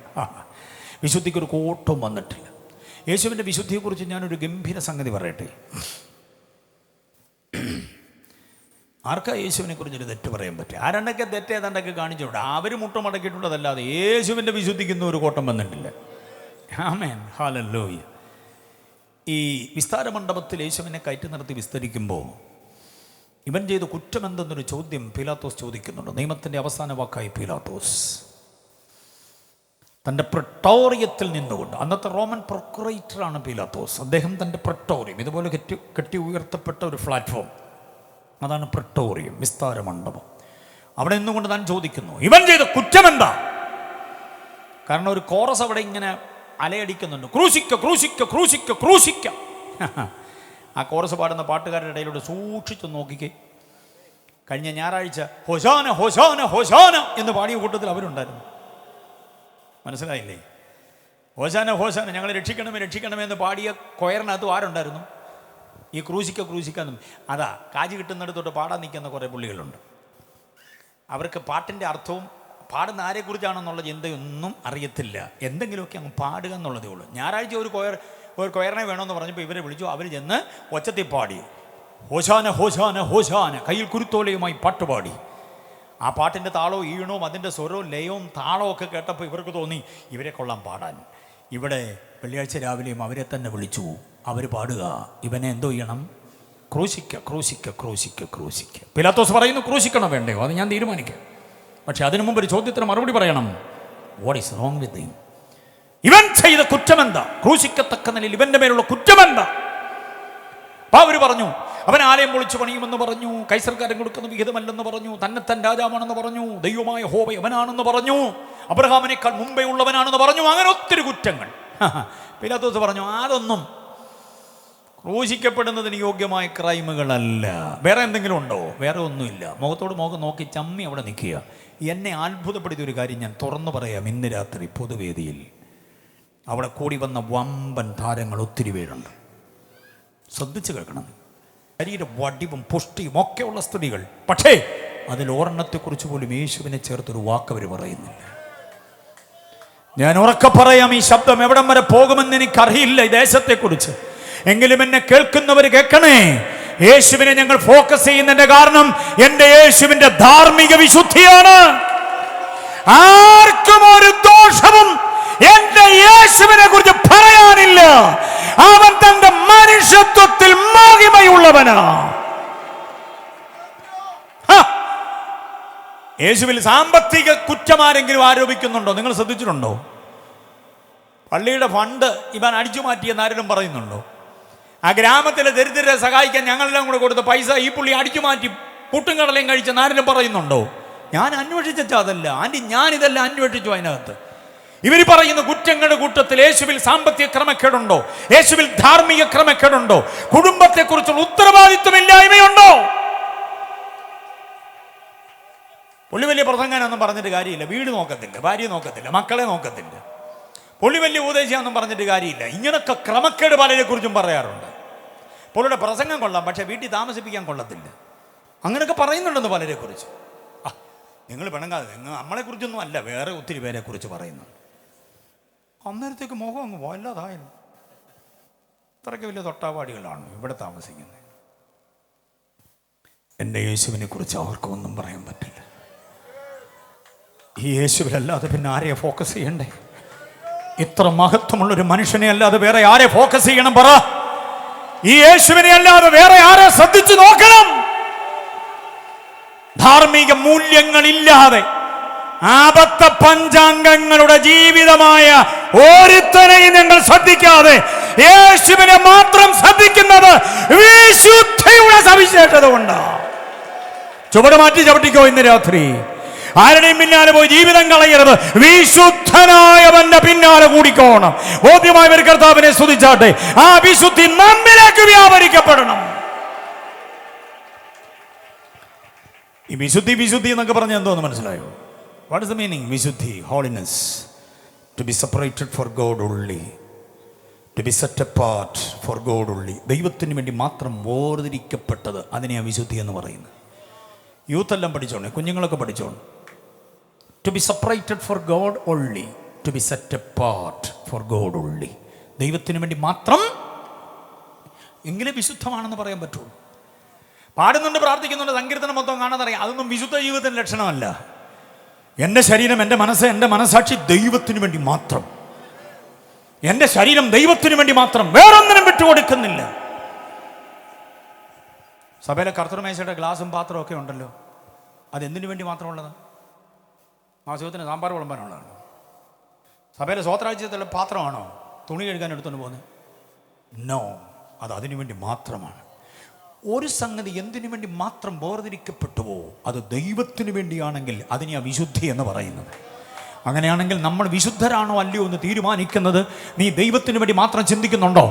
വിശുദ്ധിക്കൊരു കോട്ടം വന്നിട്ടില്ല. യേശുവിൻ്റെ വിശുദ്ധിയെക്കുറിച്ച് ഞാനൊരു ഗംഭീര സംഗതി പറയട്ടെ. ആർക്കാ യേശുവിനെ കുറിച്ചൊരു തെറ്റ് പറയാൻ പറ്റും? ആരണ്ടൊക്കെ തെറ്റ് ഏതാണ്ടൊക്കെ കാണിച്ചുകൊണ്ട് അവർ മുട്ടമടക്കിയിട്ടുള്ളതല്ലാതെ യേശുവിൻ്റെ വിശുദ്ധിക്കുന്ന ഒരു കോട്ടം വന്നിട്ടില്ല. ആമേൻ, ഹല്ലേലൂയ. ഈ വിസ്താര മണ്ഡപത്തിൽ യേശുവിനെ കയറ്റി നിർത്തി വിസ്തരിക്കുമ്പോൾ ഇവൻ ചെയ്ത കുറ്റമെന്തെന്നൊരു ചോദ്യം പീലാത്തോസ് ചോദിക്കുന്നുണ്ട്. നിയമത്തിൻ്റെ അവസാന വാക്കായി പീലാത്തോസ് തൻ്റെ പ്രട്ടോറിയത്തിൽ നിന്നുകൊണ്ട്, അന്നത്തെ റോമൻ പ്രൊക്കുറേറ്ററാണ് പീലാത്തോസ്, അദ്ദേഹം തൻ്റെ പ്രട്ടോറിയം, ഇതുപോലെ കെട്ടി ഉയർത്തപ്പെട്ട ഒരു പ്ലാറ്റ്ഫോം, അതാണ് പ്രട്ടോറിയം, വിസ്താര മണ്ഡപം. അവിടെ നിന്നുകൊണ്ട് താൻ ചോദിക്കുന്നു, ഇവൻ ചെയ്ത കുറ്റമെന്താ? കാരണം ഒരു കോറസ് അവിടെ ഇങ്ങനെ അലയടിക്കുന്നുണ്ട്, ക്രൂശിക്ക ക്രൂശിക്ക ക്രൂശിക്ക ക്രൂശിക്ക. ആ കോറസ് പാടുന്ന പാട്ടുകാരുടെ ഇടയിലൂടെ സൂക്ഷിച്ചു നോക്കിക്കേ. കഴിഞ്ഞ ഞായറാഴ്ച ഹോശാന ഹോശാന ഹോശാന എന്ന് പാടിയ കൂട്ടത്തിൽ അവരുണ്ടായിരുന്നു. മനസ്സിലായില്ലേ? ഹോശാന ഹോശാന, ഞങ്ങൾ രക്ഷിക്കണമേ രക്ഷിക്കണമേ എന്ന് പാടിയ കൊയറിനകത്ത് ആരുണ്ടായിരുന്നു? ഈ ക്രൂശിക്ക ക്രൂശിക്കാന്നും. അതാ കാജ് കിട്ടുന്നിടത്തോട്ട് പാടാൻ നിൽക്കുന്ന കുറേ പുള്ളികളുണ്ട്. അവർക്ക് പാട്ടിൻ്റെ അർത്ഥവും പാടുന്ന ആരെക്കുറിച്ചാണെന്നുള്ള ചിന്തയൊന്നും അറിയത്തില്ല. എന്തെങ്കിലുമൊക്കെ അങ്ങ് പാടുക എന്നുള്ളതേ ഉള്ളൂ. ഞായറാഴ്ച ഒരു കൊയറിനെ വേണമെന്ന് പറഞ്ഞപ്പോൾ ഇവരെ വിളിച്ചു. അവർ ചെന്ന് ഒച്ചത്തിൽ പാടി ഹോശാന ഹോശാന ഹോശാന, കയ്യിൽ കുരുത്തോലയുമായി പാട്ടുപാടി. ആ പാട്ടിൻ്റെ താളവും ഈണവും അതിൻ്റെ സ്വരവും ലയവും താളവും ഒക്കെ കേട്ടപ്പോൾ ഇവർക്ക് തോന്നി ഇവരെ കൊള്ളാൻ പാടാൻ. ഇവിടെ വെള്ളിയാഴ്ച രാവിലെയും അവരെ തന്നെ വിളിച്ചു. അവർ പാടുക, ഇവനെ എന്തോ ചെയ്യണം? ക്രൂശിക്ക ക്രൂശിക്ക ക്രൂശിക്ക ക്രൂശിക്ക. പീലാത്തോസ് പറയുന്നു ക്രൂശിക്കണോ വേണ്ടയോ അത് ഞാൻ തീരുമാനിക്കാം. പക്ഷെ അതിനു മുമ്പ് ഒരു ചോദ്യത്തിന് മറുപടി പറയണം. What is wrong with him? ഇവൻ ചെയ്ത കുറ്റമെന്താ? ക്രൂശിക്കത്തക്ക നിലയിൽ ഇവന്റെ മേലുള്ള കുറ്റമെന്താ? അപ്പൊ അവർ പറഞ്ഞു, അവൻ ആലയം പൊളിച്ചു പണിയുമെന്ന് പറഞ്ഞു, കൈസർക്കാരൻ കൊടുക്കുന്ന വിഹിതമല്ലെന്ന് പറഞ്ഞു, തന്നെത്താൻ രാജാവാണെന്ന് പറഞ്ഞു, ദൈവമായ യഹോവ അവനാണെന്ന് പറഞ്ഞു, അബ്രഹാമിനേക്കാൾ മുമ്പേ ഉള്ളവനാണെന്ന് പറഞ്ഞു. അങ്ങനെ ഒത്തിരി കുറ്റങ്ങൾ. പീലാത്തോസ് പറഞ്ഞു, അതൊന്നും ക്രൂശിക്കപ്പെടുന്നതിന് യോഗ്യമായ ക്രൈമുകളല്ല. വേറെ എന്തെങ്കിലും ഉണ്ടോ? വേറെ ഒന്നുമില്ല. മുഖത്തോട് മുഖം നോക്കി ചമ്മി അവിടെ നിൽക്കുക. എന്നെ അത്ഭുതപ്പെടുത്തിയ ഒരു കാര്യം ഞാൻ തുറന്നു പറയാം. ഇന്ന് രാത്രി പൊതുവേദിയിൽ അവിടെ കൂടി വന്ന വമ്പൻ താരങ്ങൾ ഒത്തിരി പേരുണ്ട്. ശ്രദ്ധിച്ചു കേൾക്കണം. ശരീരം വടിവും പുഷ്ടിയും ഒക്കെയുള്ള സ്ത്രീകൾ. പക്ഷേ അതിൽ ഒരെണ്ണത്തെക്കുറിച്ച് പോലും യേശുവിനെ ചേർത്തൊരു വാക്ക് അവർ പറയുന്നില്ല. ഞാൻ ഉറക്കെ പറയാം, ഈ ശബ്ദം എവിടം വരെ പോകുമെന്ന് എനിക്കറിയില്ല ഈ ദേശത്തെക്കുറിച്ച്. എങ്കിലും എന്നെ കേൾക്കുന്നവർ കേൾക്കണേ. യേശുവിനെ ഞങ്ങൾ ഫോക്കസ് ചെയ്യുന്നതിന്റെ കാരണം എൻ്റെ യേശുവിന്റെ ധാർമ്മിക വിശുദ്ധിയാണ്. ആർക്കും ഒരു ദോഷവും എൻ്റെ യേശുവിനെ കുറിച്ച് പറയാനില്ല. അവൻ തന്റെ മനുഷ്യത്വത്തിൽ മഹിമയുള്ളവനാ. യേശുവിൽ സാമ്പത്തിക കുറ്റമാരെങ്കിലും ആരോപിക്കുന്നുണ്ടോ? നിങ്ങൾ ശ്രദ്ധിച്ചിട്ടുണ്ടോ? പള്ളിയുടെ ഫണ്ട് ഇവൻ അടിച്ചു മാറ്റിയെന്ന് ആരെങ്കിലും പറയുന്നുണ്ടോ? ആ ഗ്രാമത്തിലെ ദരിദ്രരെ സഹായിക്കാൻ ഞങ്ങളെല്ലാം കൂടെ കൊടുത്ത പൈസ ഈ പുള്ളി അടിച്ചു മാറ്റി പുട്ടും കടലയും കഴിച്ചെന്ന് ആരെങ്കിലും പറയുന്നുണ്ടോ? ഞാൻ അന്വേഷിച്ചാൽ അതല്ല ആൻറ്റി, ഞാനിതെല്ലാം അന്വേഷിച്ചു. അതിനകത്ത് ഇവർ പറയുന്ന കുറ്റങ്ങളുടെ കൂട്ടത്തിൽ യേശുവിൽ സാമ്പത്തിക ക്രമക്കേടുണ്ടോ? യേശുവിൽ ധാർമ്മിക ക്രമക്കേടുണ്ടോ? കുടുംബത്തെക്കുറിച്ചുള്ള ഉത്തരവാദിത്വമില്ലായ്മയുണ്ടോ? പുള്ളി വലിയ പ്രസംഗാനൊന്നും പറഞ്ഞിട്ട് കാര്യമില്ല. വീട് നോക്കത്തില്ല, ഭാര്യ നോക്കത്തില്ല, മക്കളെ നോക്കത്തില്ല. പുള്ളി വലിയ ഉപദേശിയാണെന്നും പറഞ്ഞിട്ട് കാര്യമില്ല. ഇങ്ങനൊക്കെ ക്രമക്കേട് പലരെ കുറിച്ചും പറയാറുണ്ട്. പുള്ളിയുടെ പ്രസംഗം കൊള്ളാം, പക്ഷെ വീട്ടിൽ താമസിപ്പിക്കാൻ കൊള്ളത്തില്ല. അങ്ങനെയൊക്കെ പറയുന്നുണ്ടെന്ന് പലരെ കുറിച്ച്. നിങ്ങൾ പിണങ്ങാതെ, നിങ്ങൾ നമ്മളെക്കുറിച്ചൊന്നും അല്ല, വേറെ ഒത്തിരി പേരെ കുറിച്ച് പറയുന്നുണ്ട്. അന്നേരത്തേക്ക് മുഖം അങ്ങ് വല്ലാതായാലും അത്രയ്ക്ക് വലിയ തൊട്ടാവാടികളാണ് ഇവിടെ താമസിക്കുന്നത്. എൻ്റെ യേശുവിനെ കുറിച്ച് അവർക്കും ഒന്നും പറയാൻ പറ്റില്ല. ഈ യേശുവിലല്ലാതെ പിന്നെ ആരെയാ ഫോക്കസ് ചെയ്യണ്ടേ? ഇത്ര മഹത്വമുള്ളൊരു മനുഷ്യനെ അല്ലാതെ വേറെ ആരെ ഫോക്കസ് ചെയ്യണം? പറ. ഈ യേശുവിനെ അല്ലാതെ വേറെ ആരെ ശ്രദ്ധിച്ചു നോക്കണം? ധാർമ്മിക മൂല്യങ്ങളില്ലാതെ ആപത്ത പഞ്ചാംഗങ്ങളുടെ ജീവിതമായ ഒരുത്തനെയും ഞങ്ങൾ ശ്രദ്ധിക്കാതെ യേശുവിനെ മാത്രം ശ്രദ്ധിക്കുന്നത് വിശുദ്ധിയുടെ സവിശേഷത കൊണ്ടാണ്. ചുവട് മാറ്റി ചവിട്ടിക്കോ ഇന്ന് രാത്രി. ആരുടെയും പിന്നാലെ പോയി ജീവിതം കളയരുത്. വിശുദ്ധനായവന്റെ പിന്നാലെ കൂടിക്കോണം. ബോധ്യമായവർ കർത്താവിനെ സ്തുതിച്ചാട്ടെ. ആ വിശുദ്ധി നമ്മിലേക്ക് വ്യാപരിക്കപ്പെടണം. ഈ വിശുദ്ധി വിശുദ്ധി എന്നൊക്കെ പറഞ്ഞാൽ എന്തോന്ന് മനസ്സിലായോ? What is the meaning? വിശുദ്ധി, holiness, to be separated for God only, to be set apart for God only. ദൈവത്തിന് വേണ്ടി മാത്രം വേർതിരിക്കപ്പെട്ടത്, അതിനെയാണ് വിശുദ്ധി എന്ന് പറയുന്നത്. യൂത്ത് എല്ലാം പഠിച്ചോണേ, കുഞ്ഞുങ്ങളൊക്കെ പഠിച്ചോണം. To be separated for God only, to be set apart for God only. ദൈവത്തിന് വേണ്ടി മാത്രം എങ്കിലേ വിശുദ്ധമാണെന്ന് പറയാൻ പറ്റുള്ളൂ. പാടുന്നുണ്ട്, പ്രാർത്ഥിക്കുന്നുണ്ട്, സങ്കീർത്തനം മൊത്തം കാണാതറിയാം. അതൊന്നും വിശുദ്ധ ജീവിതത്തിൻ്റെ ലക്ഷണമല്ല. എൻ്റെ ശരീരം, എൻ്റെ മനസ്സ്, എൻ്റെ മനസാക്ഷി ദൈവത്തിന് വേണ്ടി മാത്രം. എൻ്റെ ശരീരം ദൈവത്തിന് വേണ്ടി മാത്രം, വേറൊന്നിനും വിട്ടുകൊടുക്കുന്നില്ല. സഭയിലെ കർത്തൃമേശയുടെ ഗ്ലാസും പാത്രവും ഒക്കെ ഉണ്ടല്ലോ, അതെന്തിനു വേണ്ടി മാത്രമുള്ളത്? മാസത്തിന് സാമ്പാർ വിളമ്പാനുള്ളതാണ്. സഭയിലെ സ്വത്രാജ്യത്തിലെ പാത്രമാണോ തുണി കഴുകാൻ എടുത്തുകൊണ്ട് പോകുന്നത്? നോ, അത് അതിനു വേണ്ടി മാത്രമാണ്. ഒരു സംഗതി എന്തിനു വേണ്ടി മാത്രം വേർതിരിക്കപ്പെട്ടുവോ അത് ദൈവത്തിന് വേണ്ടിയാണെങ്കിൽ അതിനെ വിശുദ്ധി എന്ന് പറയുന്നത്. അങ്ങനെയാണെങ്കിൽ നമ്മൾ വിശുദ്ധരാണോ അല്ലയോ എന്ന് തീരുമാനിക്കുന്നത് നീ ദൈവത്തിന് വേണ്ടി മാത്രം ചിന്തിക്കുന്നുണ്ടോ,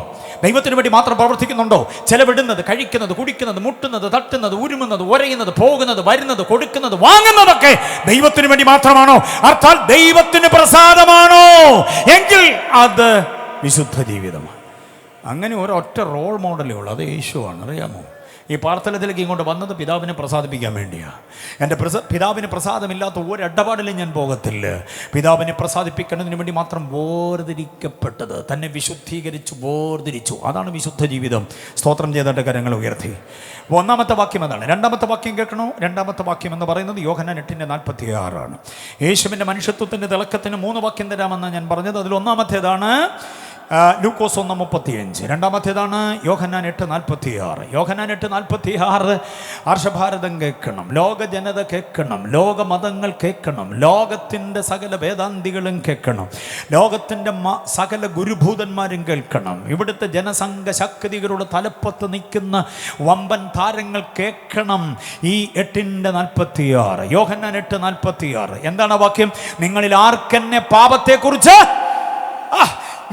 ദൈവത്തിന് വേണ്ടി മാത്രം പ്രവർത്തിക്കുന്നുണ്ടോ? ചെലവിടുന്നത്, കഴിക്കുന്നത്, കുടിക്കുന്നത്, മുട്ടുന്നത്, തട്ടുന്നത്, ഉരുമുന്നത്, ഉരയുന്നത്, പോകുന്നത്, വരുന്നത്, കൊടുക്കുന്നത്, വാങ്ങുന്നതൊക്കെ ദൈവത്തിന് വേണ്ടി മാത്രമാണോ? അർത്ഥാൽ ദൈവത്തിന് പ്രസാദമാണോ എങ്കിൽ അത് വിശുദ്ധ ജീവിതമാണ്. അങ്ങനെ ഒരൊറ്റ റോൾ മോഡലേ ഉള്ളൂ, അത് യേശുവാണ്. അറിയാമോ? ഈ പാർത്തലത്തിലേക്ക് ഇങ്ങോട്ട് വന്നത് പിതാവിനെ പ്രസാദിപ്പിക്കാൻ വേണ്ടിയാണ്. എൻ്റെ പിതാവിന് പ്രസാദമില്ലാത്ത ഒരിടപാടിലും ഞാൻ പോകത്തില്ല. പിതാവിനെ പ്രസാദിപ്പിക്കുന്നതിന് വേണ്ടി മാത്രം വേർതിരിക്കപ്പെട്ടത്, തന്നെ വിശുദ്ധീകരിച്ചു, വേർതിരിച്ചു. അതാണ് വിശുദ്ധ ജീവിതം. സ്തോത്രം ചെയ്തിട്ട് കരങ്ങൾ ഉയർത്തി. ഒന്നാമത്തെ വാക്യം അതാണ്. രണ്ടാമത്തെ വാക്യം കേൾക്കണോ? രണ്ടാമത്തെ വാക്യം എന്ന് പറയുന്നത് യോഹന്നാൻ 8:46 യേശുവിൻ്റെ മനുഷ്യത്വത്തിൻ്റെ തിളക്കത്തിന് 3 വാക്യം തരാമെന്നാണ് ഞാൻ പറഞ്ഞത്. അതിൽ ഒന്നാമത്തേതാണ് ലൂക്കോസ് 1:35. രണ്ടാമത്തേതാണ് യോഹന്നാൻ 8:46. യോഹന്നാൻ 8:46 ഹർഷഭാരതം കേൾക്കണം, ലോക ജനത കേൾക്കണം, ലോക മതങ്ങൾ കേൾക്കണം, ലോകത്തിൻ്റെ സകല വേദാന്തികളും കേൾക്കണം, ലോകത്തിൻ്റെ സകല ഗുരുഭൂതന്മാരും കേൾക്കണം, ഇവിടുത്തെ ജനസംഘ ശക്തികളുടെ തലപ്പത്ത് നിൽക്കുന്ന വമ്പൻ താരങ്ങൾ കേൾക്കണം. ഈ 8:46 യോഹന്നാൻ 8:46 എന്താണ് വാക്യം? നിങ്ങളിൽ ആർക്കെന്നെ പാപത്തെക്കുറിച്ച്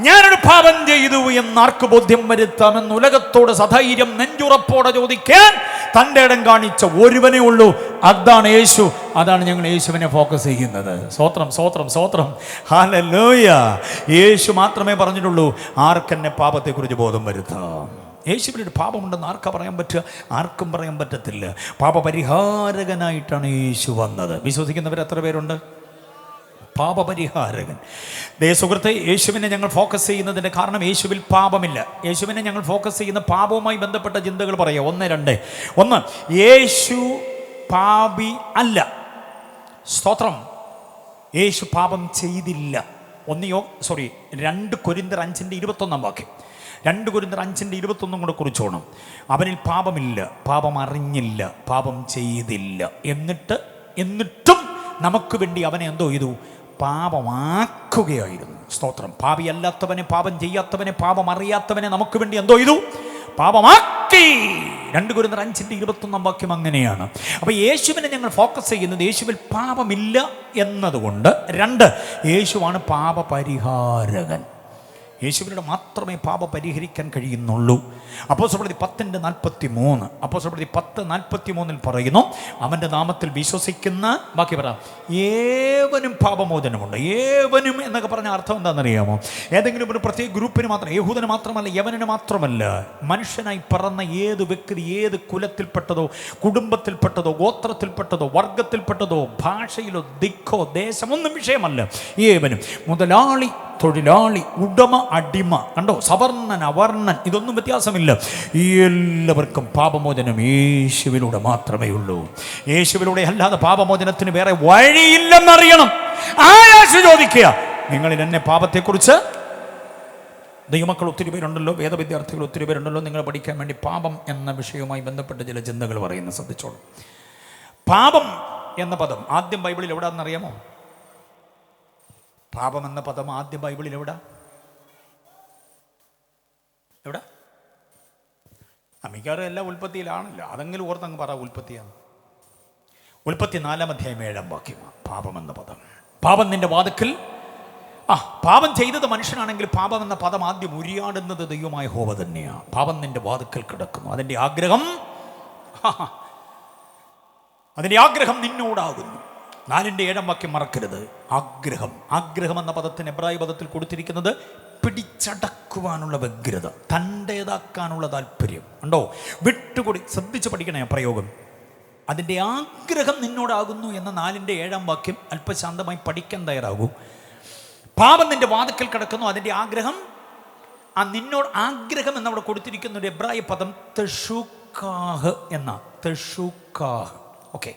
ഞാനൊരു പാപം ചെയ്തു എന്നാർക്ക് ബോധ്യം വരുത്താമെന്ന് ഉലകത്തോട് സധൈര്യം നെഞ്ചുറപ്പോടെ ചോദിക്കാൻ തൻ്റെ ഇടം കാണിച്ച ഒരുവനേ ഉള്ളൂ, അതാണ് യേശു. അതാണ് ഞങ്ങൾ യേശുവിനെ ഫോക്കസ് ചെയ്യുന്നത്. സ്വോത്രം സ്വോത്രം സ്വോത്രം, ഹല്ലേലൂയ. യേശു മാത്രമേ പറഞ്ഞിട്ടുള്ളൂ ആർക്കെന്നെ പാപത്തെക്കുറിച്ച് ബോധം വരുത്താം. യേശുവിനൊരു പാപമുണ്ടെന്ന് ആർക്കാ പറയാൻ പറ്റുക? ആർക്കും പറയാൻ പറ്റത്തില്ല. പാപപരിഹാരകനായിട്ടാണ് യേശു വന്നത്. വിശ്വസിക്കുന്നവർ എത്ര പേരുണ്ട്? പാപപരിഹാരകൻ. സുഹൃത്തെ, യേശുവിനെ ഞങ്ങൾ ഫോക്കസ് ചെയ്യുന്നതിൻ്റെ കാരണം യേശുവിൽ പാപമില്ല. യേശുവിനെ ഞങ്ങൾ ഫോക്കസ് ചെയ്യുന്ന പാപവുമായി ബന്ധപ്പെട്ട ചിന്തകൾ പറയാം. 1 1 യേശു പാപി അല്ല. സ്തോത്രം. യേശു പാപം ചെയ്തില്ല. 2 കൊരിന്ത്യർ 5:21 വാക്യം. 2 കൊരിന്ത്യർ 5:21 കൂടെ കുറിച്ചോണം. അവനിൽ പാപമില്ല, പാപം അറിഞ്ഞില്ല, പാപം ചെയ്തില്ല. എന്നിട്ടും നമുക്ക് വേണ്ടി അവനെ എന്തോ ചെയ്തു? പാപമാക്കുകയായിരുന്നു. സ്തോത്രം. പാപിയല്ലാത്തവനെ, പാപം ചെയ്യാത്തവനെ, പാപം അറിയാത്തവനെ നമുക്ക് വേണ്ടി എന്തോ ചെയ്തു? പാപമാക്കി. 2 കൊരിന്ത്യർ 5:21 വാക്യം അങ്ങനെയാണ്. അപ്പോൾ യേശുവിനെ ഞങ്ങൾ ഫോക്കസ് ചെയ്യുന്നത് യേശുവിൽ പാപമില്ല എന്നതുകൊണ്ട്. 2 യേശുവാണ് പാപപരിഹാരകൻ. യേശുവിനോട് മാത്രമേ പാപം പരിഹരിക്കാൻ കഴിയുന്നുള്ളൂ. അപ്പോസ്തലപ്രവൃത്തി 10:43 അപ്പോസ്തലപ്രവൃത്തി 10:43 പറയുന്നു, അവൻ്റെ നാമത്തിൽ വിശ്വസിക്കുന്ന, ബാക്കി പറ, ഏവനും പാപമോചനമുണ്ട്. ഏവനും എന്നൊക്കെ പറഞ്ഞ അർത്ഥം എന്താണെന്നറിയാമോ? ഏതെങ്കിലും ഒരു പ്രത്യേക ഗ്രൂപ്പിന് മാത്രം, യഹൂദന് മാത്രമല്ല, യവനന് മാത്രമല്ല, മനുഷ്യനായി പിറന്ന ഏത് വ്യക്തി, ഏത് കുലത്തിൽപ്പെട്ടതോ, കുടുംബത്തിൽപ്പെട്ടതോ, ഗോത്രത്തിൽപ്പെട്ടതോ, വർഗത്തിൽപ്പെട്ടതോ, ഭാഷയിലോ, ദിക്കോ, ദേശമൊന്നും വിഷയമല്ല. ഏവനും, മുതലാളി, തൊഴിലാളി, ഉടമ, അടിമ, കണ്ടോ, സവർണൻ, അവർണൻ, ഇതൊന്നും വ്യത്യാസമില്ല. എല്ലാവർക്കും പാപമോചനം യേശുവിലൂടെ മാത്രമേ ഉള്ളൂ. യേശുവിലൂടെ അല്ലാതെ പാപമോചനത്തിന് വേറെ വഴിയില്ലെന്നറിയണം. യേശു ചോദിക്കുക, നിങ്ങളിൽ എന്നെ പാപത്തെക്കുറിച്ച്, ദൈവമക്കൾ ഒത്തിരി പേരുണ്ടല്ലോ, വേദവിദ്യാർത്ഥികൾ ഒത്തിരി പേരുണ്ടല്ലോ, നിങ്ങൾ പഠിക്കാൻ വേണ്ടി പാപം എന്ന വിഷയവുമായി ബന്ധപ്പെട്ട് ചില ചിന്തകൾ പറയുന്നത് ശ്രദ്ധിച്ചോളൂ. പാപം എന്ന പദം ആദ്യം ബൈബിളിൽ എവിടെയാണെന്നറിയാമോ? പാപം എന്ന പദം ആദ്യം ബൈബിളിൽ എവിടെ? മിക്കവാറും എല്ലാം ഉൽപ്പത്തിയിലാണല്ലോ. അതെങ്കിലും ഓർത്തങ്ങ് പറ, ഉൽപ്പത്തിയാണ്. ഉൽപ്പത്തി 4:7 വാക്യമാണ് പാപം എന്ന പദം. പാപം നിന്റെ വാതിക്കൽ. പാപം ചെയ്തത് മനുഷ്യനാണെങ്കിൽ പാപം എന്ന പദം ആദ്യം ഉരിയാടുന്നത് ദൈവമായ യഹോവ തന്നെയാണ്. പാപം നിന്റെ വാതിക്കൽ കിടക്കുന്നു, അതിൻ്റെ ആഗ്രഹം നിന്നോടാകുന്നു. 4:7 വാക്യം മറക്കരുത്. ആഗ്രഹം എന്ന പദത്തിന് എബ്രായ പദത്തിൽ കൊടുത്തിരിക്കുന്നത് പിടിച്ചടക്കുവാനുള്ള വ്യഗ്രത, തൻ്റേതാക്കാനുള്ള താല്പര്യം. ഉണ്ടോ? വിട്ടുകൊടി. ശ്രദ്ധിച്ച് പഠിക്കണേ പ്രയോഗം. അതിൻ്റെ ആഗ്രഹം നിന്നോടാകുന്നു എന്ന 4:7 വാക്യം അല്പശാന്തമായി പഠിക്കാൻ തയ്യാറാകൂ. പാപം നിന്റെ വാതിക്കൽ കിടക്കുന്നു, അതിൻ്റെ ആഗ്രഹം. നിന്നോട് ആഗ്രഹം എന്നവിടെ കൊടുത്തിരിക്കുന്ന ഒരു എബ്രായ പദം തെഷൂക്ക് തെഷുക്കാഹ് എന്ന തെഷുക്കാഹ്. ഓക്കെ,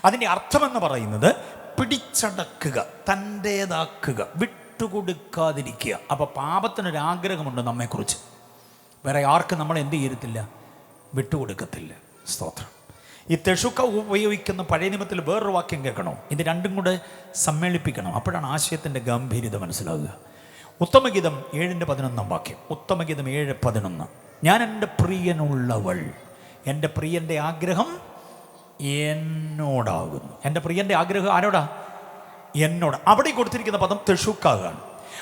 അതിൻ്റെ അർത്ഥമെന്ന് പറയുന്നത് പിടിച്ചടക്കുക, തൻ്റേതാക്കുക, വിട്ടുകൊടുക്കാതിരിക്കുക. അപ്പോൾ പാപത്തിനൊരാഗ്രഹമുണ്ട് നമ്മെക്കുറിച്ച്. വേറെ ആർക്കും നമ്മൾ എന്ത് ചെയ്യത്തില്ല, വിട്ടുകൊടുക്കത്തില്ല. സ്തോത്രം. ഈ തെഷുക്ക ഉപയോഗിക്കുന്ന പഴയ നിയമത്തിൽ വേറൊരു വാക്യം കേൾക്കണോ? ഇത് രണ്ടും കൂടെ സമ്മേളിപ്പിക്കണം, അപ്പോഴാണ് ആശയത്തിൻ്റെ ഗംഭീര്യത മനസ്സിലാകുക. ഉത്തമഗീതം 7:11 വാക്യം. ഉത്തമഗീതം 7:11. ഞാൻ എൻ്റെ പ്രിയനുള്ളവൾ, എൻ്റെ പ്രിയൻ്റെ ആഗ്രഹം എന്നോടാകുന്നു. എൻ്റെ പ്രിയൻ്റെ ആഗ്രഹം ആരോടാ? എന്നോട്. അവിടെ കൊടുത്തിരിക്കുന്ന പദം തെഷുക്കാകാണ്.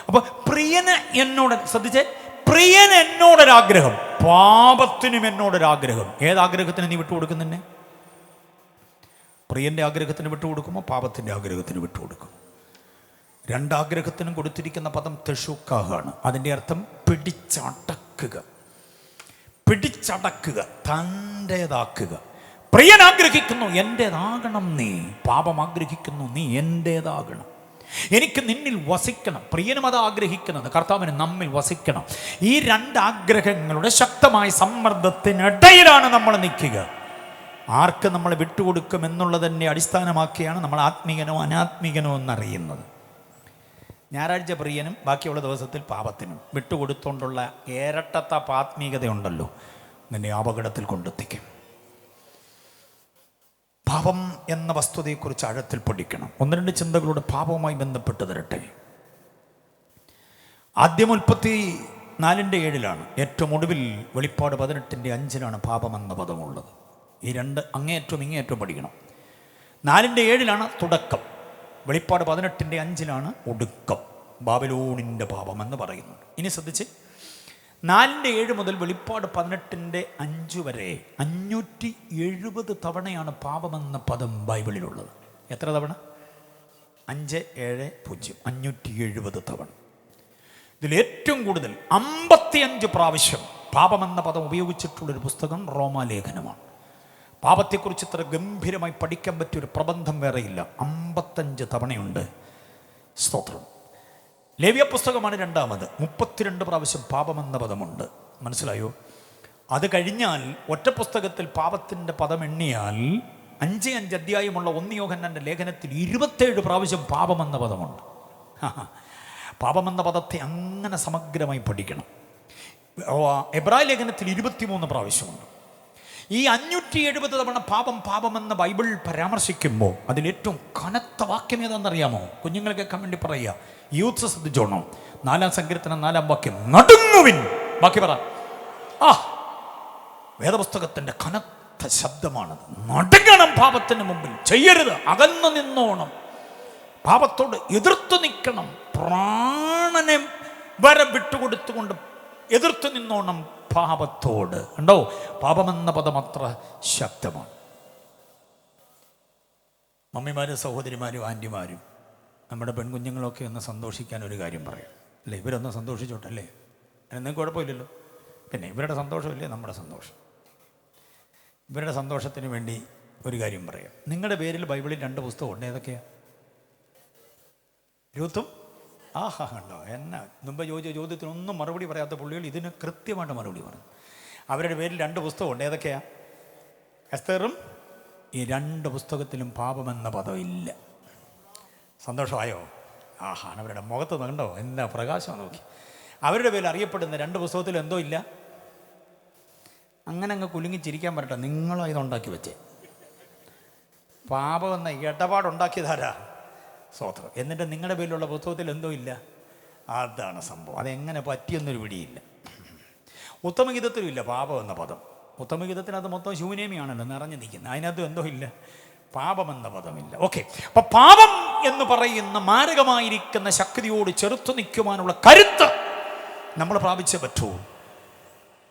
അപ്പോൾ പ്രിയന് എന്നോട്, ശ്രദ്ധിച്ചേ, പ്രിയന് എന്നോടൊരാഗ്രഹം, പാപത്തിനും എന്നോടൊരാഗ്രഹം. ഏതാഗ്രഹത്തിന് നീ വിട്ടുകൊടുക്കുന്നെ? പ്രിയൻ്റെ ആഗ്രഹത്തിന് വിട്ടുകൊടുക്കുമോ പാപത്തിൻ്റെ ആഗ്രഹത്തിന് വിട്ടുകൊടുക്കും? രണ്ടാഗ്രഹത്തിനും കൊടുത്തിരിക്കുന്ന പദം തെഷുക്കാഹാണ്. അതിൻ്റെ അർത്ഥം പിടിച്ചടക്കുക, പിടിച്ചടക്കുക, തൻ്റേതാക്കുക. പ്രിയൻ ആഗ്രഹിക്കുന്നു എൻ്റേതാകണം നീ, പാപം ആഗ്രഹിക്കുന്നു നീ എൻ്റേതാകണം, എനിക്ക് നിന്നിൽ വസിക്കണം. പ്രിയനും അത് ആഗ്രഹിക്കുന്നത് കർത്താവിന് നമ്മിൽ വസിക്കണം. ഈ രണ്ടാഗ്രഹങ്ങളുടെ ശക്തമായ സമ്മർദ്ദത്തിനിടയിലാണ് നമ്മൾ നിൽക്കുക. ആർക്ക് നമ്മൾ വിട്ടുകൊടുക്കും എന്നുള്ളതിനെ അടിസ്ഥാനമാക്കിയാണ് നമ്മൾ ആത്മീകനോ അനാത്മീകനോ എന്നറിയുന്നത്. ഞായറാഴ്ച പ്രിയനും ബാക്കിയുള്ള ദിവസത്തിൽ പാപത്തിനും വിട്ടുകൊടുത്തുകൊണ്ടുള്ള ഇരട്ടത്ത ആത്മീകതയുണ്ടല്ലോ, നിന്നെ അപകടത്തിൽ കൊണ്ടെത്തിക്കും. പാപം എന്ന വസ്തുതയെക്കുറിച്ച് ആഴത്തിൽ പഠിക്കണം. 1-2 ചിന്തകളുടെ പാപവുമായി ബന്ധപ്പെട്ട് തരട്ടെ. ആദ്യം 34:7 ഏറ്റവും ഒടുവിൽ വെളിപ്പാട് 18:5 പാപമെന്ന പദമുള്ളത്. ഈ രണ്ട് അങ്ങേയറ്റവും ഇങ്ങേയറ്റവും പഠിക്കണം. 4:7 തുടക്കം, വെളിപ്പാട് 18:5 ഒടുക്കം. ബാബിലോണിൻ്റെ പാപമെന്ന് പറയുന്നുണ്ട്. ഇനി ശ്രദ്ധിച്ച്, 4:7 മുതൽ വെളിപ്പാട് 18:5 വരെ 570 തവണയാണ് പാപമെന്ന പദം ബൈബിളിലുള്ളത്. എത്ര തവണ? 570, 570 തവണ. ഇതിൽ ഏറ്റവും കൂടുതൽ 55 പ്രാവശ്യം പാപമെന്ന പദം ഉപയോഗിച്ചിട്ടുള്ളൊരു പുസ്തകം റോമാലേഖനമാണ്. പാപത്തെക്കുറിച്ച് ഇത്ര ഗംഭീരമായി പഠിക്കാൻ പറ്റിയൊരു പ്രബന്ധം വേറെയില്ല. 55 തവണയുണ്ട്. സ്തോത്രം. ലേവ്യ പുസ്തകമാണ് രണ്ടാമത്. 32 പ്രാവശ്യം പാപമെന്ന പദമുണ്ട്. മനസ്സിലായോ? അത് കഴിഞ്ഞാൽ ഒറ്റ പുസ്തകത്തിൽ പാപത്തിൻ്റെ പദം എണ്ണിയാൽ 5 അധ്യായമുള്ള 1 യോഹന്നാന്റെ ലേഖനത്തിൽ 27 പ്രാവശ്യം പാപമെന്ന പദമുണ്ട്. പാപമെന്ന പദത്തെ അങ്ങനെ സമഗ്രമായി പഠിക്കണം. എബ്രായ ലേഖനത്തിൽ 23 പ്രാവശ്യമുണ്ട്. ഈ 570 തവണ പാപമെന്ന ബൈബിൾ പരാമർശിക്കുമ്പോൾ അതിലേറ്റവും കനത്ത വാക്യം ഏതാണെന്നറിയാമോ? കുഞ്ഞുങ്ങളെ കേൾക്കാൻ വേണ്ടി പറയുക, യൂത്ത് ശ്രദ്ധിച്ചോണം. 4-ാം സങ്കീർത്തനം 4-ാം വാക്യം, നടുങ്ങുവിൻ. ബാക്കി പറ. വേദപുസ്തകത്തിന്റെ കനത്ത ശബ്ദമാണത്. നടുങ്ങണം പാപത്തിന് മുമ്പിൽ. ചെയ്യരുത്, അകന്നു നിന്നോണം. പാപത്തോട് എതിർത്ത് നിൽക്കണം. പ്രാണനെ വരെ വിട്ടുകൊടുത്തുകൊണ്ട് എതിർത്ത് നിന്നോണം പാപത്തോട്. ഉണ്ടോ? പാപമെന്ന പദം അത്ര ശക്തമാണ്. മമ്മിമാരും സഹോദരിമാരും ആൻറ്റിമാരും നമ്മുടെ പെൺകുഞ്ഞുങ്ങളൊക്കെ ഒന്ന് സന്തോഷിക്കാൻ ഒരു കാര്യം പറയാം അല്ലേ? ഇവരൊന്ന് സന്തോഷിച്ചോട്ടല്ലേ? അതിനൊന്നും കുഴപ്പമില്ലല്ലോ. പിന്നെ ഇവരുടെ സന്തോഷമല്ലേ നമ്മുടെ സന്തോഷം. ഇവരുടെ സന്തോഷത്തിന് വേണ്ടി ഒരു കാര്യം പറയാം. നിങ്ങളുടെ പേരിൽ ബൈബിളിൽ 2 പുസ്തകമുണ്ട്. ഏതൊക്കെയാണ്? രൂത്തും കണ്ടോ എന്നാ മുമ്പ് ചോദിച്ച ചോദ്യത്തിനൊന്നും മറുപടി പറയാത്ത പുള്ളികൾ ഇതിന് കൃത്യമായിട്ട് മറുപടി പറഞ്ഞു. അവരുടെ പേരിൽ 2 പുസ്തകമുണ്ട്. ഏതൊക്കെയാ? എസ്തേറും. ഈ 2 പുസ്തകത്തിലും പാപമെന്ന പദം ഇല്ല. സന്തോഷമായോ? അവരുടെ മുഖത്ത് കണ്ടോ എന്താ പ്രകാശം നോക്കി. അവരുടെ പേരിൽ അറിയപ്പെടുന്ന 2 പുസ്തകത്തിൽ എന്തോ ഇല്ല. അങ്ങനെ അങ്ങ് കുലുങ്ങി ചിരിക്കാൻ പറ്റട്ടെ. നിങ്ങളോ ഇതുണ്ടാക്കി വെച്ചേ. പാപമെന്ന ഇടപാടുണ്ടാക്കിയതാരാ? സ്വത്രം. എന്നിട്ട് നിങ്ങളുടെ പേരിലുള്ള പുസ്തകത്തിൽ എന്തോ ഇല്ല. അതാണ് സംഭവം. അതെങ്ങനെ പറ്റിയെന്നൊരു പിടിയില്ല. ഉത്തമഗീതത്തിലും ഇല്ല പാപം എന്ന പദം. ഉത്തമഗീതത്തിനകത്ത് മൊത്തം ശൂന്യമയാണല്ലോ നിറഞ്ഞു നിൽക്കുന്നത്. അതിനകത്ത് എന്തോ ഇല്ല, പാപമെന്ന പദമില്ല. ഓക്കെ, അപ്പൊ പാപം എന്ന് പറയുന്ന മാരകമായിരിക്കുന്ന ശക്തിയോട് ചെറുത്തു നിൽക്കുവാനുള്ള കരുത്ത് നമ്മൾ പ്രാപിച്ചേ പറ്റൂ.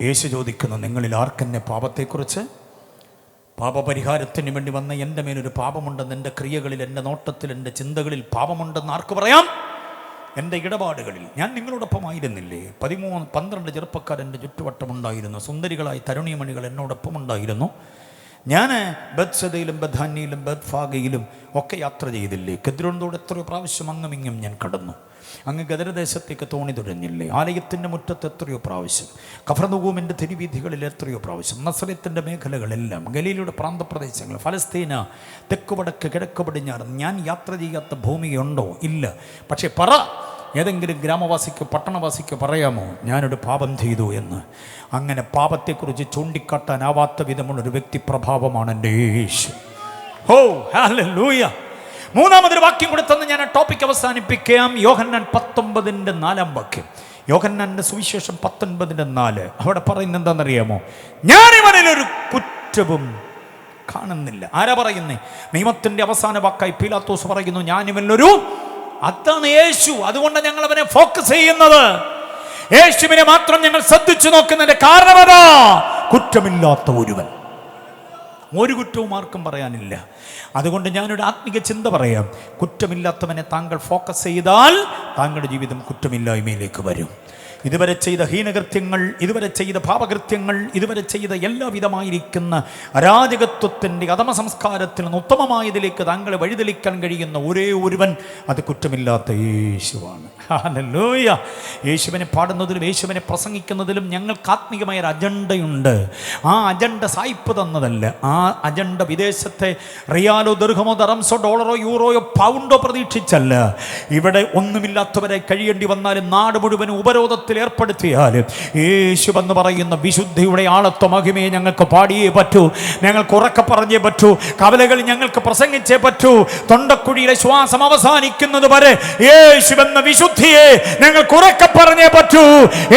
യേശു ചോദിക്കുന്നു, നിങ്ങളിൽ ആർക്കെന്നെ പാപത്തെക്കുറിച്ച്, പാപപരിഹാരത്തിന് വേണ്ടി വന്ന എൻ്റെ മേലൊരു പാപമുണ്ടെന്ന്, എൻ്റെ ക്രിയകളിൽ, എൻ്റെ നോട്ടത്തിൽ, എൻ്റെ ചിന്തകളിൽ പാപമുണ്ടെന്ന് ആർക്ക് പറയാം? എൻ്റെ ഇടപാടുകളിൽ ഞാൻ നിങ്ങളോടൊപ്പമായിരുന്നില്ലേ? 13-12 ചെറുപ്പക്കാർ എൻ്റെ ചുറ്റുവട്ടമുണ്ടായിരുന്നു. സുന്ദരികളായി തരുണിയമണികൾ എന്നോടൊപ്പം ഉണ്ടായിരുന്നു. ഞാൻ ബത്സദയിലും ബഥാന്യയിലും ബത്ഫാഗയിലും ഒക്കെ യാത്ര ചെയ്തില്ലേ? കെദ്രോണിലൂടെ എത്രയോ പ്രാവശ്യം അങ്ങുമിങ്ങും ഞാൻ കടന്നു. അങ്ങ് ഗദരദേശത്തേക്ക് തോണി തുഴഞ്ഞില്ലേ? ആലയത്തിൻ്റെ മുറ്റത്ത് എത്രയോ പ്രാവശ്യം, കഫർനഹൂമിൻ്റെ തെരുവീഥികളിൽ എത്രയോ പ്രാവശ്യം, നസറത്തിൻ്റെ മേഖലകളെല്ലാം, ഗലീലയുടെ പ്രാന്തപ്രദേശങ്ങൾ, ഫലസ്തീന, തെക്ക് വടക്ക് കിഴക്ക് പടിഞ്ഞാറ്, ഞാൻ യാത്ര ചെയ്യാത്ത ഭൂമിയുണ്ടോ? ഇല്ല. പക്ഷേ പറ, ഏതെങ്കിലും ഗ്രാമവാസിക്കോ പട്ടണവാസിക്കോ പറയാമോ ഞാനൊരു പാപം ചെയ്തു എന്ന്? അങ്ങനെ പാപത്തെക്കുറിച്ച് ചൂണ്ടിക്കാട്ടാനാവാത്ത വിധമുള്ളൊരു വ്യക്തിപ്രഭാവമാണ് എൻ്റെ യേശു. ഓ ഹല്ലേലൂയ. മൂന്നാമതൊരു വാക്യം കൂടെ തന്ന് ഞാൻ ആ ടോപ്പിക് അവസാനിപ്പിക്കാം. യോഹന്നാൻ 19:4 വാക്യം. യോഹന്നാന്റെ സുവിശേഷം 19:4. അവിടെ പറയുന്നത് എന്താണെന്നറിയാമോ? ഞാൻ ഇവനിലൊരു കുറ്റവും കാണുന്നില്ല. ആരാ പറയുന്നേ? നിയമത്തിന്റെ അവസാന വാക്കായി പീലാത്തോസ് പറയുന്നു, ഞാൻ ഇവനിലൊരു. അതാണ് യേശു. അതുകൊണ്ട് ഞങ്ങൾ അവനെ ഫോക്കസ് ചെയ്യുന്നത്. യേശുവിനെ മാത്രം ഞങ്ങൾ ശ്രദ്ധിച്ചു നോക്കുന്നതിന്റെ കാരണം അതാ, കുറ്റമില്ലാത്ത ഒരുവൻ. ഒരു കുറ്റവും ആർക്കും പറയാനില്ല. അതുകൊണ്ട് ഞാനൊരു ആത്മീക ചിന്ത പറയാം. കുറ്റമില്ലാത്തവനെ താങ്കൾ ഫോക്കസ് ചെയ്താൽ താങ്കളുടെ ജീവിതം കുറ്റമില്ലായ്മയിലേക്ക് വരും. ഇതുവരെ ചെയ്ത ഹീനകൃത്യങ്ങൾ, ഇതുവരെ ചെയ്ത പാപകൃത്യങ്ങൾ, ഇതുവരെ ചെയ്ത എല്ലാവിധമായിരിക്കുന്ന അരാജകത്വത്തിൻ്റെ അധമ സംസ്കാരത്തിൽ നിന്ന് ഉത്തമമായതിലേക്ക് താങ്കളെ വഴിതെളിക്കാൻ കഴിയുന്ന ഒരേ ഒരുവൻ, അത് കുറ്റമില്ലാത്ത യേശുവാണ്. ഹല്ലേലൂയ. യേശുവിനെ പാടുന്നതിലും യേശുവിനെ പ്രസംഗിക്കുന്നതിലും ഞങ്ങൾക്ക് ആത്മീകമായ ഒരു അജണ്ടയുണ്ട്. ആ അജണ്ട സായിപ്പ് തന്നതല്ല. ആ അജണ്ട വിദേശത്തെ റിയാലോ, ദിർഹമോ, ദറംസോ, ഡോളറോ, യൂറോയോ, പൗണ്ടോ പ്രതീക്ഷിച്ചല്ല. ഇവിടെ ഒന്നുമില്ലാത്തവരെ കഴിയേണ്ടി വന്നാലും നാട് മുഴുവൻ ഉപരോധത്തിൽ ഏർപ്പെടുത്തിയാലും യേശു എന്ന് പറയുന്ന വിശുദ്ധിയുടെ ആളത്വ മഹിമയെ ഞങ്ങൾക്ക് പാടിയേ പറ്റൂ. ഞങ്ങൾക്ക് ഉറക്കെ പറഞ്ഞേ പറ്റൂ. കവലകൾ ഞങ്ങൾക്ക് പ്രസംഗിച്ചേ പറ്റൂ. തൊണ്ടക്കുഴിയിലെ ശ്വാസം അവസാനിക്കുന്നത് വരെ യേശു എന്ന വിശുദ്ധിയെ ഞങ്ങൾക്ക് ഉറക്കെ പറഞ്ഞേ പറ്റൂ.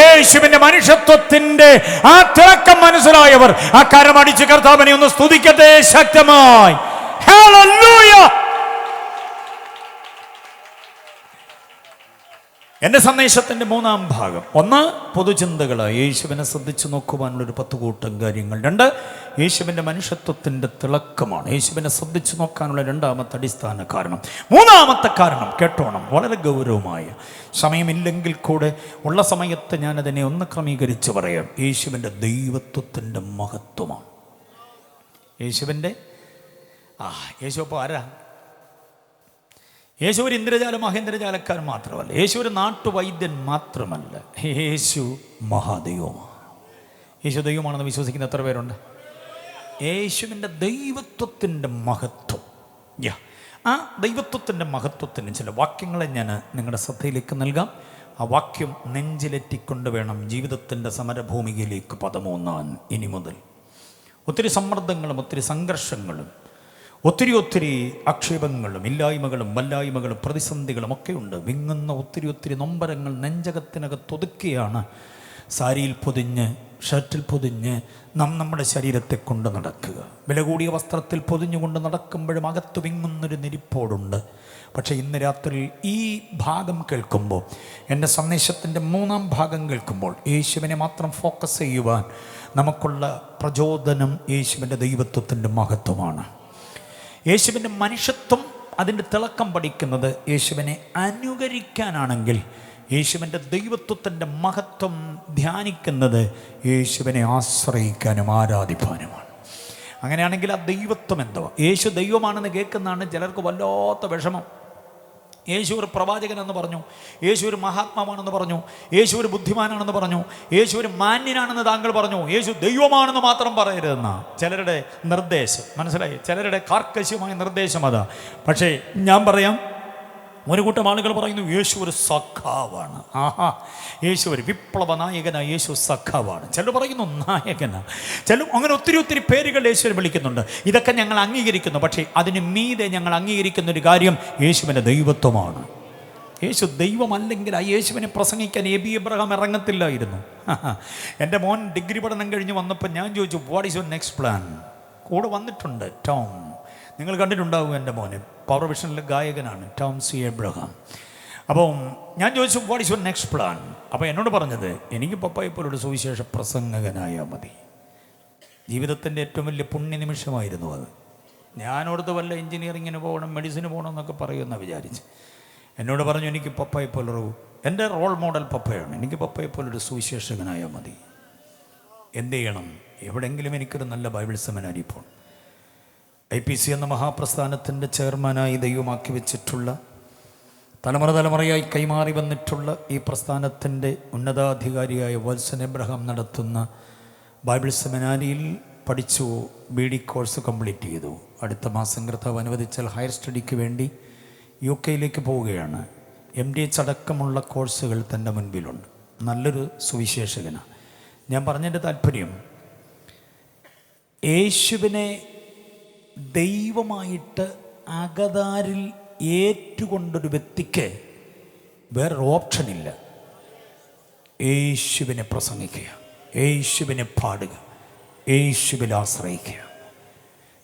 യേശുവിന്റെ മനുഷ്യത്വത്തിന്റെ ആ തിളക്കം മനസ്സിലായവർ ആ കരമടിച്ച് കർത്താവിനെ ഒന്ന് സ്തുതിക്കട്ടെ ശക്തമായി. ഹല്ലേലൂയ. എൻ്റെ സന്ദേശത്തിൻ്റെ മൂന്നാം ഭാഗം. 1, പൊതുചിന്തകൾ. യേശുവിനെ ശ്രദ്ധിച്ചു നോക്കുവാനുള്ളൊരു 10 കൂട്ടം കാര്യങ്ങൾ. 2, യേശുവിൻ്റെ മനുഷ്യത്വത്തിൻ്റെ തിളക്കമാണ്. യേശുവിനെ ശ്രദ്ധിച്ചു നോക്കാനുള്ള രണ്ടാമത്തെ അടിസ്ഥാന കാരണം. മൂന്നാമത്തെ കാരണം കേട്ടോണം, വളരെ ഗൗരവമായ. സമയമില്ലെങ്കിൽ കൂടെ ഉള്ള സമയത്ത് ഞാനതിനെ ഒന്ന് ക്രമീകരിച്ച് പറയാം. യേശുവിൻ്റെ ദൈവത്വത്തിൻ്റെ മഹത്വമാണ്. യേശുവിൻ്റെ യേശു അപ്പോൾ ആരാ? യേശു ഒരു ഇന്ദ്രജാല മഹേന്ദ്രജാലക്കാരൻ മാത്രമല്ല. യേശു ഒരു നാട്ടുവൈദ്യൻ മാത്രമല്ല. യേശു മഹാദൈവമാണ്. യേശു ദൈവമാണെന്ന് വിശ്വസിക്കുന്ന എത്ര പേരുണ്ട്? യേശുവിൻ്റെ ദൈവത്വത്തിൻ്റെ മഹത്വം. ആ ദൈവത്വത്തിൻ്റെ മഹത്വത്തിന് ചില വാക്യങ്ങളെ ഞാൻ നിങ്ങളുടെ ശ്രദ്ധയിലേക്ക് നൽകാം. ആ വാക്യം നെഞ്ചിലെറ്റിക്കൊണ്ട് വേണം ജീവിതത്തിൻ്റെ സമരഭൂമികയിലേക്ക് പദമൂന്നാൻ. ഇനി മുതൽ ഒത്തിരി സമ്മർദ്ദങ്ങളും ഒത്തിരി സംഘർഷങ്ങളും ഒത്തിരി ആക്ഷേപങ്ങളും ഇല്ലായ്മകളും വല്ലായ്മകളും പ്രതിസന്ധികളും ഒക്കെ ഉണ്ട്. വിങ്ങുന്ന ഒത്തിരി നൊമ്പരങ്ങൾ നെഞ്ചകത്തിനകത്തൊതുക്കിയാണ് സാരിയിൽ പൊതിഞ്ഞ് ഷർട്ടിൽ പൊതിഞ്ഞ് നമ്മുടെ ശരീരത്തെ കൊണ്ട് നടക്കുക. വില കൂടിയ വസ്ത്രത്തിൽ പൊതിഞ്ഞുകൊണ്ട് നടക്കുമ്പോഴും അകത്ത് വിങ്ങുന്നൊരു നെരിപ്പോടുണ്ട്. പക്ഷേ ഇന്ന് രാത്രി ഈ ഭാഗം കേൾക്കുമ്പോൾ, എൻ്റെ സന്ദേശത്തിൻ്റെ മൂന്നാം ഭാഗം കേൾക്കുമ്പോൾ, യേശുവിനെ മാത്രം ഫോക്കസ് ചെയ്യുവാൻ നമുക്കുള്ള പ്രചോദനം യേശുവിൻ്റെ ദൈവത്വത്തിൻ്റെ മഹത്വമാണ്. യേശുവിൻ്റെ മനുഷ്യത്വം അതിൻ്റെ തിളക്കം പഠിക്കുന്നത് യേശുവിനെ അനുകരിക്കാനാണെങ്കിൽ, യേശുവിൻ്റെ ദൈവത്വത്തിൻ്റെ മഹത്വം ധ്യാനിക്കുന്നത് യേശുവിനെ ആശ്രയിക്കാനും ആരാധിപ്പാനുമാണ്. അങ്ങനെയാണെങ്കിൽ ആ ദൈവത്വം എന്തുവാ? യേശു ദൈവമാണെന്ന് കേൾക്കുന്നതാണ് ചിലർക്ക് വല്ലാത്ത വിഷമം. യേശു ഒരു പ്രവാചകനെന്ന് പറഞ്ഞു, യേശു ഒരു മഹാത്മാവാണെന്ന് പറഞ്ഞു, യേശു ഒരു ബുദ്ധിമാനാണെന്ന് പറഞ്ഞു, യേശു ഒരു മാന്യനാണെന്ന് താങ്കൾ പറഞ്ഞു, യേശു ദൈവമാണെന്ന് മാത്രം പറയരുതെന്ന ചിലരുടെ നിർദ്ദേശം. മനസ്സിലായി? ചിലരുടെ കാർക്കശ്യമായ നിർദ്ദേശം അതാ. പക്ഷേ ഞാൻ പറയാം, ഒരു കൂട്ടം ആളുകൾ പറയുന്നു യേശു ഒരു സഖാവാണ്. യേശു ഒരു വിപ്ലവ നായകനാണ്, യേശു സഖാവാണ്. ചിലർ പറയുന്നു നായകനാണ്. ചില അങ്ങനെ ഒത്തിരി പേരുകൾ യേശുവിനെ വിളിക്കുന്നുണ്ട്. ഇതൊക്കെ ഞങ്ങൾ അംഗീകരിക്കുന്നു. പക്ഷേ അതിന് മീതെ ഞങ്ങൾ അംഗീകരിക്കുന്ന ഒരു കാര്യം യേശുവിൻ്റെ ദൈവത്വമാണ്. യേശു ദൈവമല്ലെങ്കിൽ ആ യേശുവിനെ പ്രസംഗിക്കാൻ എബി എബ്രഹാം ഇറങ്ങത്തില്ലായിരുന്നു. എൻ്റെ മോൻ ഡിഗ്രി പഠനം കഴിഞ്ഞ് വന്നപ്പോൾ ഞാൻ ചോദിച്ചു, what is your next plan? കൂടെ വന്നിട്ടുണ്ട് ടോം, നിങ്ങൾ കണ്ടിട്ടുണ്ടാവും. എൻ്റെ മോന് പവർ വിഷനിലെ ഗായകനാണ്, ടോം സി എബ്രഹാം. അപ്പം ഞാൻ ചോദിച്ചു, what is your next plan? അപ്പോൾ എന്നോട് പറഞ്ഞത്, എനിക്ക് പപ്പായെ പോലൊരു സുവിശേഷ പ്രസംഗകനായാൽ മതി. ജീവിതത്തിൻ്റെ ഏറ്റവും വലിയ പുണ്യ നിമിഷമായിരുന്നു അത്. ഞാനോടത്ത് വല്ല എഞ്ചിനീയറിങ്ങിന് പോകണം, മെഡിസിന് പോകണം എന്നൊക്കെ പറയുമെന്നാണ് വിചാരിച്ച്. എന്നോട് പറഞ്ഞു, എനിക്ക് പപ്പായെ പോലൊരു, എൻ്റെ റോൾ മോഡൽ പപ്പയാണ്, എനിക്ക് പപ്പായെ പോലൊരു സുവിശേഷകനായാൽ മതി. എന്ത് ചെയ്യണം? എവിടെയെങ്കിലും എനിക്കൊരു നല്ല ബൈബിൾ സെമിനാരി പോകണം. IPC എന്ന മഹാപ്രസ്ഥാനത്തിൻ്റെ ചെയർമാനായി ദൈവമാക്കി വെച്ചിട്ടുള്ള, തലമുറ തലമുറയായി കൈമാറി വന്നിട്ടുള്ള ഈ പ്രസ്ഥാനത്തിൻ്റെ ഉന്നതാധികാരിയായ വത്സൻ എബ്രഹാം നടത്തുന്ന ബൈബിൾ സെമിനാരിയിൽ പഠിച്ചു. BD കോഴ്സ് കംപ്ലീറ്റ് ചെയ്തു. അടുത്ത മാസം കർത്താവ് അനുവദിച്ചാൽ ഹയർ സ്റ്റഡിക്ക് വേണ്ടി UK പോവുകയാണ്. MDH അടക്കമുള്ള കോഴ്സുകൾ തൻ്റെ മുൻപിലുണ്ട്. നല്ലൊരു സുവിശേഷകനാണ്. ഞാൻ പറഞ്ഞതിൻ്റെ താല്പര്യം, യേശുവിനെ ദൈവമായിട്ട് അകതാരിൽ ഏറ്റുകൊണ്ടൊരു വ്യക്തിക്ക് വേറൊരു ഓപ്ഷനില്ല. യേശുവിനെ പ്രസംഗിക്കുക, യേശുവിനെ പാടുക, യേശുവിൽ ആശ്രയിക്കുക.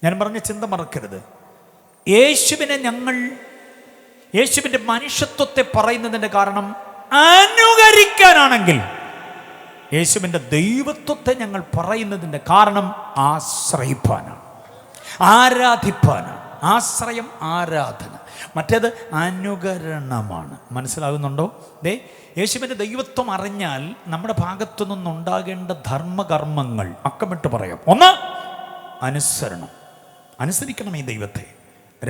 ഞാൻ പറഞ്ഞ ചിന്ത മറക്കരുത്. യേശുവിൻ്റെ മനുഷ്യത്വത്തെ പറയുന്നതിൻ്റെ കാരണം അനുകരിക്കാനാണെങ്കിൽ, യേശുവിൻ്റെ ദൈവത്വത്തെ ഞങ്ങൾ പറയുന്നതിൻ്റെ കാരണം ആശ്രയിപ്പാനാണ്, ആരാധിപ്പാനാണ്. ആശ്രയം ആരാധന, മറ്റേത് അനുകരണമാണ്. മനസ്സിലാകുന്നുണ്ടോ? യേശുവിൻ്റെ ദൈവത്വം അറിഞ്ഞാൽ നമ്മുടെ ഭാഗത്തു നിന്നുണ്ടാകേണ്ട ധർമ്മകർമ്മങ്ങൾ അക്കമിട്ട് പറയാം. 1, അനുസരണം, അനുസരിക്കണം ഈ ദൈവത്തെ.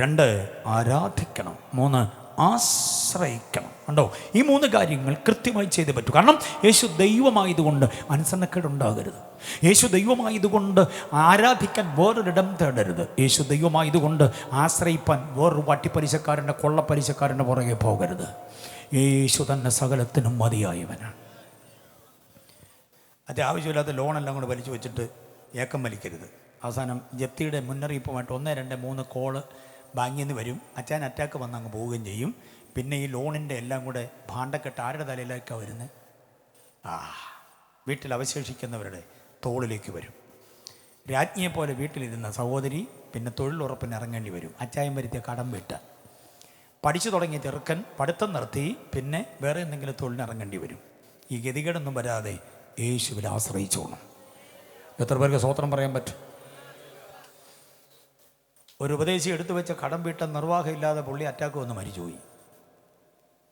2, ആരാധിക്കണം. 3, ആശ്രയിക്കണം. ഉണ്ടോ? ഈ 3 കാര്യങ്ങൾ കൃത്യമായി ചെയ്തേ പറ്റൂ. കാരണം യേശു ദൈവമായതുകൊണ്ട് അനുസരണക്കേടുണ്ടാകരുത്. യേശു ദൈവമായതുകൊണ്ട് ആരാധിക്കാൻ വേറൊരിടം തേടരുത്. യേശു ദൈവമായതുകൊണ്ട് ആശ്രയിപ്പാൻ വേറൊരു വട്ടിപ്പലിശക്കാരൻ്റെ കൊള്ളപ്പലിശക്കാരൻ്റെ പുറകെ പോകരുത്. യേശു തന്നെ സകലത്തിനും മതിയായവനാണ്. ആവശ്യമില്ലാത്ത ലോണെല്ലാം കൂടെ വലിച്ചു വെച്ചിട്ട് ഏക്കം വലിക്കരുത്. അവസാനം ജപ്തിയുടെ മുന്നറിയിപ്പുമായിട്ട് 1, 2, 3 കോള് ബാങ്കിൽ നിന്ന് വരും. അച്ഛൻ അറ്റാക്ക് വന്ന് അങ്ങ് പോവുകയും ചെയ്യും. പിന്നെ ഈ ലോണിൻ്റെ എല്ലാം കൂടെ ഭാണ്ഡക്കെട്ട് ആരുടെ തലയിലേക്കാണ് വരുന്നത്? വീട്ടിൽ അവശേഷിക്കുന്നവരുടെ തോളിലേക്ക് വരും. രാജ്ഞിയെപ്പോലെ വീട്ടിലിരുന്ന സഹോദരി പിന്നെ തൊഴിലുറപ്പിന് ഇറങ്ങേണ്ടി വരും. അച്ചായം വരുത്തിയ കടം വീട്ട്. പഠിച്ചു തുടങ്ങിയ ചെറുക്കൻ പഠിത്തം നിർത്തി പിന്നെ വേറെ എന്തെങ്കിലും തൊഴിലിനിറങ്ങേണ്ടി വരും. ഈ ഗതികേടൊന്നും വരാതെ യേശുവിൽ ആശ്രയിച്ചോണം. എത്ര പേർക്ക് സ്വോത്രം പറയാൻ പറ്റും? ഒരു ഉപദേശി എടുത്തു വെച്ച കടം വീട്ട നിർവാഹമില്ലാതെ പുള്ളി അറ്റാക്ക് വന്ന് മരിച്ചുപോയി.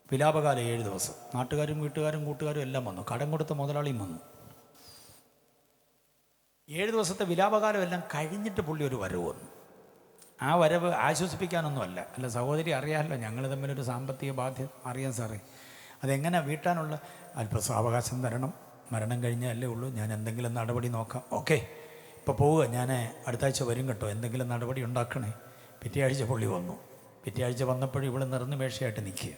വിലാപകാലം 7 ദിവസം. നാട്ടുകാരും വീട്ടുകാരും കൂട്ടുകാരും എല്ലാം വന്നു. കടം കൊടുത്ത മുതലാളിയും വന്നു. 7 ദിവസത്തെ വിലാപകാലം എല്ലാം കഴിഞ്ഞിട്ട് പുള്ളി ഒരു വരവ് വന്നു. ആ വരവ് ആശ്വസിപ്പിക്കാനൊന്നുമല്ല. അല്ല സഹോദരി, അറിയാമല്ലോ ഞങ്ങൾ തമ്മിലൊരു സാമ്പത്തിക ബാധ്യത. അറിയാം സാറേ, അതെങ്ങനെ വീട്ടാനുള്ള അല്പസാവകാശം തരണം. മരണം കഴിഞ്ഞല്ലേ ഉള്ളൂ. ഞാൻ എന്തെങ്കിലും നടപടി നോക്കാം. ഓക്കെ, ഇപ്പോൾ പോവുക, ഞാൻ അടുത്ത ആഴ്ച വരും കേട്ടോ, എന്തെങ്കിലും നടപടി ഉണ്ടാക്കണേ. പിറ്റേ ആഴ്ച പുള്ളി വന്നു. പിറ്റേ ആഴ്ച വന്നപ്പോഴും ഇവിടെ നിറഞ്ഞു മേശയായിട്ട് നിൽക്കുക.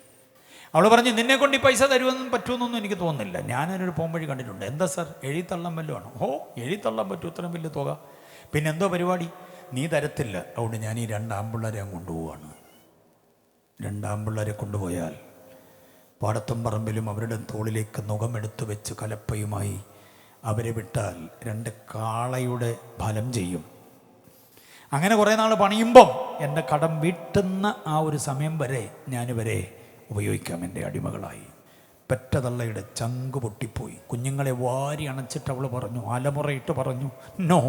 അവൾ പറഞ്ഞു, നിന്നെ കൊണ്ട് ഈ പൈസ തരുമെന്നും പറ്റുമെന്നൊന്നും എനിക്ക് തോന്നുന്നില്ല. ഞാനൊരു പോംവഴി കണ്ടിട്ടുണ്ട്. എന്താ സാർ, എഴുതിത്തള്ളാൻ വല്ലതും ആണോ? എഴുതിത്തള്ളാൻ പറ്റും, ഇത്രയും വലിയ തുക. പിന്നെ എന്തോ പരിപാടി? നീ തരത്തില്ല. അതുകൊണ്ട് ഞാൻ ഈ 2 ആൺപിള്ളേരെ അങ്ങ് കൊണ്ടുപോവാണ്. 2 ആൺപിള്ളേരെ കൊണ്ടുപോയാൽ പാടത്തും പറമ്പിലും അവരുടെ തോളിലേക്ക് നുഖമെടുത്ത് വെച്ച് കലപ്പയുമായി അവരെ വിട്ടാൽ 2 കാളയുടെ ഫലം ചെയ്യും. അങ്ങനെ കുറേ നാൾ പണിയുമ്പം എൻ്റെ കടം വീട്ടുന്ന ആ ഒരു സമയം വരെ ഞാനിവരെ ഉപയോഗിക്കാം എൻ്റെ അടിമകളായി. പെറ്റതള്ളയുടെ ചങ്ക് പൊട്ടിപ്പോയി. കുഞ്ഞുങ്ങളെ വാരി അണച്ചിട്ട് അവൾ പറഞ്ഞു, അലമുറയിട്ട് പറഞ്ഞു, നോ,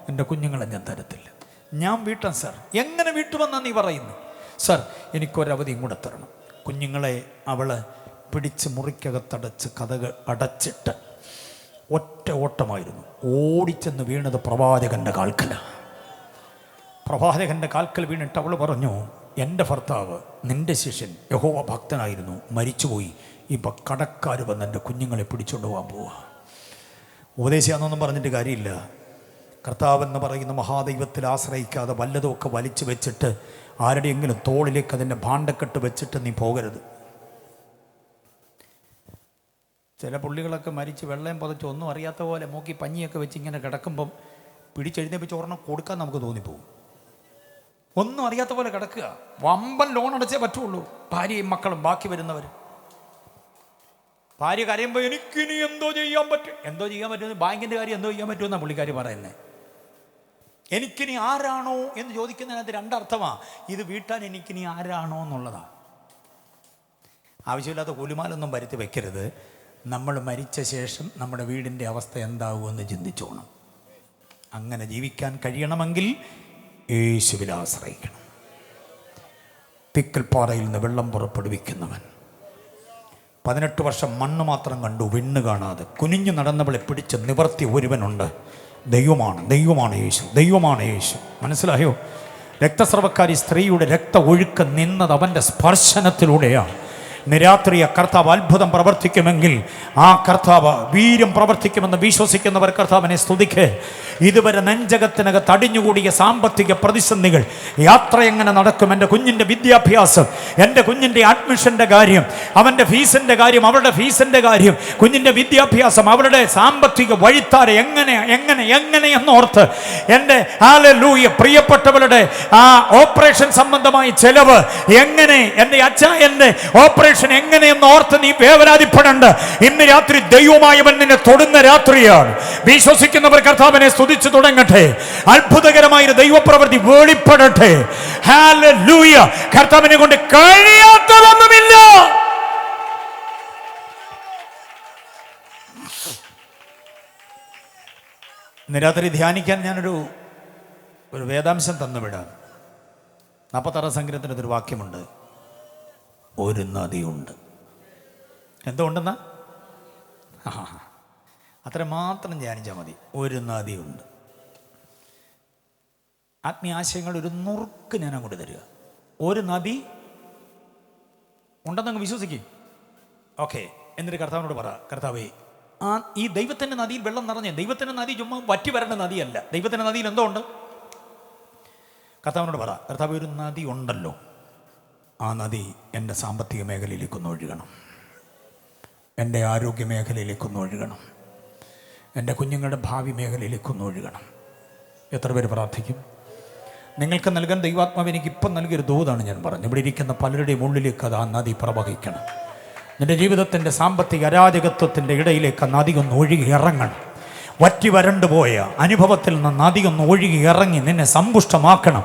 എൻ്റെ കുഞ്ഞുങ്ങളെ ഞാൻ തരത്തില്ല. ഞാൻ വീട്ടാം സാർ. എങ്ങനെ വീട്ടുമെന്നാണ് നീ പറയുന്നത്? സാർ, എനിക്കൊരവധിയും കൂടെ തരണം. കുഞ്ഞുങ്ങളെ അവൾ പിടിച്ച് മുറിക്കകത്തടച്ച് കഥകൾ അടച്ചിട്ട് ഒറ്റ ഓട്ടമായിരുന്നു. ഓടിച്ചെന്ന് വീണത് പ്രവാചകൻ്റെ കാൽക്കലാണ്. പ്രവാചകൻ്റെ കാൽക്കൽ വീണിട്ട് അവൾ പറഞ്ഞു, എൻ്റെ ഭർത്താവ്, നിൻ്റെ ശിഷ്യൻ, യഹോവ ഭക്തനായിരുന്നു, മരിച്ചുപോയി. ഇപ്പം കടക്കാർ വന്ന് എൻ്റെ കുഞ്ഞുങ്ങളെ പിടിച്ചുകൊണ്ട് പോകാൻ പോവുക. ഉപദേശിയാണെന്നൊന്നും പറഞ്ഞിട്ട് കാര്യമില്ല. കർത്താവെന്ന് പറയുന്ന മഹാദൈവത്തിൽ ആശ്രയിക്കാതെ വല്ലതുമൊക്കെ വലിച്ചു വെച്ചിട്ട് ആരുടെയെങ്കിലും തോളിലേക്ക് അതിൻ്റെ ഭാണ്ഡക്കെട്ട് വെച്ചിട്ട് നീ പോകരുത്. ചില പുള്ളികളൊക്കെ മരിച്ച് വെള്ളയും പുതച്ച് ഒന്നും അറിയാത്ത പോലെ മൂക്കി പഞ്ഞിയൊക്കെ വെച്ച് ഇങ്ങനെ കിടക്കുമ്പം പിടിച്ചെഴുന്നേപ്പിച്ച് ഒരെണ്ണം കൊടുക്കാൻ നമുക്ക് തോന്നിപ്പോകും. ഒന്നും അറിയാത്ത പോലെ കിടക്കുക. വമ്പൻ ലോൺ അടച്ചേ പറ്റുള്ളൂ. ഭാര്യയും മക്കളും ബാക്കി വരുന്നവർ. ഭാര്യ കരയുമ്പോൾ എനിക്കിനി എന്തോ ചെയ്യാൻ പറ്റും. എന്തോ ചെയ്യാൻ പറ്റുമെന്ന്, ബാങ്കിൻ്റെ കാര്യം എന്തോ ചെയ്യാൻ പറ്റുമെന്നാണ് പുള്ളിക്കാരി പറയുന്നത്. എനിക്കിനി ആരാണോ എന്ന് ചോദിക്കുന്നതിനകത്ത് 2 അർത്ഥമാണ്. ഇത് വീട്ടാൻ എനിക്കിനി ആരാണോ എന്നുള്ളതാണ്. ആവശ്യമില്ലാത്ത കൂലിമാലൊന്നും വരുത്തി വെക്കരുത്. നമ്മൾ മരിച്ച ശേഷം നമ്മുടെ വീടിൻ്റെ അവസ്ഥ എന്താകുമെന്ന് ചിന്തിച്ചോണം. അങ്ങനെ ജീവിക്കാൻ കഴിയണമെങ്കിൽ യേശുവിൽ ആശ്രയിക്കണം. പിക്കൽപ്പാറയിൽ നിന്ന് വെള്ളം പുറപ്പെടുവിക്കുന്നവൻ 18 വർഷം മണ്ണ് മാത്രം കണ്ടു, വിണ്ണ് കാണാതെ കുനിഞ്ഞു നടന്നവളെ പിടിച്ച് നിവർത്തി ഒരുവനുണ്ട്. ദൈവമാണ്, ദൈവമാണ് യേശു, ദൈവമാണ് യേശു. മനസ്സിലായോ? രക്തസ്രവക്കാരി സ്ത്രീയുടെ രക്ത ഒഴുക്ക് നിന്നത് അവൻ്റെ സ്പർശനത്തിലൂടെയാണ്. ഇന്ന് രാത്രി ആ കർത്താവ് അത്ഭുതം പ്രവർത്തിക്കുമെങ്കിൽ ആ കർത്താവ് വീര്യം പ്രവർത്തിക്കുമെന്ന് വിശ്വസിക്കുന്നവർ കർത്താവിനെ സ്തുതിക്ക്. ഇതുവരെ നെഞ്ചകത്തിനകത്ത് അടിഞ്ഞുകൂടിയ സാമ്പത്തിക പ്രതിസന്ധികൾ യാത്ര എങ്ങനെ നടക്കും, എൻ്റെ കുഞ്ഞിൻ്റെ വിദ്യാഭ്യാസം, എൻ്റെ കുഞ്ഞിൻ്റെ അഡ്മിഷൻ്റെ കാര്യം, അവൻ്റെ ഫീസിൻ്റെ കാര്യം, അവരുടെ ഫീസിൻ്റെ കാര്യം, കുഞ്ഞിൻ്റെ വിദ്യാഭ്യാസം, അവരുടെ സാമ്പത്തിക വഴിത്താര എങ്ങനെയെന്നോർത്ത് എൻ്റെ ഹല്ലേലൂയ പ്രിയപ്പെട്ടവരുടെ ആ ഓപ്പറേഷൻ സംബന്ധമായ ചെലവ് എങ്ങനെ, എൻ്റെ അച്ചായൻ്റെ ഓപ്പറേഷൻ എങ്ങനെയെന്ന് ഓർത്ത് നീ വേവലാതിപ്പെടേണ്ട. ഇന്ന് രാത്രി ദൈവമായവൻ നിന്നെ തൊടുന്ന രാത്രിയാണ്. വിശ്വസിക്കുന്നവർ കർത്താവിനെ സ്തുതിച്ചു തുടങ്ങട്ടെ. അത്ഭുതകരമായ ദൈവപ്രവൃത്തി വെളിപ്പെടട്ടെ. ഹല്ലേലൂയ. കർത്താവിനെ കൊണ്ട് കഴിയാത്തതൊന്നുമില്ല. ഇന്ന് രാത്രി ധ്യാനിക്കാൻ ഞാനൊരു വേദാംശം തന്നുവിടാം. 46 സങ്കീർത്തനത്തിൽ ഒരു വാക്യമുണ്ട്, ഒരു നദിയുണ്ട്. എന്തുകൊണ്ടെന്നാ? അത്ര മാത്രം ധ്യാനിച്ചാൽ മതി. ഒരു നദിയുണ്ട്. ആത്മീയാശയങ്ങൾ ഒരു നുറുക്ക് ഞാൻ അങ്ങോട്ട് തരിക. ഒരു നദി ഉണ്ടെന്നങ്ങ് വിശ്വസിക്കും. ഓക്കെ, എന്നിട്ട് കർത്താവിനോട് പറ, കർത്താവേ ഈ ദൈവത്തിൻ്റെ നദിയിൽ വെള്ളം നിറഞ്ഞ, ദൈവത്തിൻ്റെ നദി ചുമ്മാ വറ്റി വരേണ്ട നദിയല്ല. ദൈവത്തിൻ്റെ നദിയിൽ എന്തോ ഉണ്ട്? കർത്താവിനോട് പറ, കർത്താവ് ഒരു നദി ഉണ്ടല്ലോ, ആ നദി എൻ്റെ സാമ്പത്തിക മേഖലയിലേക്കൊന്ന് ഒഴുകണം, എൻ്റെ ആരോഗ്യ മേഖലയിലേക്കൊന്ന് ഒഴുകണം, എൻ്റെ കുഞ്ഞുങ്ങളുടെ ഭാവി മേഖലയിലേക്കൊന്ന് ഒഴുകണം. എത്ര പേര് പ്രാർത്ഥിക്കും? നിങ്ങൾക്ക് നൽകാൻ ദൈവാത്മാവ് എനിക്ക് ഇപ്പം നൽകിയൊരു ദൂതാണ് ഞാൻ പറഞ്ഞു. ഇവിടെ ഇരിക്കുന്ന പലരുടെയും ഉള്ളിലേക്ക് അത് ആ നദി പ്രവഹിക്കണം. നിൻ്റെ ജീവിതത്തിൻ്റെ സാമ്പത്തിക അരാജകത്വത്തിൻ്റെ ഇടയിലേക്ക് നദി ഒന്ന് ഒഴുകി ഇറങ്ങണം. വറ്റി വരണ്ടുപോയ അനുഭവത്തിൽ നിന്ന് നദി ഒന്ന് ഒഴുകി ഇറങ്ങി നിന്നെ സമ്പുഷ്ടമാക്കണം,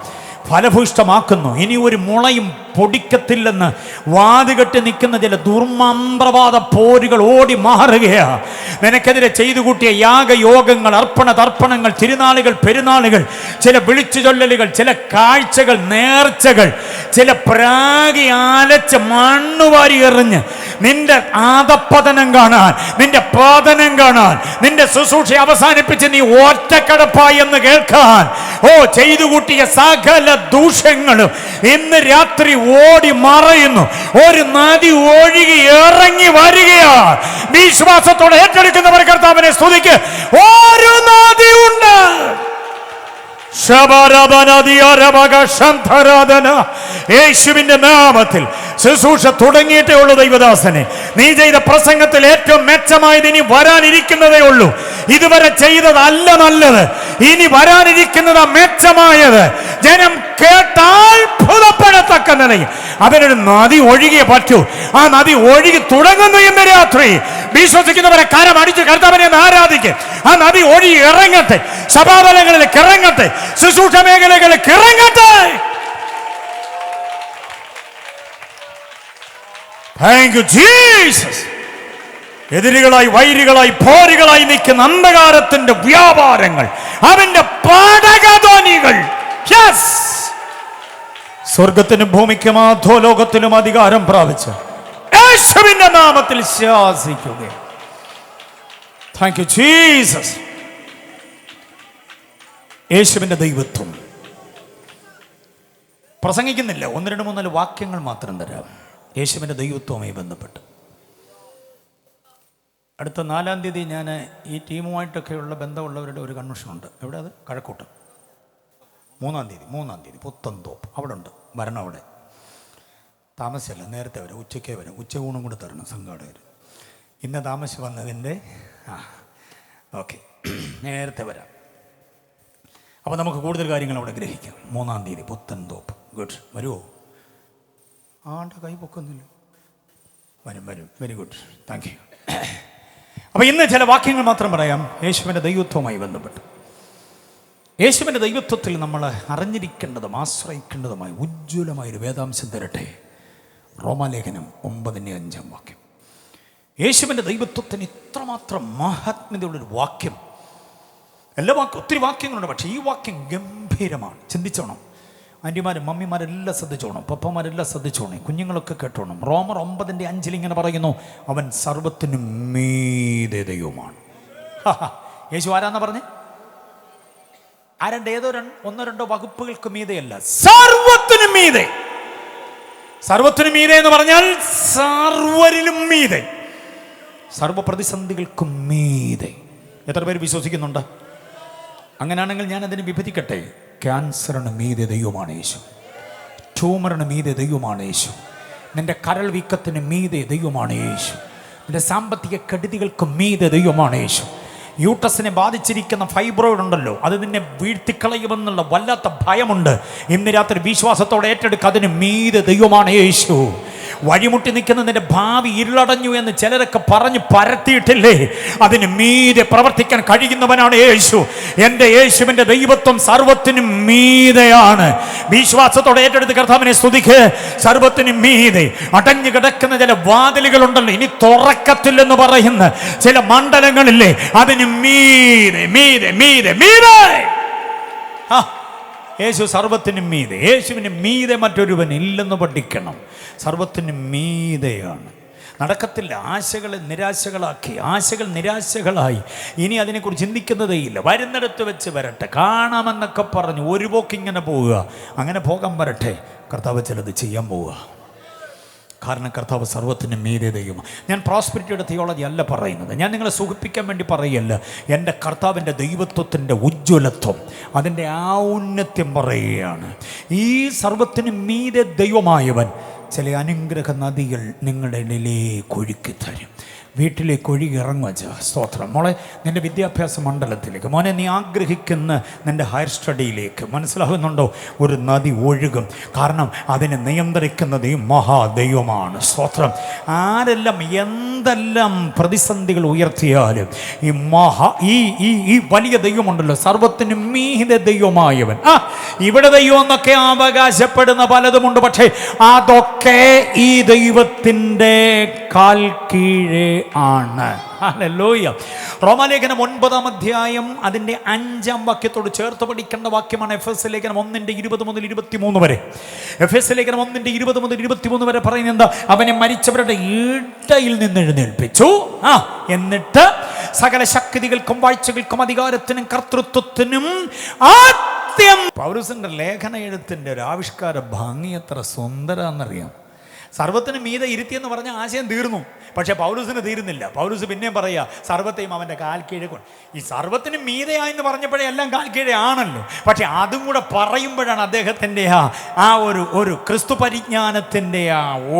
ഫലഭൂഷ്ടമാക്കുന്നു. ഇനി ഒരു മുളയും പൊടിക്കത്തില്ലെന്ന് വാതുകെട്ടി നിൽക്കുന്ന ചില ദുർമന്ത്രവാദ പോരുകൾ ഓടി മാറുകയാണ്. നിനക്കെതിരെ ചെയ്തു കൂട്ടിയ യാഗയോഗങ്ങൾ, അർപ്പണ തർപ്പണങ്ങൾ, തിരുനാളുകൾ, പെരുന്നാളുകൾ, ചില വിളിച്ചു ചൊല്ലലുകൾ, ചില കാഴ്ചകൾ, നേർച്ചകൾ, ചില പ്രാഗി ആലച്ച് മണ്ണുവാരി എറിഞ്ഞ് നിന്റെ ആദപ്പതനം കാണാൻ, നിന്റെ പതനം കാണാൻ, നിന്റെ ശുശ്രൂഷ അവസാനിപ്പിച്ച് നീ ഒറ്റക്കടപ്പായി എന്ന് കേൾക്കാൻ ചെയ്തു കൂട്ടിയ സകല ദൂഷ്യങ്ങളും ഇന്ന് രാത്രി ഓടി മറയുന്നു. ഒരു നദി ഒഴുകി ഇറങ്ങി വരികയാണ്. വിശ്വാസത്തോടെ ഏറ്റെടുക്കുന്നവർ കർത്താവിനെ സ്തുതിക്ക്. ഒരു നദി ഉണ്ട്. യേശുവിന്റെ നാമത്തിൽ ശുശ്രൂഷ തുടങ്ങിയിട്ടേ ഉള്ളൂ. ദൈവദാസനെ, നീ ചെയ്ത പ്രസംഗത്തിൽ ഏറ്റവും മെച്ചമായത് ഇനി വരാനിരിക്കുന്നതേ ഉള്ളൂ. ഇതുവരെ ചെയ്തതല്ല നല്ലത്, ഇനി വരാനിരിക്കുന്നത് മെച്ചമായത്. ജനം കേട്ടാൽ അത്ഭുതപ്പെടത്തക്ക നിലയിൽ അതിനൊരു നദി ഒഴുകിയേ പറ്റൂ. ആ നദി ഒഴുകി തുടങ്ങുന്നു ഇന്ന് രാത്രി. വിശ്വസിക്കുന്നവരെ കരം അടിച്ച് കർത്താവിനെ ആരാധിക്കും. ആ നദി ഒഴുകി ഇറങ്ങട്ടെ, സഭാതലങ്ങളിലേക്ക് ഇറങ്ങട്ടെ, ശുശ്രൂഷ മേഖലകളിലേക്ക് ഇറങ്ങട്ടെ. Thank you, Jesus. എതിരുകളായി, വൈരികളായി, പോരുകളായി നിൽക്കുന്ന അന്ധകാരത്തിന്റെ വ്യാപാരങ്ങൾ, അവന്റെ പാടകധ്വനികൾ സ്വർഗത്തിനും ഭൂമിക്കും അധോലോകത്തിലും അധികാരം പ്രാപിച്ച് യേശുവിന്റെ നാമത്തിൽ ശാസിക്കുക. Thank you Jesus. യേശുവിന്റെ ദൈവത്വം പ്രസംഗിക്കുന്നില്ല, 1, 2, 3 വാക്യങ്ങൾ മാത്രം തരാം. യേശുവിൻ്റെ ദൈവത്വവുമായി ബന്ധപ്പെട്ട് അടുത്ത 4-ാം തീയതി ഞാൻ ഈ ടീമുമായിട്ടൊക്കെയുള്ള ബന്ധമുള്ളവരുടെ ഒരു കൺവെൻഷനുണ്ട്. എവിടെ? അത് കഴക്കൂട്ടം. 3-ാം തീയതി പുത്തൻതോപ്പ് അവിടെ ഉണ്ട്. വരണം. അവിടെ താമസിച്ചല്ല, നേരത്തെ വരും, ഉച്ചയ്ക്കേ വരും. ഉച്ചയൂണും കൂടെ തരണം സംഘാടകർ. ഇന്ന് താമസിച്ച് വന്നതിൻ്റെ ഓക്കെ, നേരത്തെ വരാം. അപ്പോൾ നമുക്ക് കൂടുതൽ കാര്യങ്ങൾ അവിടെ ഗ്രഹിക്കാം. 3-ാം തീയതി പുത്തൻതോപ്പ്. ഗുഡ്. വരുമോ? കൈ പൊക്കുന്നില്ല. വരും. Very good, thank you. അപ്പോൾ ഇന്ന് ചില വാക്യങ്ങൾ മാത്രം പറയാം യേശുവിൻ്റെ ദൈവത്വവുമായി ബന്ധപ്പെട്ട്. യേശുവിൻ്റെ ദൈവത്വത്തിൽ നമ്മൾ അറിഞ്ഞിരിക്കേണ്ടതും ആശ്രയിക്കേണ്ടതുമായി ഉജ്ജ്വലമായൊരു വേദാംശം തരട്ടെ. റോമാലേഖനം 9:5 വാക്യം. യേശുവിൻ്റെ ദൈവത്വത്തിന് ഇത്രമാത്രം മഹാത്മ്യതയുള്ളൊരു വാക്യം. ഒത്തിരി വാക്യങ്ങളുണ്ട്, പക്ഷേ ഈ വാക്യം ഗംഭീരമാണ്. ചിന്തിച്ചോണം. ആൻറ്റിമാരും മമ്മിമാരെല്ലാം ശ്രദ്ധിച്ചോണം, പപ്പമാരെല്ലാം ശ്രദ്ധിച്ചോണം, കുഞ്ഞുങ്ങളൊക്കെ കേട്ടോണം. റോമർ 9:5 ഇങ്ങനെ പറയുന്നു, അവൻ സർവ്വത്തിനും മീതെ ദൈവമാണ്. യേശു ആരാന്നാ പറഞ്ഞേ? ഒന്നോ രണ്ടോ വകുപ്പുകൾക്ക് മീതെയല്ല, സർവത്തിനും മീതെ. സർവത്തിനും മീതെ എന്ന് പറഞ്ഞാൽ സർവരിലും മീതെ, സർവ പ്രതിസന്ധികൾക്കും മീതെ. എത്ര പേര് വിശ്വസിക്കുന്നുണ്ട്? അങ്ങനെയാണെങ്കിൽ ഞാൻ അതിനെ വിഭജിക്കട്ടെ. ക്യാൻസറിന് മീതെ ദൈവമാണ് യേശു. ട്യൂമറിന് മീതെ ദൈവമാണ് യേശു. നിന്റെ കരൾ വീക്കത്തിന് മീതെ ദൈവമാണ് യേശു. നിന്റെ സാമ്പത്തിക കെടുതികൾക്ക് മീതെ ദൈവമാണ് യേശു. യൂട്ടസിനെ ബാധിച്ചിരിക്കുന്ന ഫൈബ്രോയിഡ് ഉണ്ടല്ലോ, അത് നിന്നെ വീഴ്ത്തിക്കളയുമെന്നുള്ള വല്ലാത്ത ഭയമുണ്ട്. ഇന്ന് രാത്രി വിശ്വാസത്തോടെ ഏറ്റെടുക്കുക, അതിന് മീതെ ദൈവമാണ് യേശു. വഴിമുട്ടി നിൽക്കുന്ന നിന്റെ ഭാവി ഇരുളടഞ്ഞു എന്ന് ചിലരൊക്കെ പറഞ്ഞ് പരത്തിയിട്ടില്ലേ, അതിന് മീതെ പ്രവർത്തിക്കാൻ കഴിയുന്നവനാണ് യേശു. എൻ്റെ യേശുവിൻ്റെ ദൈവത്വം സർവത്തിനും മീതെയാണ്. വിശ്വാസത്തോടെ ഏറ്റെടുത്ത് കർത്താവിനെ സ്തുതിക്ക്. സർവത്തിനും മീതെ അടഞ്ഞു കിടക്കുന്ന ചില വാതിലുകളുണ്ടല്ലോ, ഇനി തുറക്കത്തില്ലെന്ന് പറയുന്ന ചില മണ്ഡലങ്ങളില്ലേ, അതിന് മീതെ മീതെ മീതെ മീതെ. യേശു സർവത്തിനും മീതെ. യേശുവിന് മീതെ മറ്റൊരുവൻ ഇല്ലെന്ന് പഠിക്കണം. സർവത്തിനും മീതെയാണ്. നടക്കത്തില്ല. ആശകളെ നിരാശകളാക്കി, ആശകൾ നിരാശകളായി, ഇനി അതിനെക്കുറിച്ച് ചിന്തിക്കുന്നതേയില്ല. വരുന്നിടത്ത് വെച്ച് വരട്ടെ, കാണാമെന്നൊക്കെ പറഞ്ഞു ഒരു പോക്കിങ്ങനെ പോവുക. അങ്ങനെ പോകാൻ വരട്ടെ, കർത്താവ് ചിലത് ചെയ്യാൻ പോവുക. കാരണം കർത്താവ് സർവത്തിന് മീതെ ദൈവം. ഞാൻ പ്രോസ്പെരിറ്റിയുടെ തിയോളജി അല്ല പറയുന്നത്, ഞാൻ നിങ്ങളെ സുഖിപ്പിക്കാൻ വേണ്ടി പറയല്ല. എൻ്റെ കർത്താവിൻ്റെ ദൈവത്വത്തിൻ്റെ ഉജ്ജ്വലത്വം, അതിൻ്റെ ഔന്നത്യം പറയുകയാണ്. ഈ സർവത്തിന് മീതെ ദൈവമായവൻ ചില അനുഗ്രഹ നദികൾ നിങ്ങളുടെ ഇടയിലേക്ക് ഒഴുക്കി തരും. വീട്ടിലേക്ക് ഒഴുകി ഇറങ്ങുക. സ്തോത്രം. മോളെ, നിൻ്റെ വിദ്യാഭ്യാസ മണ്ഡലത്തിലേക്ക്, മോനെ നീ ആഗ്രഹിക്കുന്ന നിൻ്റെ ഹയർ സ്റ്റഡിയിലേക്ക്, മനസ്സിലാകുന്നുണ്ടോ, ഒരു നദി ഒഴുകും. കാരണം അതിനെ നിയന്ത്രിക്കുന്നത് ഈ മഹാദൈവമാണ്. സ്തോത്രം. ആരെല്ലാം എന്തെല്ലാം പ്രതിസന്ധികൾ ഉയർത്തിയാലും ഈ വലിയ ദൈവമുണ്ടല്ലോ, സർവത്തിനും മീതെ ദൈവമായവൻ. ഇവിടെ ദൈവം എന്നൊക്കെ അവകാശപ്പെടുന്ന പലതുമുണ്ട്, പക്ഷേ അതൊക്കെ ഈ ദൈവത്തിൻ്റെ കാൽ കീഴേ ആണ്. ഹല്ലേലൂയ. റോമാലേഖനം 9-ാം അധ്യായം അതിൻ്റെ 5-ാം വാക്യത്തോട് ചേർത്ത് പഠിക്കേണ്ട വാക്യമാണ് എഫെസ്യ ലേഖനം 1:20 മുതൽ 23 വരെ. എഫെസ്യ ലേഖനം 1:20 മുതൽ 23 വരെ പറയുന്നത് എന്താ? അവനെ മരിച്ചവരുടെ ഇടയിൽ നിന്ന് എഴുന്നേൽപ്പിച്ചു, എന്നിട്ട് സകല ശക്തികൾക്കും വാഴ്ചകൾക്കും അധികാരത്തിനും കർത്തൃത്വത്തിനും ആദ്യം. പൗലോസിന്റെ ലേഖന എഴുത്തിന്റെ ഒരു ആവിഷ്കാര ഭംഗി എത്ര സുന്ദരാന്നറിയാം. സർവത്തിന് മീതെ ഇരുത്തിയെന്ന് പറഞ്ഞ ആശയം തീർന്നു, പക്ഷെ പൗലോസിന് തീരുന്നില്ല. പൗലോസ് പിന്നെയും പറയുക, സർവത്തെയും അവൻ്റെ കാൽ കീഴെ കൊണ്ട്. ഈ സർവത്തിന് മീതെയായെന്ന് പറഞ്ഞപ്പോഴേ എല്ലാം കാൽ കീഴെ ആണല്ലോ, പക്ഷെ അതും കൂടെ പറയുമ്പോഴാണ് അദ്ദേഹത്തിൻ്റെ ഒരു ക്രിസ്തു പരിജ്ഞാനത്തിൻ്റെ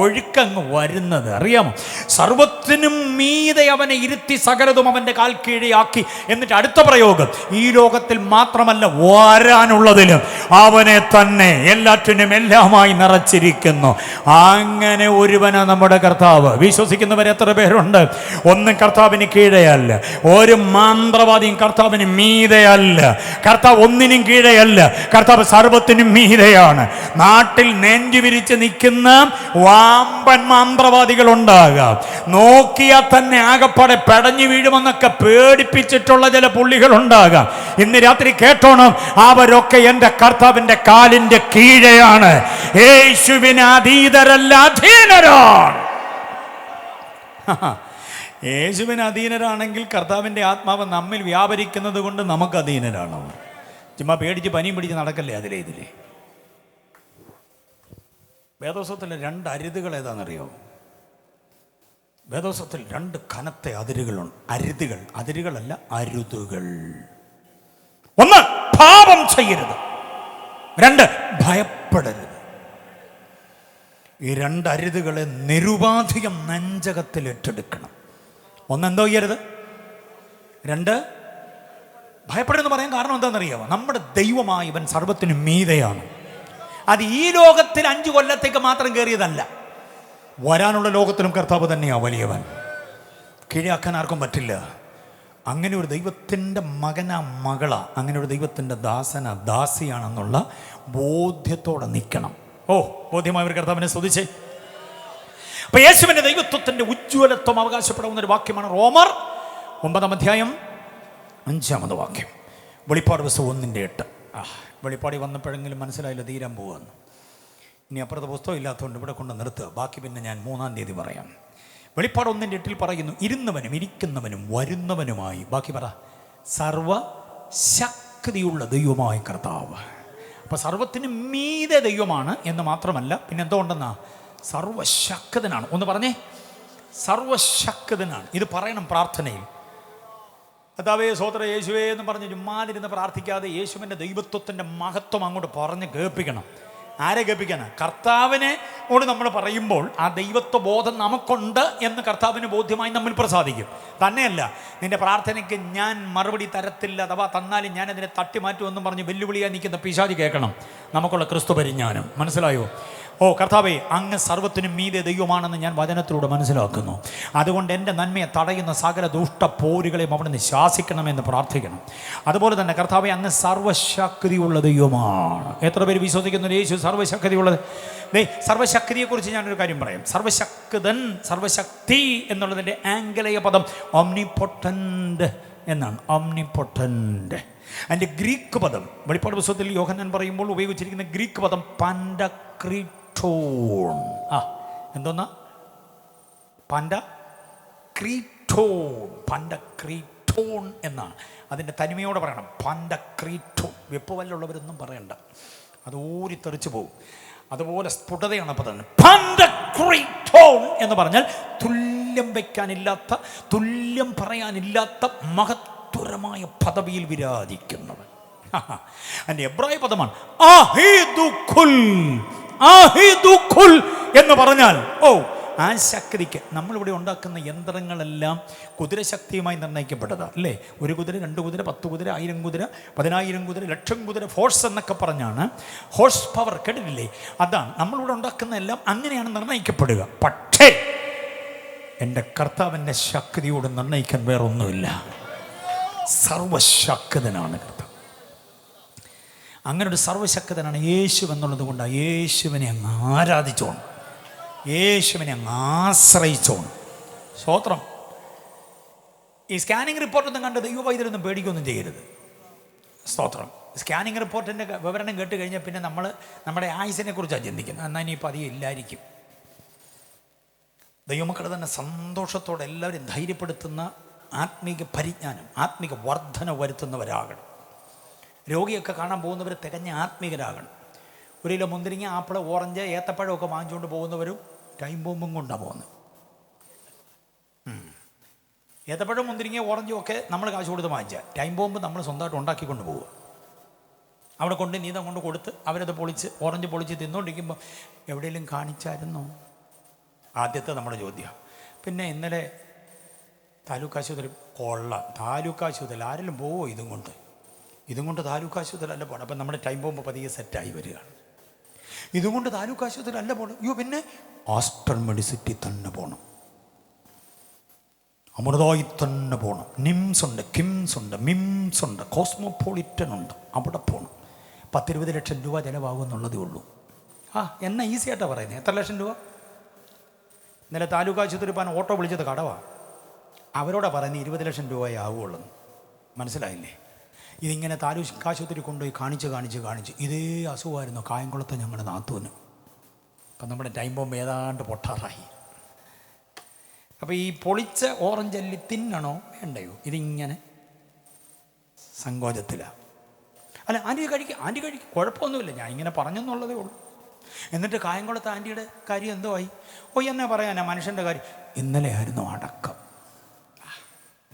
ഒഴുക്കങ്ങ് വരുന്നത്. അറിയാമോ? സർവത്തിനും മീതെ അവനെ ഇരുത്തി സകലതും അവൻ്റെ കാൽ കീഴെയാക്കി. എന്നിട്ട് അടുത്ത പ്രയോഗം, ഈ ലോകത്തിൽ മാത്രമല്ല വരാനുള്ളതിലും അവനെ തന്നെ എല്ലാറ്റിനും എല്ലാമായി നിറച്ചിരിക്കുന്നു. അങ്ങനെ ഒരുവനാ നമ്മുടെ കർത്താവ്. വിശ്വസിക്കുന്നവർ എത്ര പേരുണ്ട്? ഒന്നും കർത്താവിന് കീഴെയല്ല, ഒരു മന്ത്രവാദിയും കർത്താവിന് മീതെയല്ല. കർത്താവ് ഒന്നിനും കീഴെയല്ല, കർത്താവ് സർവത്തിനും മീതെയാണ്. നാട്ടിൽ നെഞ്ചു വിരിച്ച് നിൽക്കുന്ന വാമ്പൻ മന്ത്രവാദികൾ ഉണ്ടാകാം, നോക്കിയാൽ തന്നെ ആകപ്പാടെ പെടഞ്ഞു വീഴുമെന്നൊക്കെ പേടിപ്പിച്ചിട്ടുള്ള ചില പുള്ളികൾ ഉണ്ടാകാം. ഇന്ന് രാത്രി കേട്ടോണം, അവരൊക്കെ എൻ്റെ കർത്താവിൻ്റെ കാലിൻ്റെ കീഴെയാണ്. യേശുവിന് അതീതരല്ല, അധീനരാണ്. യേശുവിന് അധീനരാണെങ്കിൽ കർത്താവിൻ്റെ ആത്മാവ് നമ്മിൽ വ്യാപരിക്കുന്നത് കൊണ്ട് നമുക്ക് അധീനരാണ്. ചുമ്മാ പേടിച്ച് പനിയും പിടിച്ച് നടക്കല്ലേ ഇതിലെ. വേദോസത്തിലെ 2 അരുതുകൾ ഏതാണെന്നറിയോ? വേദോസത്തിൽ 2 കനത്ത അതിരുകളുണ്ട്. അതിരുകളല്ല, അരുതുകൾ. 1, പാപം ചെയ്യരുത്. 2, ഭയപ്പെടരുത്. ഈ 2 അരുതുകളെ നിരുപാധികം നെഞ്ചകത്തിൽ ഏറ്റെടുക്കണം. 1, എന്തോ ചെയ്യരുത്. 2, ഭയപ്പെടുന്നു പറയാൻ കാരണം എന്താണെന്നറിയാമോ? നമ്മുടെ ദൈവമായവൻ സർവത്തിനും മീതെയാണ്. അത് ഈ ലോകത്തിൽ 5 കൊല്ലത്തേക്ക് മാത്രം കയറിയതല്ല, വരാനുള്ള ലോകത്തിലും കർത്താവ് തന്നെയാണ് വലിയവൻ. കീഴാക്കാൻ ആർക്കും പറ്റില്ല. അങ്ങനെ ഒരു ദൈവത്തിൻ്റെ മകനാ, മകളാ, അങ്ങനെ ഒരു ദൈവത്തിൻ്റെ ദാസനാ, ദാസിയാണെന്നുള്ള ബോധ്യത്തോടെ നിൽക്കണം. ബോധ്യമായവർ കർത്താവിനെ സ്തുതിച്ചേ. അപ്പൊ യേശുവിന്റെ ദൈവത്വത്തിന്റെ ഉജ്ജ്വലത്വം അവകാശപ്പെടാവുന്ന ഒരു വാക്യമാണ് റോമർ 9-ാം അധ്യായം 5-ാമത് വാക്യം. വെളിപ്പാട് പുസ്തകം 1:8. വെളിപ്പാടി വന്നപ്പോഴെങ്കിലും മനസ്സിലായില്ല, തീരാൻ പോവാന്ന്. ഇനി അപ്പുറത്തെ പുസ്തകം ഇല്ലാത്തതുകൊണ്ട് ഇവിടെ കൊണ്ട് നിർത്തുക. ബാക്കി പിന്നെ ഞാൻ 3-ാം തീയതി പറയാം. വെളിപ്പാട് 1:8 പറയുന്നു, ഇരുന്നവനും ഇരിക്കുന്നവനും വരുന്നവനുമായി, ബാക്കി പറ, സർവശക്തനായ സർവശക്തിയുള്ള ദൈവമായ കർത്താവ്. അപ്പോൾ സർവത്തിനും മീതെ ദൈവമാണ് എന്ന് മാത്രമല്ല, പിന്നെ എന്തുകൊണ്ടെന്നാ, സർവശക്തനാണ്. ഒന്ന് പറഞ്ഞേ, സർവശക്തനാണ്. ഇത് പറയണം പ്രാർത്ഥനയിൽ. കർത്താവേ സ്വോത്ര യേശുവേ എന്ന് പറഞ്ഞ് ചുമ്മാതിരുന്ന് പ്രാർത്ഥിക്കാതെ യേശുവിൻ്റെ ദൈവത്വത്തിൻ്റെ മഹത്വം അങ്ങോട്ട് പറഞ്ഞ് കേൾപ്പിക്കണം. ആരെ കേൾപ്പിക്കാനാണ്? കർത്താവിനോട് നമ്മൾ പറയുമ്പോൾ ആ ദൈവത്വ ബോധം നമുക്കുണ്ട് എന്ന് കർത്താവിന് ബോധ്യമായി നമ്മിൽ പ്രസാദിക്കും. തന്നെയല്ല, നിന്റെ പ്രാർത്ഥനയ്ക്ക് ഞാൻ മറുപടി തരത്തില്ല, അഥവാ തന്നാലും ഞാൻ അതിനെ തട്ടിമാറ്റുമെന്നും പറഞ്ഞ് വെല്ലുവിളിയാൻ നിൽക്കുന്ന പിശാചി കേൾക്കണം നമുക്കുള്ള ക്രിസ്തു പരിജ്ഞാനം. മനസ്സിലായോ? ഓ കർത്താവേ, അങ്ങ് സർവത്തിനും മീതെ ദൈവമാണെന്ന് ഞാൻ വചനത്തിലൂടെ മനസ്സിലാക്കുന്നു. അതുകൊണ്ട് എൻ്റെ നന്മയെ തടയുന്ന സകല ദുഷ്ടപ്പോരുകളെയും അവിടുന്ന് ശാസിക്കണമെന്ന് പ്രാർത്ഥിക്കണം. അതുപോലെ തന്നെ കർത്താവേ, അങ്ങ് സർവശക്തിയുള്ള ദൈവമാണ്. എത്ര പേര് വിശ്വസിക്കുന്നു യേശു സർവശക്തിയുള്ളത്? സർവശക്തിയെക്കുറിച്ച് ഞാനൊരു കാര്യം പറയാം. സർവശക്തൻ, സർവശക്തി എന്നുള്ളതിൻ്റെ ആംഗലേയ പദം ഓംനിപൊട്ടൻ്റ് എന്നാണ്. ഓംനിപൊട്ടൻ്റ്. അതിൻ്റെ ഗ്രീക്ക് പദം വെളിപ്പാട് പുസ്തകത്തിൽ യോഹന്നാൻ പറയുമ്പോൾ ഉപയോഗിച്ചിരിക്കുന്ന ഗ്രീക്ക് പദം പാൻഡക്രീറ്റോൺ. എന്തോന്നാ? പാൻഡക്രീറ്റോൺ എന്നാണ്. അതിൻ്റെ തനിമയോടെ പറയണം, പാൻഡക്രീറ്റോൺ. വെപ്പുവല്ലുള്ളവരൊന്നും പറയണ്ട, അത് ഊരിത്തെറിച്ച് പോകും. അതുപോലെ സ്ഫുടതയാണ് പദം. പാൻഡക്രീറ്റോൺ എന്ന് പറഞ്ഞാൽ തുല്യം വയ്ക്കാനില്ലാത്ത, തുല്യം പറയാനില്ലാത്ത മഹത്വരമായ പദവിയിൽ വിരാജിക്കുന്നവൻ. അതിൻ്റെ എബ്രായ പദമാണ് ആഹിദുഖുൽ. ആഹിദുഖുൽ എന്ന് പറഞ്ഞാൽ, ഓ ആ ശക്തിക്ക് നമ്മളിവിടെ ഉണ്ടാക്കുന്ന യന്ത്രങ്ങളെല്ലാം കുതിരശക്തിയുമായി നിർണ്ണയിക്കപ്പെട്ടതാണ് അല്ലേ? 1 കുതിര, 2 കുതിര, 10 കുതിര, 1000 കുതിര, 10000 കുതിര, 1,00,000 കുതിര, ഫോഴ്സ് എന്നൊക്കെ പറഞ്ഞാണ്. ഹോഴ്സ് പവർ കേട്ടിട്ടില്ലേ? അതാണ് നമ്മളിവിടെ ഉണ്ടാക്കുന്ന എല്ലാം അങ്ങനെയാണ് നിർണ്ണയിക്കപ്പെടുക. പക്ഷേ എൻ്റെ കർത്താവിൻ്റെ ശക്തിയോട് നിർണ്ണയിക്കാൻ വേറൊന്നുമില്ല. സർവശക്തനാണ് കർത്താവ്. അങ്ങനെ ഒരു സർവശക്തനാണ് യേശു എന്നുള്ളത് കൊണ്ടാണ് യേശുവിനെ അങ്ങ് ആരാധിച്ചോണം, യേശുവിനെ അങ്ങ് ആശ്രയിച്ചോണം. സ്തോത്രം. ഈ സ്കാനിങ് റിപ്പോർട്ടൊന്നും കണ്ട് ദൈവവൈദ്യരൊന്നും പേടിക്കൊന്നും ചെയ്യരുത്. സ്തോത്രം. സ്കാനിങ് റിപ്പോർട്ടിൻ്റെ വിവരണം കേട്ട് കഴിഞ്ഞാൽ പിന്നെ നമ്മൾ നമ്മുടെ ആയുസിനെ കുറിച്ചാണ് ചിന്തിക്കുന്നത്. എന്നാൽ ഇനിയിപ്പോൾ അധികം ഇല്ലായിരിക്കും. ദൈവമക്കൾ തന്നെ സന്തോഷത്തോടെ എല്ലാവരും ധൈര്യപ്പെടുത്തുന്ന ആത്മീക പരിജ്ഞാനം, ആത്മീക വർധന വരുത്തുന്നവരാകണം. രോഗിയൊക്കെ കാണാൻ പോകുന്നവർ തികഞ്ഞ ആത്മീകരാകണം. 1 കിലോ മുന്തിരിങ്ങ, ആപ്പിൾ, ഓറഞ്ച്, ഏത്തപ്പഴമൊക്കെ വാങ്ങിച്ചുകൊണ്ട് പോകുന്നവരും ടൈം ബോംബും കൊണ്ടാണ് പോകുന്നത്. ഏത്തപ്പഴം, മുന്തിരിങ്ങ, ഓറഞ്ചും ഒക്കെ നമ്മൾ കാശ് കൊടുത്ത് വാങ്ങിച്ചാൽ, ടൈം ബോംബ് നമ്മൾ സ്വന്തമായിട്ട് ഉണ്ടാക്കിക്കൊണ്ട് പോവുക. അവിടെ കൊണ്ട് നീതം കൊണ്ട് കൊടുത്ത് അവരത് പൊളിച്ച്, ഓറഞ്ച് പൊളിച്ച് തിന്നുകൊണ്ടിരിക്കുമ്പോൾ എവിടെയെങ്കിലും കാണിച്ചായിരുന്നോ? ആദ്യത്തെ നമ്മുടെ ചോദ്യം. പിന്നെ ഇന്നലെ താലൂക്ക് ആശുപത്രി താലൂക്ക് ആശുപത്രിയിൽ ആരെങ്കിലും പോവോ? ഇതും കൊണ്ട് താലൂക്ക് ആശുപത്രി അല്ല പോകണം. അപ്പം നമ്മുടെ ടൈം പോകുമ്പോൾ പതിയെ സെറ്റായി വരികയാണ്. ഇതും കൊണ്ട് താലൂക്ക് ആശുപത്രി അല്ല പോകണം. പിന്നെ ആസ്റ്റർ മെഡിസിറ്റി തന്നെ പോകണം, അമൃതായി തന്നെ പോകണം. നിംസ് ഉണ്ട്, കിംസ് ഉണ്ട്, മിംസ് ഉണ്ട്, കോസ്മോപൊളിറ്റൻ ഉണ്ട്. അവിടെ പോകണം. 10-20 ലക്ഷം രൂപ ചിലവാകും എന്നുള്ളതേ ഉള്ളൂ. എന്നാ ഈസി ആയിട്ടാണ് പറയുന്നത്. എത്ര ലക്ഷം രൂപ? ഇന്നലെ താലൂക്ക് ആശുപത്രി പോകാൻ ഓട്ടോ വിളിച്ചത് കടവാണ്. അവരോടാണ് പറയുന്നത് 20 ലക്ഷം രൂപയെ ആവുകയുള്ളൂ. മനസ്സിലായില്ലേ? ഇതിങ്ങനെ താലൂക്ക് ആശുപത്രി കൊണ്ടുപോയി കാണിച്ച് ഇതേ അസുഖമായിരുന്നു കായംകുളത്തെ ഞങ്ങളുടെ നാത്തൂന്. അപ്പം നമ്മുടെ ടൈം ബോംബ് ഏതാണ്ട് പൊട്ടാറായി. അപ്പോൾ ഈ പൊളിച്ച ഓറഞ്ചല്ലി തിന്നണോ വേണ്ടയോ? ഇതിങ്ങനെ സങ്കോചത്തിലാണ്. അല്ല, ആൻറ്റി കഴിക്കും, കുഴപ്പമൊന്നുമില്ല, ഞാൻ ഇങ്ങനെ പറഞ്ഞെന്നുള്ളതേ ഉള്ളൂ. എന്നിട്ട് കായംകുളത്തെ ആൻറ്റിയുടെ കാര്യം എന്തോ ആയി? എന്നാ പറയാനാ, മനുഷ്യൻ്റെ കാര്യം. ഇന്നലെ ആയിരുന്നു അടക്കം.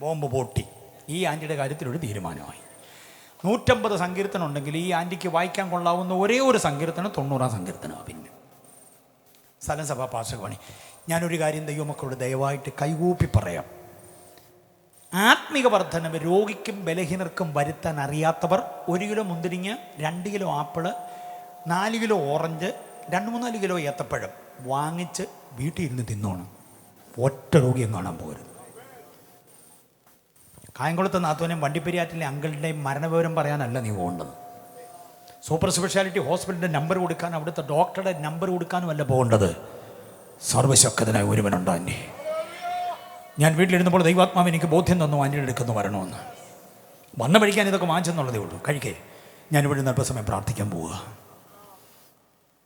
ബോംബ് പൊട്ടി. ഈ ആൻറ്റിയുടെ കാര്യത്തിലൊരു തീരുമാനമായി. 150 സങ്കീർത്തനം ഉണ്ടെങ്കിൽ ഈ ആൻറ്റിക്ക് വായിക്കാൻ കൊള്ളാവുന്ന ഒരേ ഒരു സങ്കീർത്തനം 90-ാം സങ്കീർത്തനമാണ്. പിന്നെ സ്ഥലം സഭാ പാർശ്വവാണി. ഞാനൊരു കാര്യം ദൈവമക്കളോട് ദയവായിട്ട് കൈകൂപ്പി പറയാം. ആത്മീക വർധനവ് രോഗിക്കും ബലഹീനർക്കും വരുത്താൻ അറിയാത്തവർ 1 കിലോ മുന്തിരിങ്ങ, 2 kilo apple, 4 kilo orange, 2-3-4 kilo ഏത്തപ്പഴം വാങ്ങിച്ച് വീട്ടിൽ ഇരുന്ന് തിന്നോണം. ഒറ്റ രോഗിയും കാണാൻ പോകരുത്. കായംകുളത്തെ നാത്തൂനെയും വണ്ടിപ്പെരിയാറ്റിലെ അങ്കിളിൻ്റെയും മരണവിവരം പറയാനല്ല നീ പോകേണ്ടത്. സൂപ്പർ സ്പെഷ്യാലിറ്റി ഹോസ്പിറ്റലിൻ്റെ നമ്പർ കൊടുക്കാൻ, അവിടുത്തെ ഡോക്ടറുടെ നമ്പർ കൊടുക്കാനും അല്ല പോകേണ്ടത്. സർവശക്തനായ ഒരുവനുണ്ട് ആൻറ്റി. ഞാൻ വീട്ടിലിരുന്നപ്പോൾ ദൈവാത്മാവ് എനിക്ക് ബോധ്യം തന്നു ആൻറ്റിയുടെ അടുക്കെന്ന് വരണമെന്ന്. വന്ന വഴിക്കാൻ ഇതൊക്കെ വാങ്ങിച്ചെന്നുള്ളതേ ഉള്ളൂ. കഴിക്കേ, ഞാനിവിടെ നിന്ന് അല്പസമയം പ്രാർത്ഥിക്കാൻ പോവുക.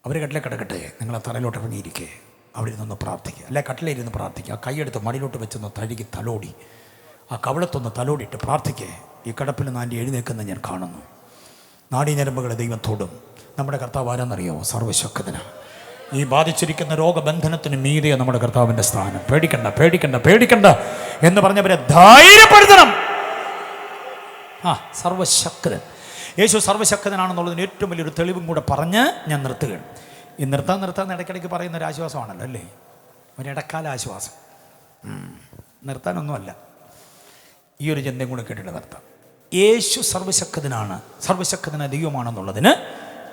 അവർ കട്ടിലെ കിടക്കട്ടെ, നിങ്ങൾ ആ തറയിലോട്ട് ഇറങ്ങിയിരിക്കേ, അവിടെ ഇരുന്നൊന്ന് പ്രാർത്ഥിക്കുക. അല്ലെ കട്ടിലിരുന്ന് പ്രാർത്ഥിക്കുക. ആ കൈയെടുത്ത് മടിയിലോട്ട് വെച്ചൊന്ന് തഴുകി തലോടി, ആ കവളത്തൊന്ന് തലോടിയിട്ട് പ്രാർത്ഥിക്കേ. ഈ കിടപ്പിൽ നാണ്ടി എഴുന്നേക്കുന്ന ഞാൻ കാണുന്നു. നാഡീഞരമ്പുകളെ ദൈവം തൊടും. നമ്മുടെ കർത്താവ് ആരാന്നറിയാമോ? സർവ്വശക്തനാണ്. ഈ ബാധിച്ചിരിക്കുന്ന രോഗബന്ധനത്തിന് മീതെ നമ്മുടെ കർത്താവിൻ്റെ സ്ഥാനം. പേടിക്കണ്ട, പേടിക്കണ്ട, പേടിക്കണ്ട എന്ന് പറഞ്ഞവരെ ധൈര്യപ്പെടുത്തണം. സർവശക്തൻ യേശു സർവശക്തനാണെന്നുള്ളതിന് ഏറ്റവും വലിയൊരു തെളിവും കൂടെ പറഞ്ഞ് ഞാൻ നിർത്തുകയാണ്. ഈ നിർത്താൻ ഇടയ്ക്കിടയ്ക്ക് പറയുന്ന ഒരു ആശ്വാസമാണല്ലോ അല്ലേ? ഒരിടക്കാല ആശ്വാസം. നിർത്താനൊന്നുമല്ല, ഈ ഒരു ചിന്തയും കൂടെ കേട്ടിട്ട് നിർത്താം. യേശു സർവശക്തനാണ്, സർവശക്തനായ ദൈവമാണെന്നുള്ളതിന്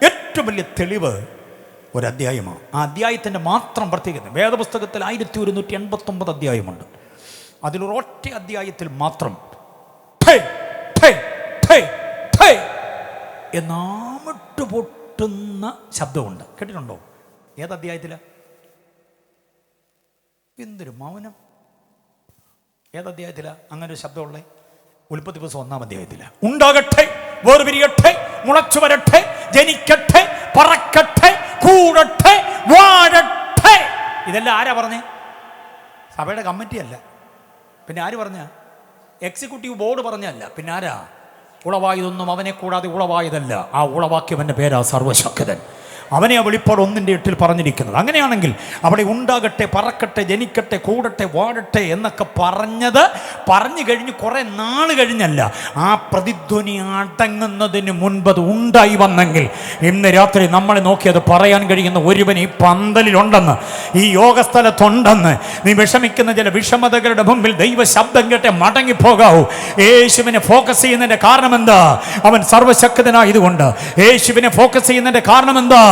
ഏറ്റവും വലിയ തെളിവ് ഒരധ്യായമാണ്. ആ അധ്യായത്തിൻ്റെ മാത്രം പ്രത്യേകത, വേദപുസ്തകത്തിൽ 1189 അധ്യായമുണ്ട്. അതിലൊരൊറ്റ അധ്യായത്തിൽ മാത്രം എന്നാമിട്ട് പൊട്ടുന്ന ശബ്ദമുണ്ട്. കേട്ടിട്ടുണ്ടോ? ഏത് അധ്യായത്തില? എന്തൊരു മൗനം! ഏത് അധ്യായത്തില അങ്ങനെ ഒരു ശബ്ദമുള്ളേ? ഉൽപ്പത്തി പുസ്തകം 1-ാം അധ്യായത്തില. ഉണ്ടാകട്ടെ, വേർപിരിയട്ടെ, മുളച്ചു വരട്ടെ, ജനിക്കട്ടെ, പറക്കട്ടെ, കൂടട്ടെ, വാഴട്ടെ. ഇതെല്ലാം ആരാ പറഞ്ഞേ? സഭയുടെ കമ്മിറ്റി അല്ല. പിന്നെ ആര് പറഞ്ഞ? എക്സിക്യൂട്ടീവ് ബോർഡ് പറഞ്ഞല്ല. പിന്നെ ആരാ? ഉളവായതൊന്നും അവനെ കൂടാതെ ഉളവായതല്ല. ആ ഉളവാക്കിയവൻ്റെ പേരാ സർവശക്തൻ. അവനെ ആ വെളിപ്പാട് 1:8 പറഞ്ഞിരിക്കുന്നത്. അങ്ങനെയാണെങ്കിൽ അവിടെ ഉണ്ടാകട്ടെ, പറക്കട്ടെ, ജനിക്കട്ടെ, കൂടട്ടെ, വാഴട്ടെ എന്നൊക്കെ പറഞ്ഞു കഴിഞ്ഞ് കുറേ നാൾ കഴിഞ്ഞല്ല, ആ പ്രതിധ്വനി അടങ്ങുന്നതിന് മുൻപ് അത് ഉണ്ടായി വന്നെങ്കിൽ ഇന്ന് രാത്രി നമ്മളെ നോക്കി അത് പറയാൻ കഴിയുന്ന ഒരുവൻ ഈ പന്തലിലുണ്ടെന്ന്, ഈ യോഗസ്ഥലത്തുണ്ടെന്ന്. നീ വിഷമിക്കുന്ന ചില വിഷമതകളുടെ മുമ്പിൽ ദൈവ ശബ്ദം കേട്ട് മടങ്ങിപ്പോകാവൂ. യേശുവിനെ ഫോക്കസ് ചെയ്യുന്നതിൻ്റെ കാരണം എന്താ? അവൻ സർവശക്തനായതുകൊണ്ട്. യേശുവിനെ ഫോക്കസ് ചെയ്യുന്നതിൻ്റെ കാരണം എന്താ?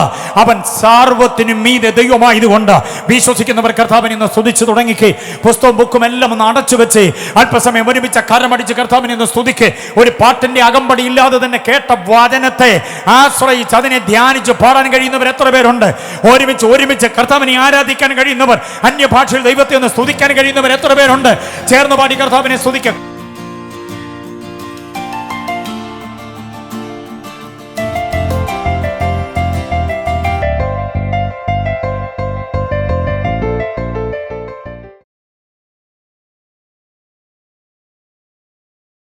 അവൻ സർവ്വത്തിനും മീതെ ദൈവമായതുകൊണ്ട്. വിശ്വസിക്കുന്നവർ കർത്താവിനെ ഇന്ന് സ്തുതിച്ച് തുടങ്ങിക്കേ. പുസ്തകവും ബുക്കും എല്ലാം ഒന്ന് അടച്ചു വെച്ച് അല്പസമയം ഒരുമിച്ച് കരമടിച്ച് കർത്താവിനെ ഇന്ന് സ്തുതിക്ക്. ഒരു പാട്ടിന്റെ അകമ്പടി ഇല്ലാതെ തന്നെ കേട്ട വചനത്തെ ആശ്രയിച്ച് അതിനെ ധ്യാനിച്ച് പാടാൻ കഴിയുന്നവർ എത്ര പേരുണ്ട്? ഒരുമിച്ച് കർത്താവിനെ ആരാധിക്കാൻ കഴിയുന്നവർ, അന്യഭാഷയിൽ ദൈവത്തെ ഒന്ന് സ്തുതിക്കാൻ കഴിയുന്നവർ എത്ര പേരുണ്ട്? ചേർന്ന് പാടി കർത്താവിനെ സ്തുതിക്കുക.